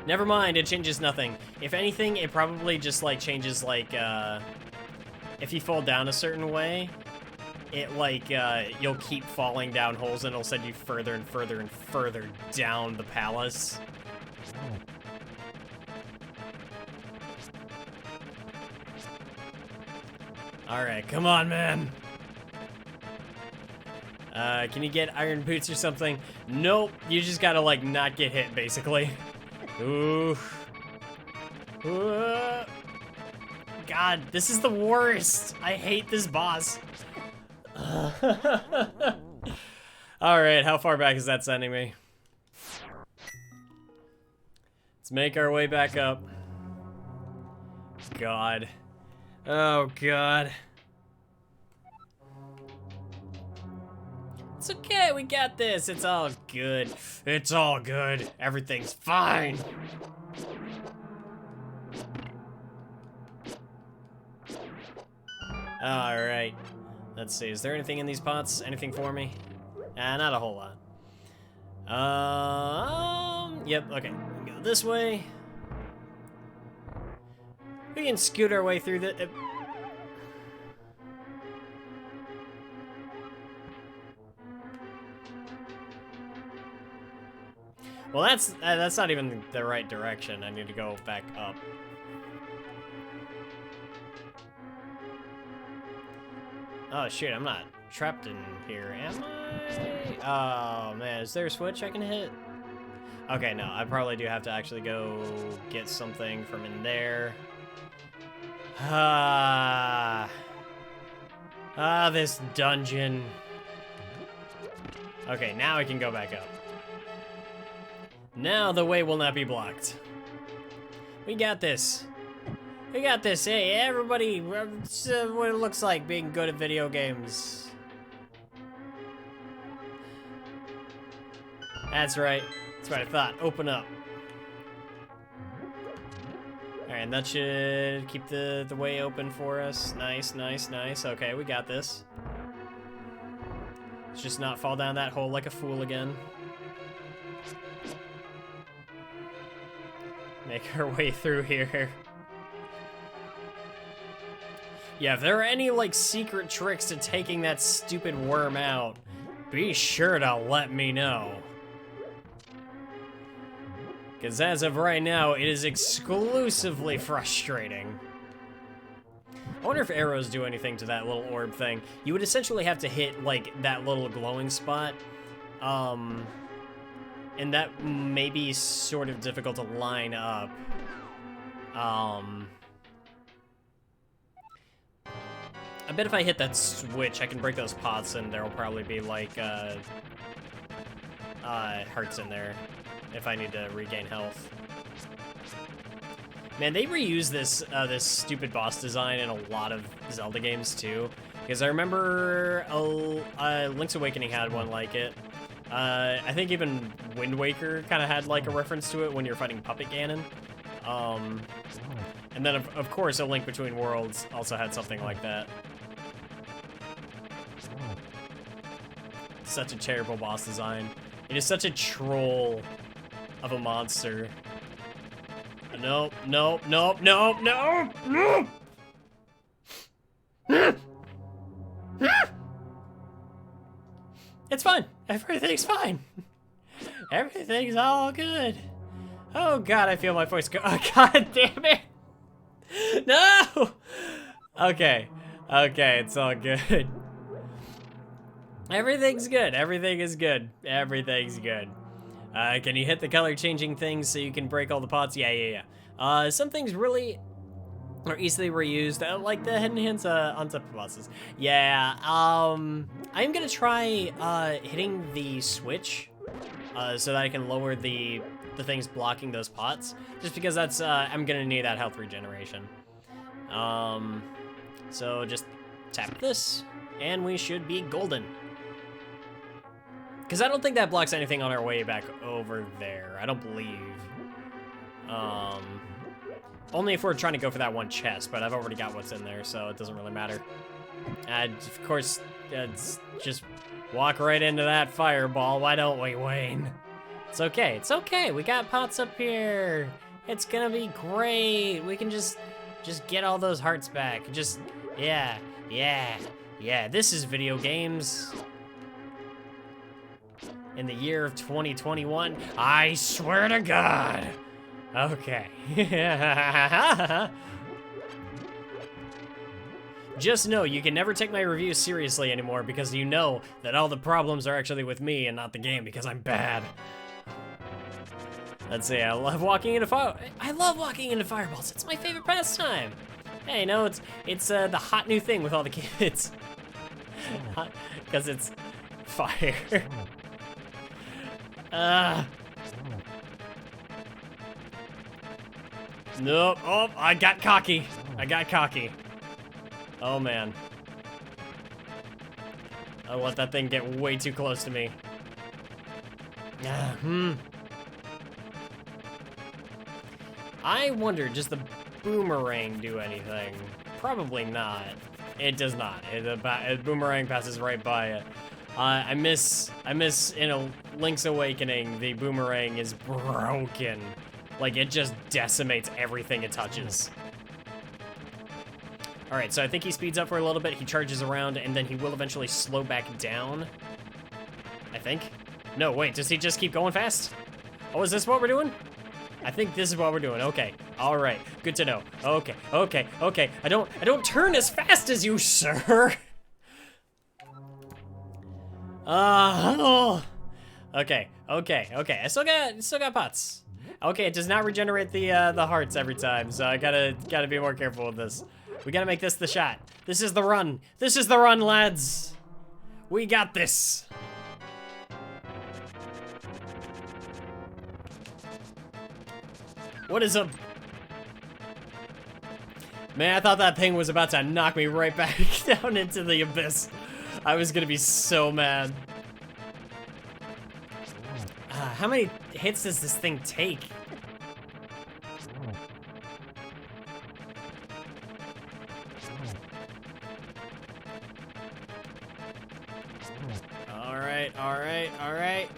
Never mind, it changes nothing. If anything, it probably just like changes like, if you fall down a certain way, it like, you'll keep falling down holes and it'll send you further and further and further down the palace. All right, come on, man. Can you get iron boots or something? Nope, you just gotta like not get hit, basically. Ooh. God, this is the worst. I hate this boss. Alright, how far back is that sending me? Let's make our way back up. God. Oh, God. It's okay, we got this. It's all good. It's all good. Everything's fine. All right. Let's see, is there anything in these pots? Anything for me? Not a whole lot. Yep, okay. We can go this way. We can scoot our way through the... Well, that's not even the right direction. I need to go back up. Oh shoot, I'm not trapped in here, am I? Oh man, is there a switch I can hit? Okay, no, I probably do have to actually go get something from in there. This dungeon. Okay, now I can go back up. Now the way will not be blocked. We got this. We got this. Hey, everybody, what it looks like being good at video games. That's right. That's what I thought. Open up. Alright, and that should keep the way open for us. Nice, nice, nice. Okay, we got this. Let's just not fall down that hole like a fool again. Make our way through here. Yeah, if there are any, like, secret tricks to taking that stupid worm out, be sure to let me know. Because as of right now, it is exclusively frustrating. I wonder if arrows do anything to that little orb thing. You would essentially have to hit, like, that little glowing spot. And that may be sort of difficult to line up. I bet if I hit that switch, I can break those pots and there'll probably be like, hearts in there if I need to regain health. Man, they reuse this, this stupid boss design in a lot of Zelda games too. Because I remember Link's Awakening had one like it. I think even Wind Waker kind of had like a reference to it when you're fighting Puppet Ganon. And then of course A Link Between Worlds also had something like that. Such a terrible boss design. It is such a troll of a monster. Nope, nope, nope, nope, nope, nope! It's fine. Everything's fine. Everything's all good. Oh god, I feel my voice go. Oh god damn it! No! Okay. Okay, it's all good. Everything's good. Everything is good. Everything's good. Can you hit the color changing things so you can break all the pots? Yeah. Some things really are easily reused, like the hidden hints on top of bosses. Yeah, I'm gonna try hitting the switch so that I can lower the things blocking those pots, just because that's I'm gonna need that health regeneration. So just tap this, and we should be golden. Because I don't think that blocks anything on our way back over there. I don't believe. Only if we're trying to go for that one chest, but I've already got what's in there, so it doesn't really matter. Of course, just walk right into that fireball. Why don't we, Wayne? It's okay. It's okay. We got pots up here. It's gonna be great. We can just get all those hearts back. Yeah. This is video games. In the year of 2021, I swear to God. Okay. Just know you can never take my reviews seriously anymore because you know that all the problems are actually with me and not the game because I'm bad. Let's see, I love walking into fireballs. It's my favorite pastime. Hey, no, it's the hot new thing with all the kids. Because it's fire. Nope. Oh, I got cocky. Oh, man. I let that thing get way too close to me. I wonder, does the boomerang do anything? Probably not. It does not. The boomerang passes right by it. I miss in a Link's Awakening, the boomerang is broken. Like, it just decimates everything it touches. All right, so I think he speeds up for a little bit, he charges around, and then he will eventually slow back down. I think. No, wait, does he just keep going fast? Oh, is this what we're doing? I think this is what we're doing. Okay, all right, good to know. Okay, okay, okay. I don't turn as fast as you, sir. Oh. Okay, okay, okay. I still got pots. Okay, it does not regenerate the hearts every time, so I gotta be more careful with this. We gotta make this the shot. This is the run. This is the run, lads. We got this. What is up? Man, I thought that thing was about to knock me right back down into the abyss. I was gonna be so mad. How many hits does this thing take? All right.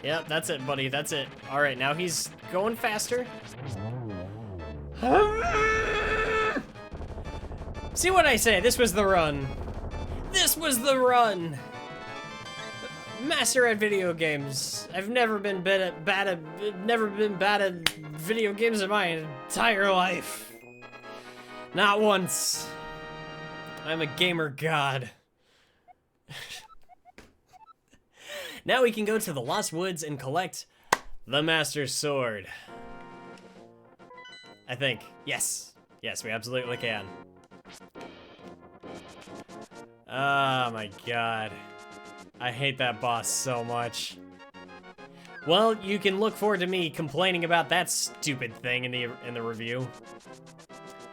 Yep, that's it, buddy, that's it. All right, now he's going faster. See what I say? This was the run. This was the run. Master at video games. I've never been bad at video games in my entire life. Not once. I'm a gamer god. Now we can go to the Lost Woods and collect the Master's Sword. I think. Yes. Yes, we absolutely can. Oh my god. I hate that boss so much. Well, you can look forward to me complaining about that stupid thing in the review.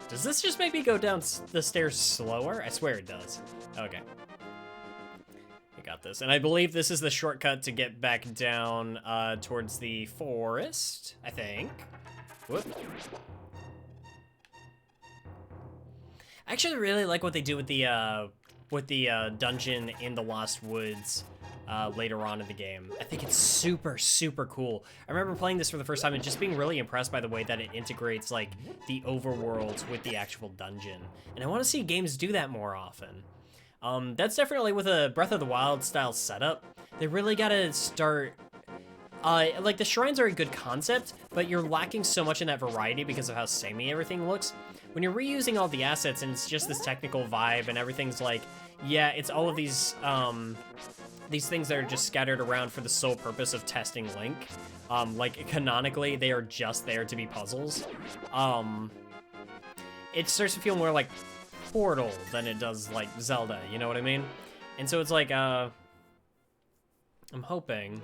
Does this just make me go down the stairs slower? I swear it does. Okay. I got this. And I believe this is the shortcut to get back down towards the forest, I think. Whoop. I actually really like what they do with the dungeon in the Lost Woods later on in the game. I think it's super, super cool. I remember playing this for the first time and just being really impressed by the way that it integrates like the overworld with the actual dungeon. And I want to see games do that more often. That's definitely with a Breath of the Wild style setup. They really gotta start. Like the shrines are a good concept, but you're lacking so much in that variety because of how samey everything looks. When you're reusing all the assets and it's just this technical vibe and everything's like, yeah, it's all of these things that are just scattered around for the sole purpose of testing Link. Like canonically, they are just there to be puzzles. It starts to feel more like Portal than it does like Zelda, you know what I mean? And so it's like, I'm hoping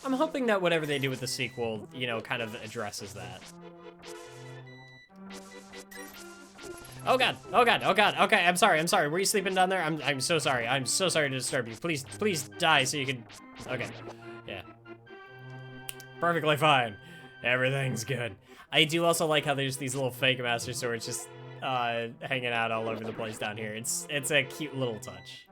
that whatever they do with the sequel, you know, kind of addresses that. Oh god, oh god, oh god, okay, I'm sorry, were you sleeping down there? I'm so sorry to disturb you. Please die so you can, okay, yeah. Perfectly fine, everything's good. I do also like how there's these little fake Master Swords just hanging out all over the place down here. It's a cute little touch.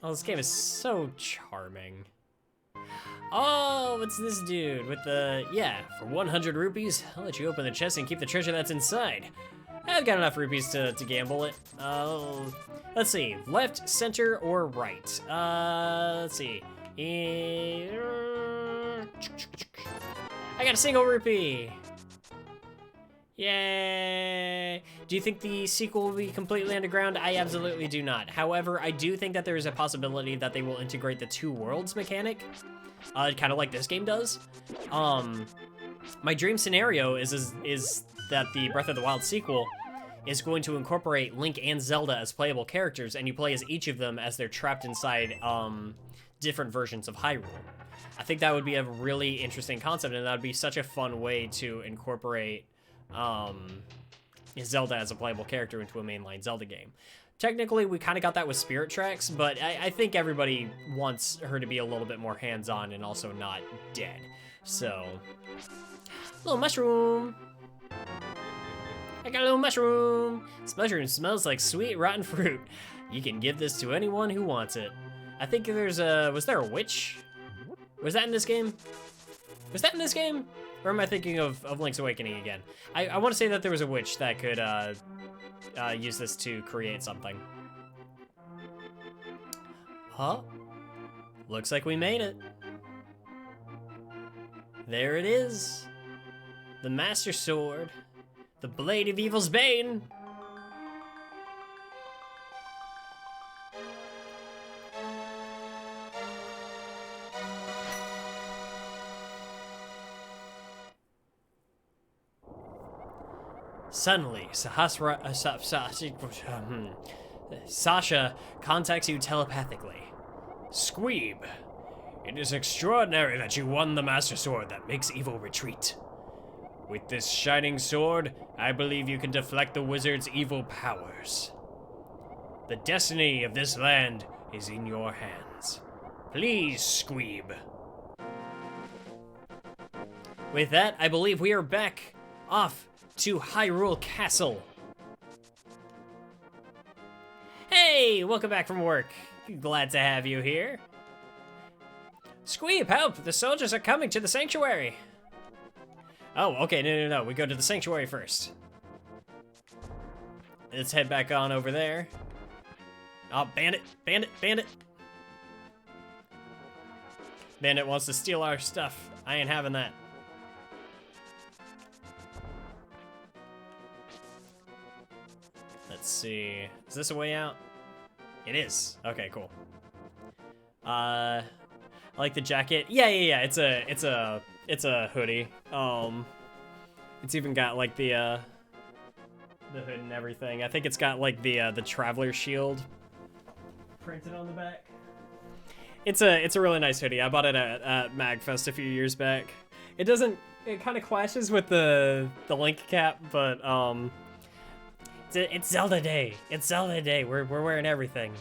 Oh, this game is so charming. Oh, what's this dude with the, yeah, for 100 rupees, I'll let you open the chest and keep the treasure that's inside. I've got enough rupees to gamble it. Let's see, left, center, or right? Let's see. I got a single rupee. Yay! Do you think the sequel will be completely underground? I absolutely do not. However, I do think that there is a possibility that they will integrate the two worlds mechanic, kind of like this game does. My dream scenario is that the Breath of the Wild sequel is going to incorporate Link and Zelda as playable characters, and you play as each of them as they're trapped inside different versions of Hyrule. I think that would be a really interesting concept, and that would be such a fun way to incorporate Zelda as a playable character into a mainline Zelda game. Technically, we kind of got that with Spirit Tracks, but I think everybody wants her to be a little bit more hands-on and also not dead. So, little mushroom. I got a little mushroom. This mushroom smells like sweet, rotten fruit. You can give this to anyone who wants it. I think there's was there a witch? Was that in this game? Was that in this game? Or am I thinking of Link's Awakening again? I want to say that there was a witch that could use this to create something. Huh? Looks like we made it. There it is. The Master Sword. The Blade of Evil's Bane. Suddenly, Sasha contacts you telepathically. Squeeb, it is extraordinary that you won the Master Sword that makes evil retreat. With this shining sword, I believe you can deflect the wizard's evil powers. The destiny of this land is in your hands. Please, Squeeb. With that, I believe we are back off to Hyrule Castle. Hey, welcome back from work. Glad to have you here. Squeeb, help! The soldiers are coming to the sanctuary. Oh, okay, no. We go to the sanctuary first. Let's head back on over there. Oh, bandit. Bandit wants to steal our stuff. I ain't having that. Let's see. Is this a way out? It is. Okay, cool. I like the jacket. Yeah. It's a hoodie. It's even got like the hood and everything. I think it's got like the traveler shield printed on the back. It's a really nice hoodie. I bought it at MagFest a few years back. It kind of clashes with the Link cap, but it's Zelda Day. It's Zelda Day. We're wearing everything.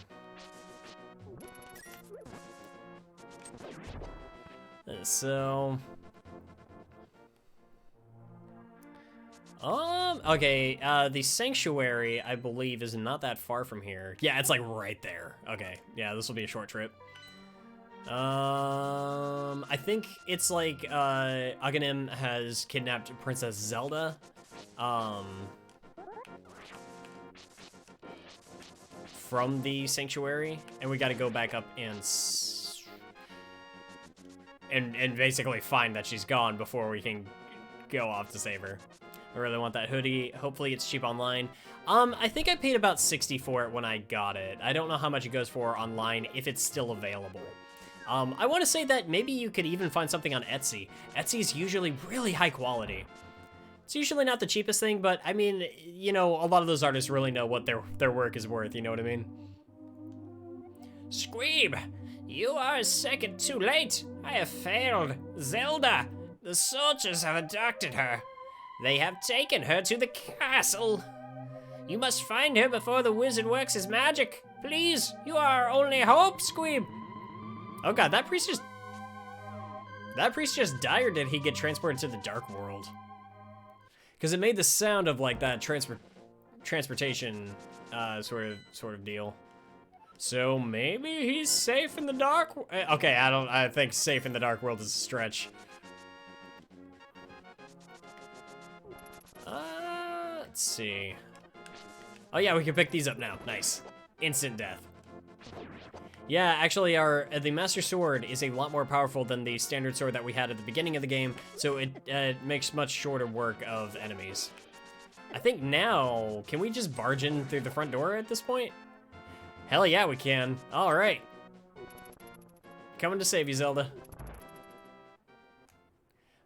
So, okay, the sanctuary, I believe, is not that far from here. Yeah, it's like right there. Okay, yeah, this will be a short trip. I think it's like, Aghanim has kidnapped Princess Zelda, from the sanctuary, and we gotta go back up and basically find that she's gone before we can go off to save her. I really want that hoodie. Hopefully it's cheap online. I think I paid about 60 for it when I got it. I don't know how much it goes for online, if it's still available. I want to say that maybe you could even find something on Etsy. Etsy's usually really high quality. It's usually not the cheapest thing, but I mean, you know, a lot of those artists really know what their work is worth, you know what I mean? Squeeb, you are a second too late. I have failed. Zelda, the soldiers have abducted her. They have taken her to the castle. You must find her before the wizard works his magic. Please, you are our only hope, Squeeb. Oh god, that priest just died, or did he get transported to the dark world? Because it made the sound of like that transportation sort of deal. So maybe he's safe in the dark. Okay, I think safe in the dark world is a stretch. Let's see. Oh yeah, we can pick these up now. Nice. Instant death. Yeah, actually, the Master Sword is a lot more powerful than the standard sword that we had at the beginning of the game, so it makes much shorter work of enemies. I think now, can we just barge in through the front door at this point? Hell yeah, we can. All right. Coming to save you, Zelda.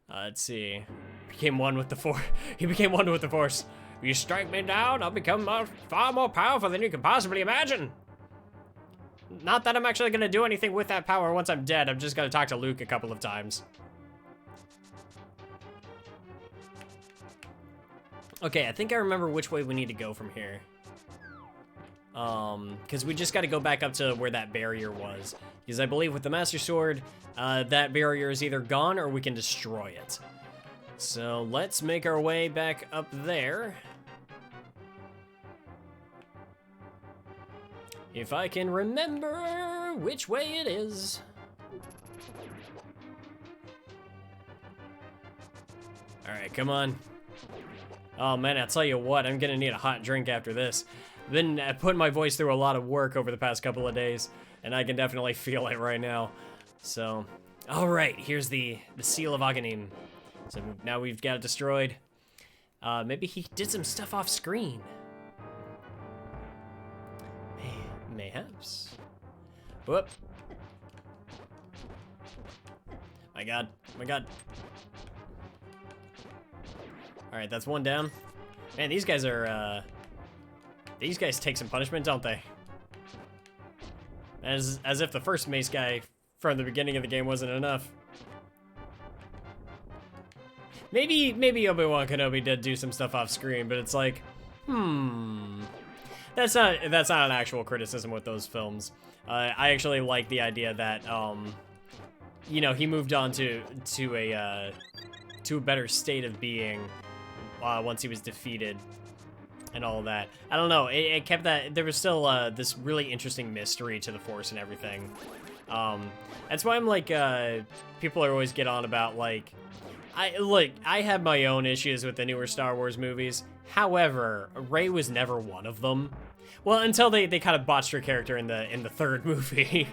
Let's see. Became one with the Force. He became one with the Force. If you strike me down, I'll become far more powerful than you can possibly imagine. Not that I'm actually gonna do anything with that power once I'm dead. I'm just gonna talk to Luke a couple of times. Okay, I think I remember which way we need to go from here. Because we just got to go back up to where that barrier was. Because I believe with the Master Sword, that barrier is either gone or we can destroy it. So let's make our way back up there. If I can remember which way it is. All right, come on. Oh man, I'll tell you what, I'm gonna need a hot drink after this. Been putting my voice through a lot of work over the past couple of days, and I can definitely feel it right now. So, all right, here's the Seal of Aghanim. So now we've got it destroyed. Maybe he did some stuff off screen. Mayhaps. Whoop. My god, my god. All right, that's one down. Man, these guys are, these guys take some punishment, don't they? As if the first mace guy from the beginning of the game wasn't enough. Maybe Obi-Wan Kenobi did do some stuff off screen, but it's like, that's not an actual criticism with those films. I actually like the idea that, you know, he moved on to a better state of being once he was defeated and all of that. I don't know, it kept that, there was still this really interesting mystery to the Force and everything. That's why I'm like, people are always get on about like, I have my own issues with the newer Star Wars movies. However, Rey was never one of them. Well, until they kind of botched her character in the third movie.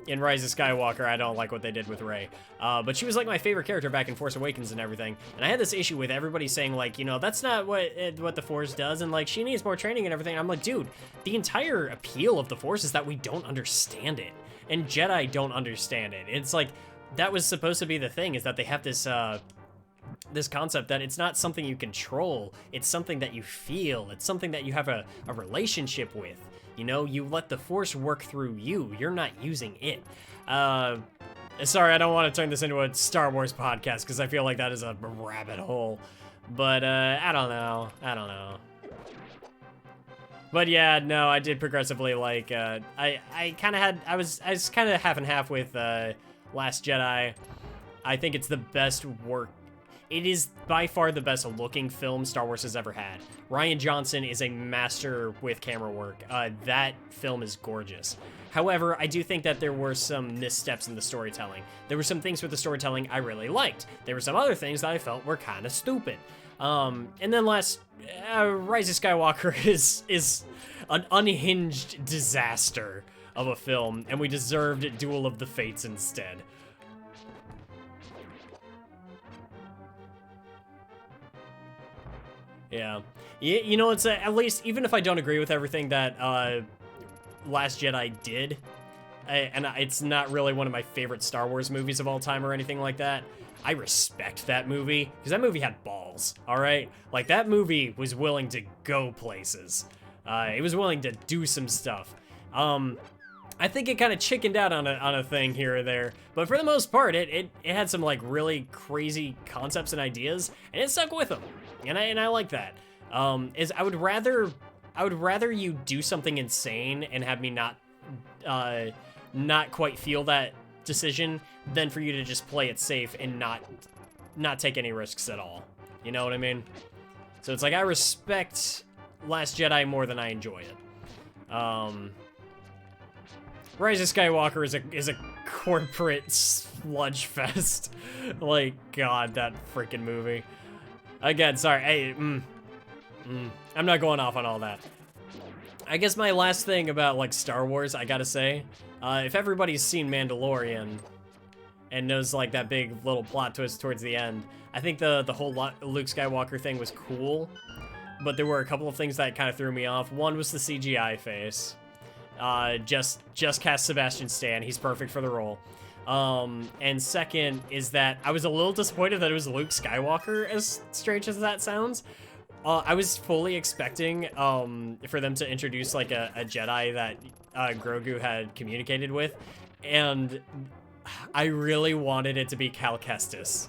In Rise of Skywalker, I don't like what they did with Rey. But she was like my favorite character back in Force Awakens and everything. And I had this issue with everybody saying like, you know, that's not what the Force does, and like she needs more training and everything. I'm like, dude, the entire appeal of the Force is that we don't understand it, and Jedi don't understand it. It's like that was supposed to be the thing, is that they have this this concept that it's not something you control, it's something that you feel, it's something that you have a relationship with. You know, you let the Force work through you. You're not using it. Sorry, I don't want to turn this into a Star Wars podcast because I feel like that is a rabbit hole. But, I don't know. But yeah, no, I did progressively like, I was kind of half and half with, Last Jedi. I think it's the best work. It is by far the best looking film Star Wars has ever had. Rian Johnson is a master with camera work. That film is gorgeous. However, I do think that there were some missteps in the storytelling. There were some things with the storytelling I really liked. There were some other things that I felt were kind of stupid. And then Rise of Skywalker is an unhinged disaster of a film, and we deserved Duel of the Fates instead. Yeah. You know, it's at least, even if I don't agree with everything that Last Jedi did, and it's not really one of my favorite Star Wars movies of all time or anything like that, I respect that movie, because that movie had balls, all right? Like, that movie was willing to go places. It was willing to do some stuff. I think it kind of chickened out on a thing here or there, but for the most part, it had some like really crazy concepts and ideas, and it stuck with them, and I like that. I would rather you do something insane and have me not quite feel that decision than for you to just play it safe and not take any risks at all. You know what I mean? So it's like I respect Last Jedi more than I enjoy it. Rise of Skywalker is a corporate sludge fest. Like, God, that freaking movie. Again, sorry. Hey, I'm not going off on all that. I guess my last thing about, like, Star Wars, I gotta say, if everybody's seen Mandalorian and knows, like, that big little plot twist towards the end, I think the whole Luke Skywalker thing was cool, but there were a couple of things that kind of threw me off. One was the CGI face. Just cast Sebastian Stan. He's perfect for the role. And second is that I was a little disappointed that it was Luke Skywalker, as strange as that sounds. I was fully expecting, for them to introduce, like, a Jedi that, Grogu had communicated with, and I really wanted it to be Cal Kestis.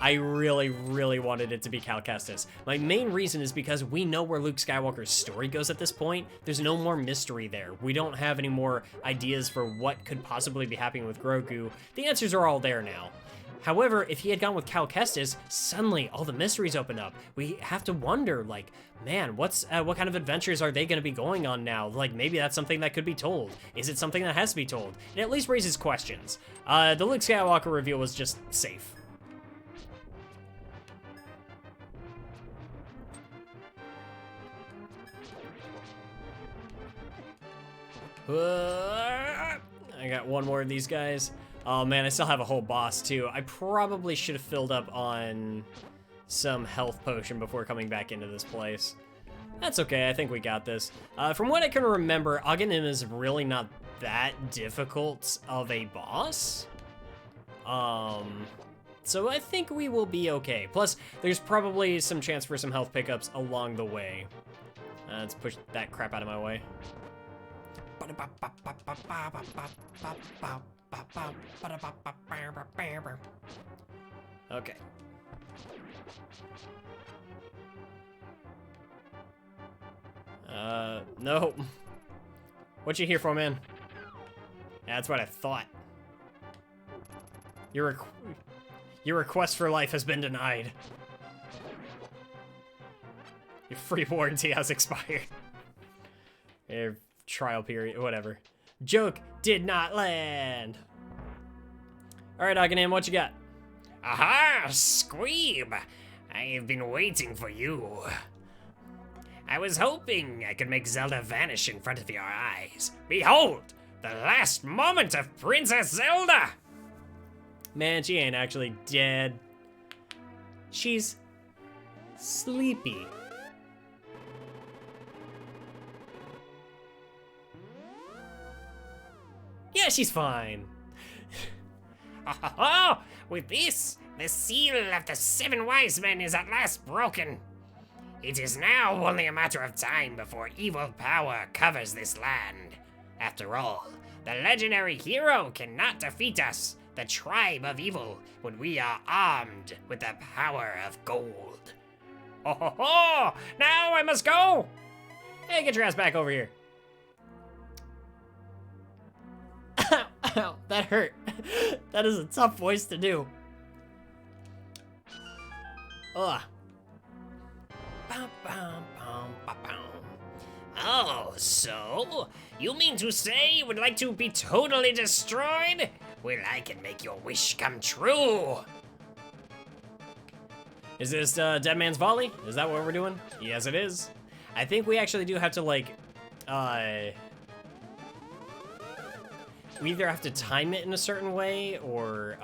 I really, really wanted it to be Cal Kestis. My main reason is because we know where Luke Skywalker's story goes at this point. There's no more mystery there. We don't have any more ideas for what could possibly be happening with Grogu. The answers are all there now. However, if he had gone with Cal Kestis, suddenly all the mysteries open up. We have to wonder, like, man, what kind of adventures are they going to be going on now? Like, maybe that's something that could be told. Is it something that has to be told? It at least raises questions. The Luke Skywalker reveal was just safe. I got one more of these guys. Oh man, I still have a whole boss too. I probably should have filled up on some health potion before coming back into this place. That's okay, I think we got this. From what I can remember, Aghanim is really not that difficult of a boss. So I think we will be okay. Plus, there's probably some chance for some health pickups along the way. Let's push that crap out of my way. Okay. No. What you here for, man? Yeah, that's what I thought. Your request for life has been denied. Your free warranty has expired. Your trial period, whatever. Joke did not land. All right, Aghanim, what you got? Aha, Squeeb! I have been waiting for you. I was hoping I could make Zelda vanish in front of your eyes. Behold, the last moment of Princess Zelda! Man, she ain't actually dead. She's sleepy. Yeah, she's fine. Oh, with this, the seal of the 7 wise men is at last broken. It is now only a matter of time before evil power covers this land. After all, the legendary hero cannot defeat us, the tribe of evil, when we are armed with the power of gold. Oh ho ho! Now I must go! Hey, get your ass back over here. Ow, that hurt. That is a tough voice to do. Ugh. Oh, so? You mean to say you would like to be totally destroyed? Well, I can make your wish come true. Is this Dead Man's Volley? Is that what we're doing? Yes, it is. I think we actually do have to, like, we either have to time it in a certain way, or,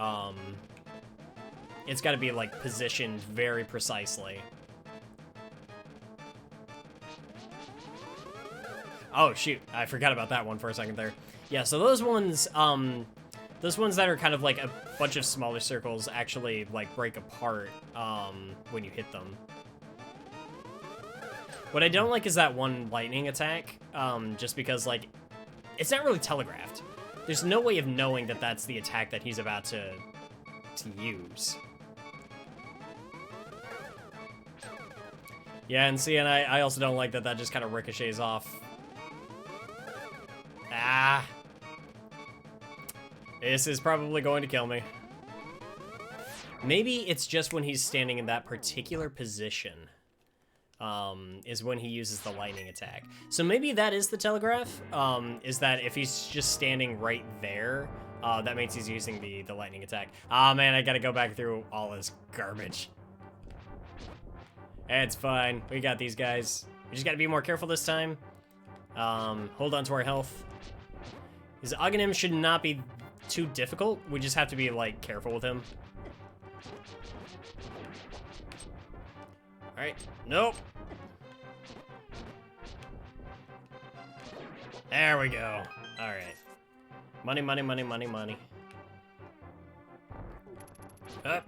it's gotta be, like, positioned very precisely. Oh, shoot. I forgot about that one for a second there. Yeah, so those ones that are kind of like a bunch of smaller circles actually, like, break apart, when you hit them. What I don't like is that one lightning attack, just because, like, it's not really telegraphed. There's no way of knowing that that's the attack that he's about to use. Yeah, and see, and I also don't like that that just kind of ricochets off. Ah. This is probably going to kill me. Maybe it's just when he's standing in that particular position, is when he uses the lightning attack. So maybe that is the telegraph, is that if he's just standing right there, that means he's using the lightning attack. Ah, man, I gotta go back through all this garbage. It's fine. We got these guys. We just gotta be more careful this time. Hold on to our health. His Aghanim should not be too difficult. We just have to be, like, careful with him. Alright. Nope. There we go. Alright. Money, money, money, money, money. Up.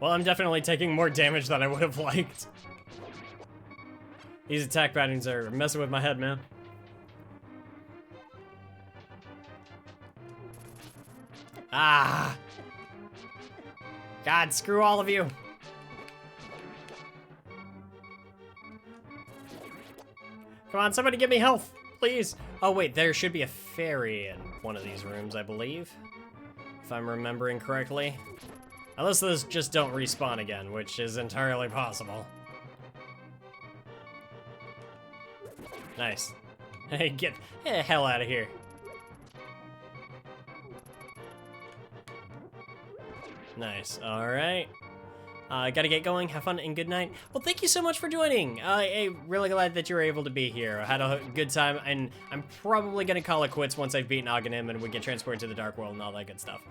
Well, I'm definitely taking more damage than I would have liked. These attack patterns are messing with my head, man. Ah! God, screw all of you. Come on, somebody give me health, please. Oh wait, there should be a fairy in one of these rooms, I believe. If I'm remembering correctly. Unless those just don't respawn again, which is entirely possible. Nice. Hey, get the hell out of here. Nice, all right. Gotta get going, have fun, and good night. Well, thank you so much for joining. I'm really glad that you were able to be here. I had a good time, and I'm probably gonna call it quits once I've beaten Aghanim and we get transported to the Dark World and all that good stuff.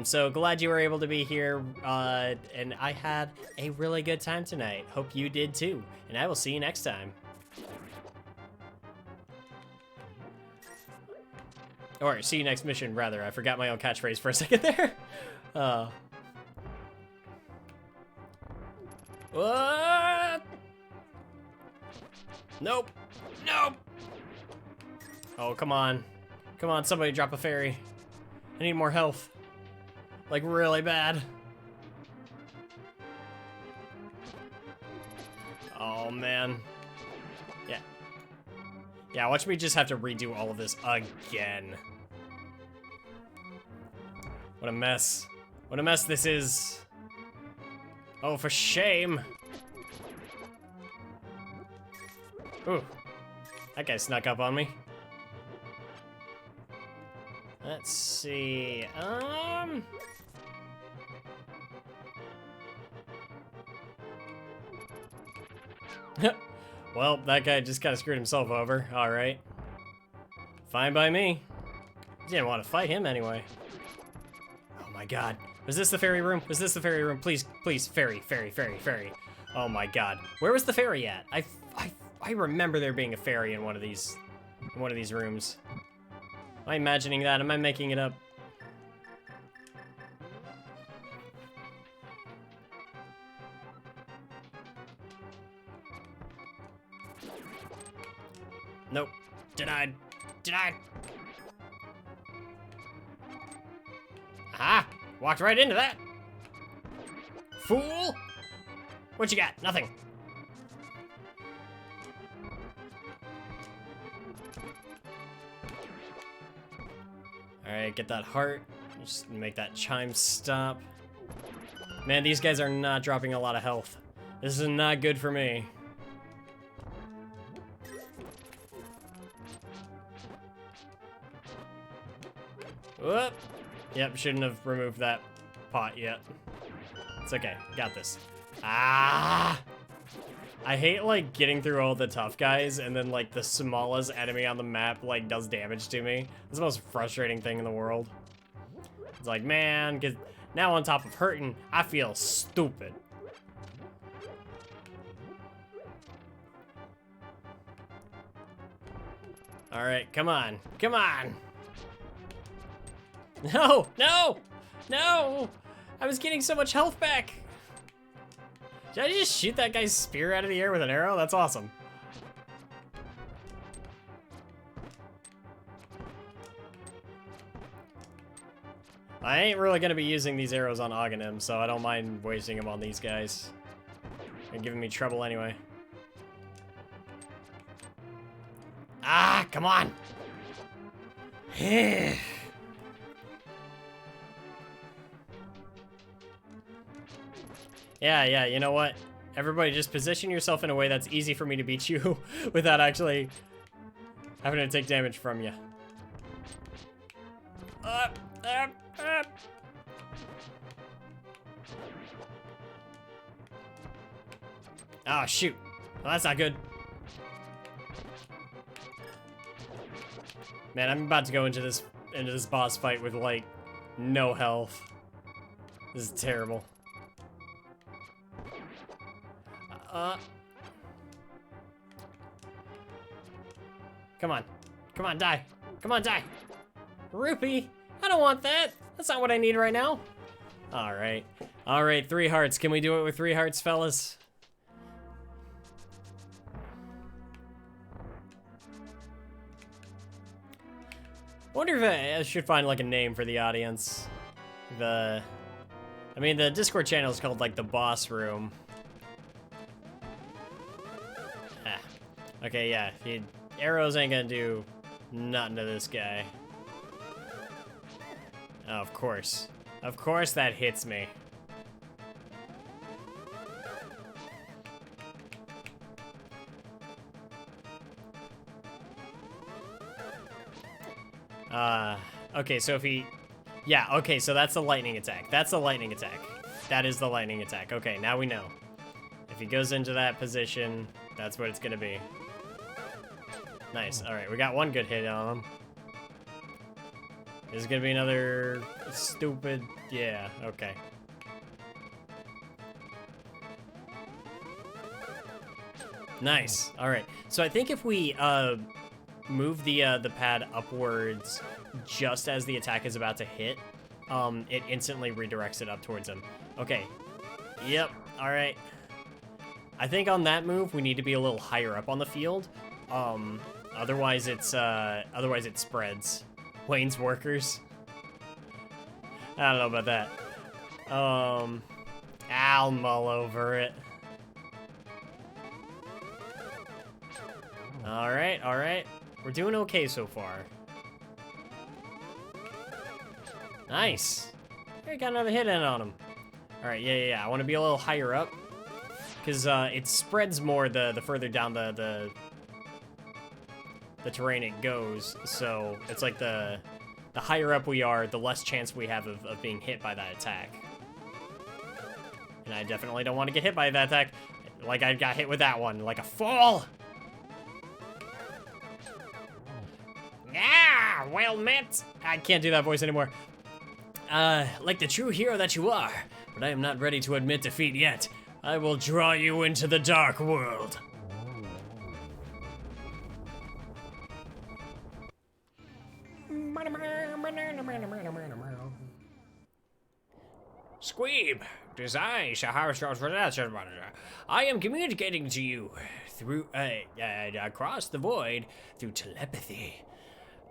So glad you were able to be here, and I had a really good time tonight. Hope you did too, and I will see you next time. Or see you next mission, rather. I forgot my own catchphrase for a second there. What? Nope. Nope. Oh, come on. Come on, somebody drop a fairy. I need more health. Like, really bad. Oh, man. Yeah. Yeah, watch me just have to redo all of this again. What a mess. What a mess this is. Oh, for shame. Ooh. That guy snuck up on me. Let's see. Well, that guy just kind of screwed himself over. All right. Fine by me. Didn't want to fight him anyway. Oh my god. Was this the fairy room? Was this the fairy room? Please, please, fairy, fairy, fairy, fairy. Oh my god. Where was the fairy at? I remember there being a fairy in one of these rooms. Am I imagining that? Am I making it up? Nope. Denied. Denied. Aha! Walked right into that. Fool! What you got? Nothing. Alright, get that heart. Just make that chime stop. Man, these guys are not dropping a lot of health. This is not good for me. Whoop. Yep, shouldn't have removed that pot yet. It's okay, got this. Ah! I hate, like, getting through all the tough guys and then, like, the smallest enemy on the map, like, does damage to me. It's the most frustrating thing in the world. It's like, man, because now on top of hurting, I feel stupid. Alright, come on. Come on! No! No! No! I was getting so much health back! Did I just shoot that guy's spear out of the air with an arrow? That's awesome. I ain't really gonna be using these arrows on Aghanim, so I don't mind wasting them on these guys. They're giving me trouble anyway. Ah, come on! Yeah, you know what? Everybody just position yourself in a way that's easy for me to beat you without actually having to take damage from you. Oh, shoot. Well, that's not good. Man, I'm about to go into this boss fight with, like, no health. This is terrible. Come on. Come on, die. Come on, die. Rupee, I don't want that. That's not what I need right now. All right. All right, 3 hearts. Can we do it with 3 hearts, fellas? Wonder if I should find like a name for the audience. I I mean, the Discord channel is called, like, the boss room. Ah. Okay, yeah. Arrows ain't gonna do nothing to this guy. Oh, of course. Of course that hits me. Okay, so if he... Yeah, okay, so that's the lightning attack. That's the lightning attack. That is the lightning attack. Okay, now we know. If he goes into that position, that's what it's gonna be. Nice, alright, we got one good hit on him. Is it gonna be another stupid... Yeah, okay. Nice, alright. So I think if we, move the pad upwards just as the attack is about to hit, it instantly redirects it up towards him. Okay. Yep, alright. I think on that move, we need to be a little higher up on the field. Otherwise it spreads. Wayne's workers. I don't know about that. I'll mull over it. Alright, alright. We're doing okay so far. Nice. I got another hit in on him. Alright, yeah. I want to be a little higher up. Because it spreads more the further down the terrain it goes. So it's like the higher up we are, the less chance we have of being hit by that attack. And I definitely don't want to get hit by that attack. Like I got hit with that one, like a fool! Ah, well met. I can't do that voice anymore. Like the true hero that you are, but I am not ready to admit defeat yet. I will draw you into the dark world. Squeeb, tis I, I am communicating to you through, across the void through telepathy.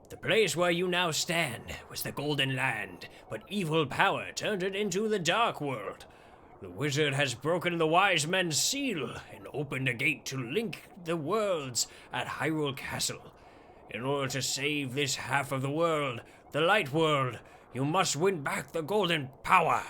The place where you now stand was the Golden Land, but evil power turned it into the Dark World. The wizard has broken the wise men's seal and opened a gate to link the worlds at Hyrule Castle. In order to save this half of the world, the Light World, you must win back the golden power.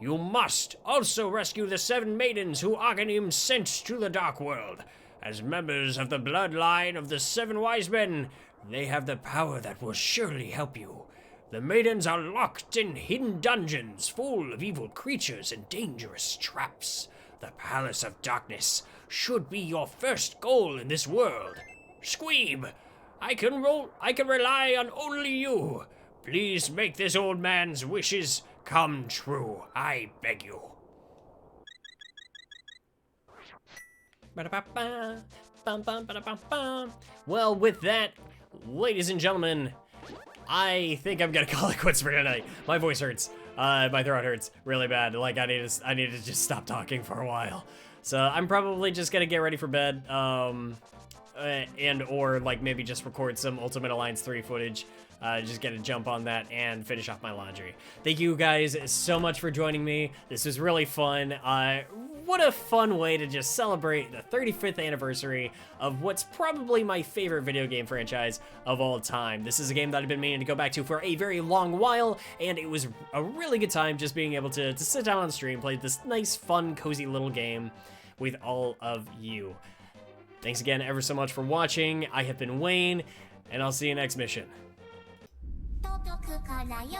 You must also rescue the 7 maidens who Aghanim sent to the Dark World. As members of the bloodline of the 7 wise men, they have the power that will surely help you. The maidens are locked in hidden dungeons full of evil creatures and dangerous traps. The Palace of Darkness should be your first goal in this world. Squeeb, I can rely on only you. Please make this old man's wishes come true. I beg you. Well, with that, ladies and gentlemen, I think I'm gonna call it quits for tonight. My voice hurts. My throat hurts really bad. Like I need to just stop talking for a while. So I'm probably just gonna get ready for bed. And or like maybe just record some Ultimate Alliance 3 footage. Just get a jump on that and finish off my laundry. Thank you guys so much for joining me. This was really fun. What a fun way to just celebrate the 35th anniversary of what's probably my favorite video game franchise of all time. This is a game that I've been meaning to go back to for a very long while, and it was a really good time just being able to sit down on stream, play this nice, fun, cozy little game with all of you. Thanks again ever so much for watching. I have been Wayne, and I'll see you next mission. 届くからよ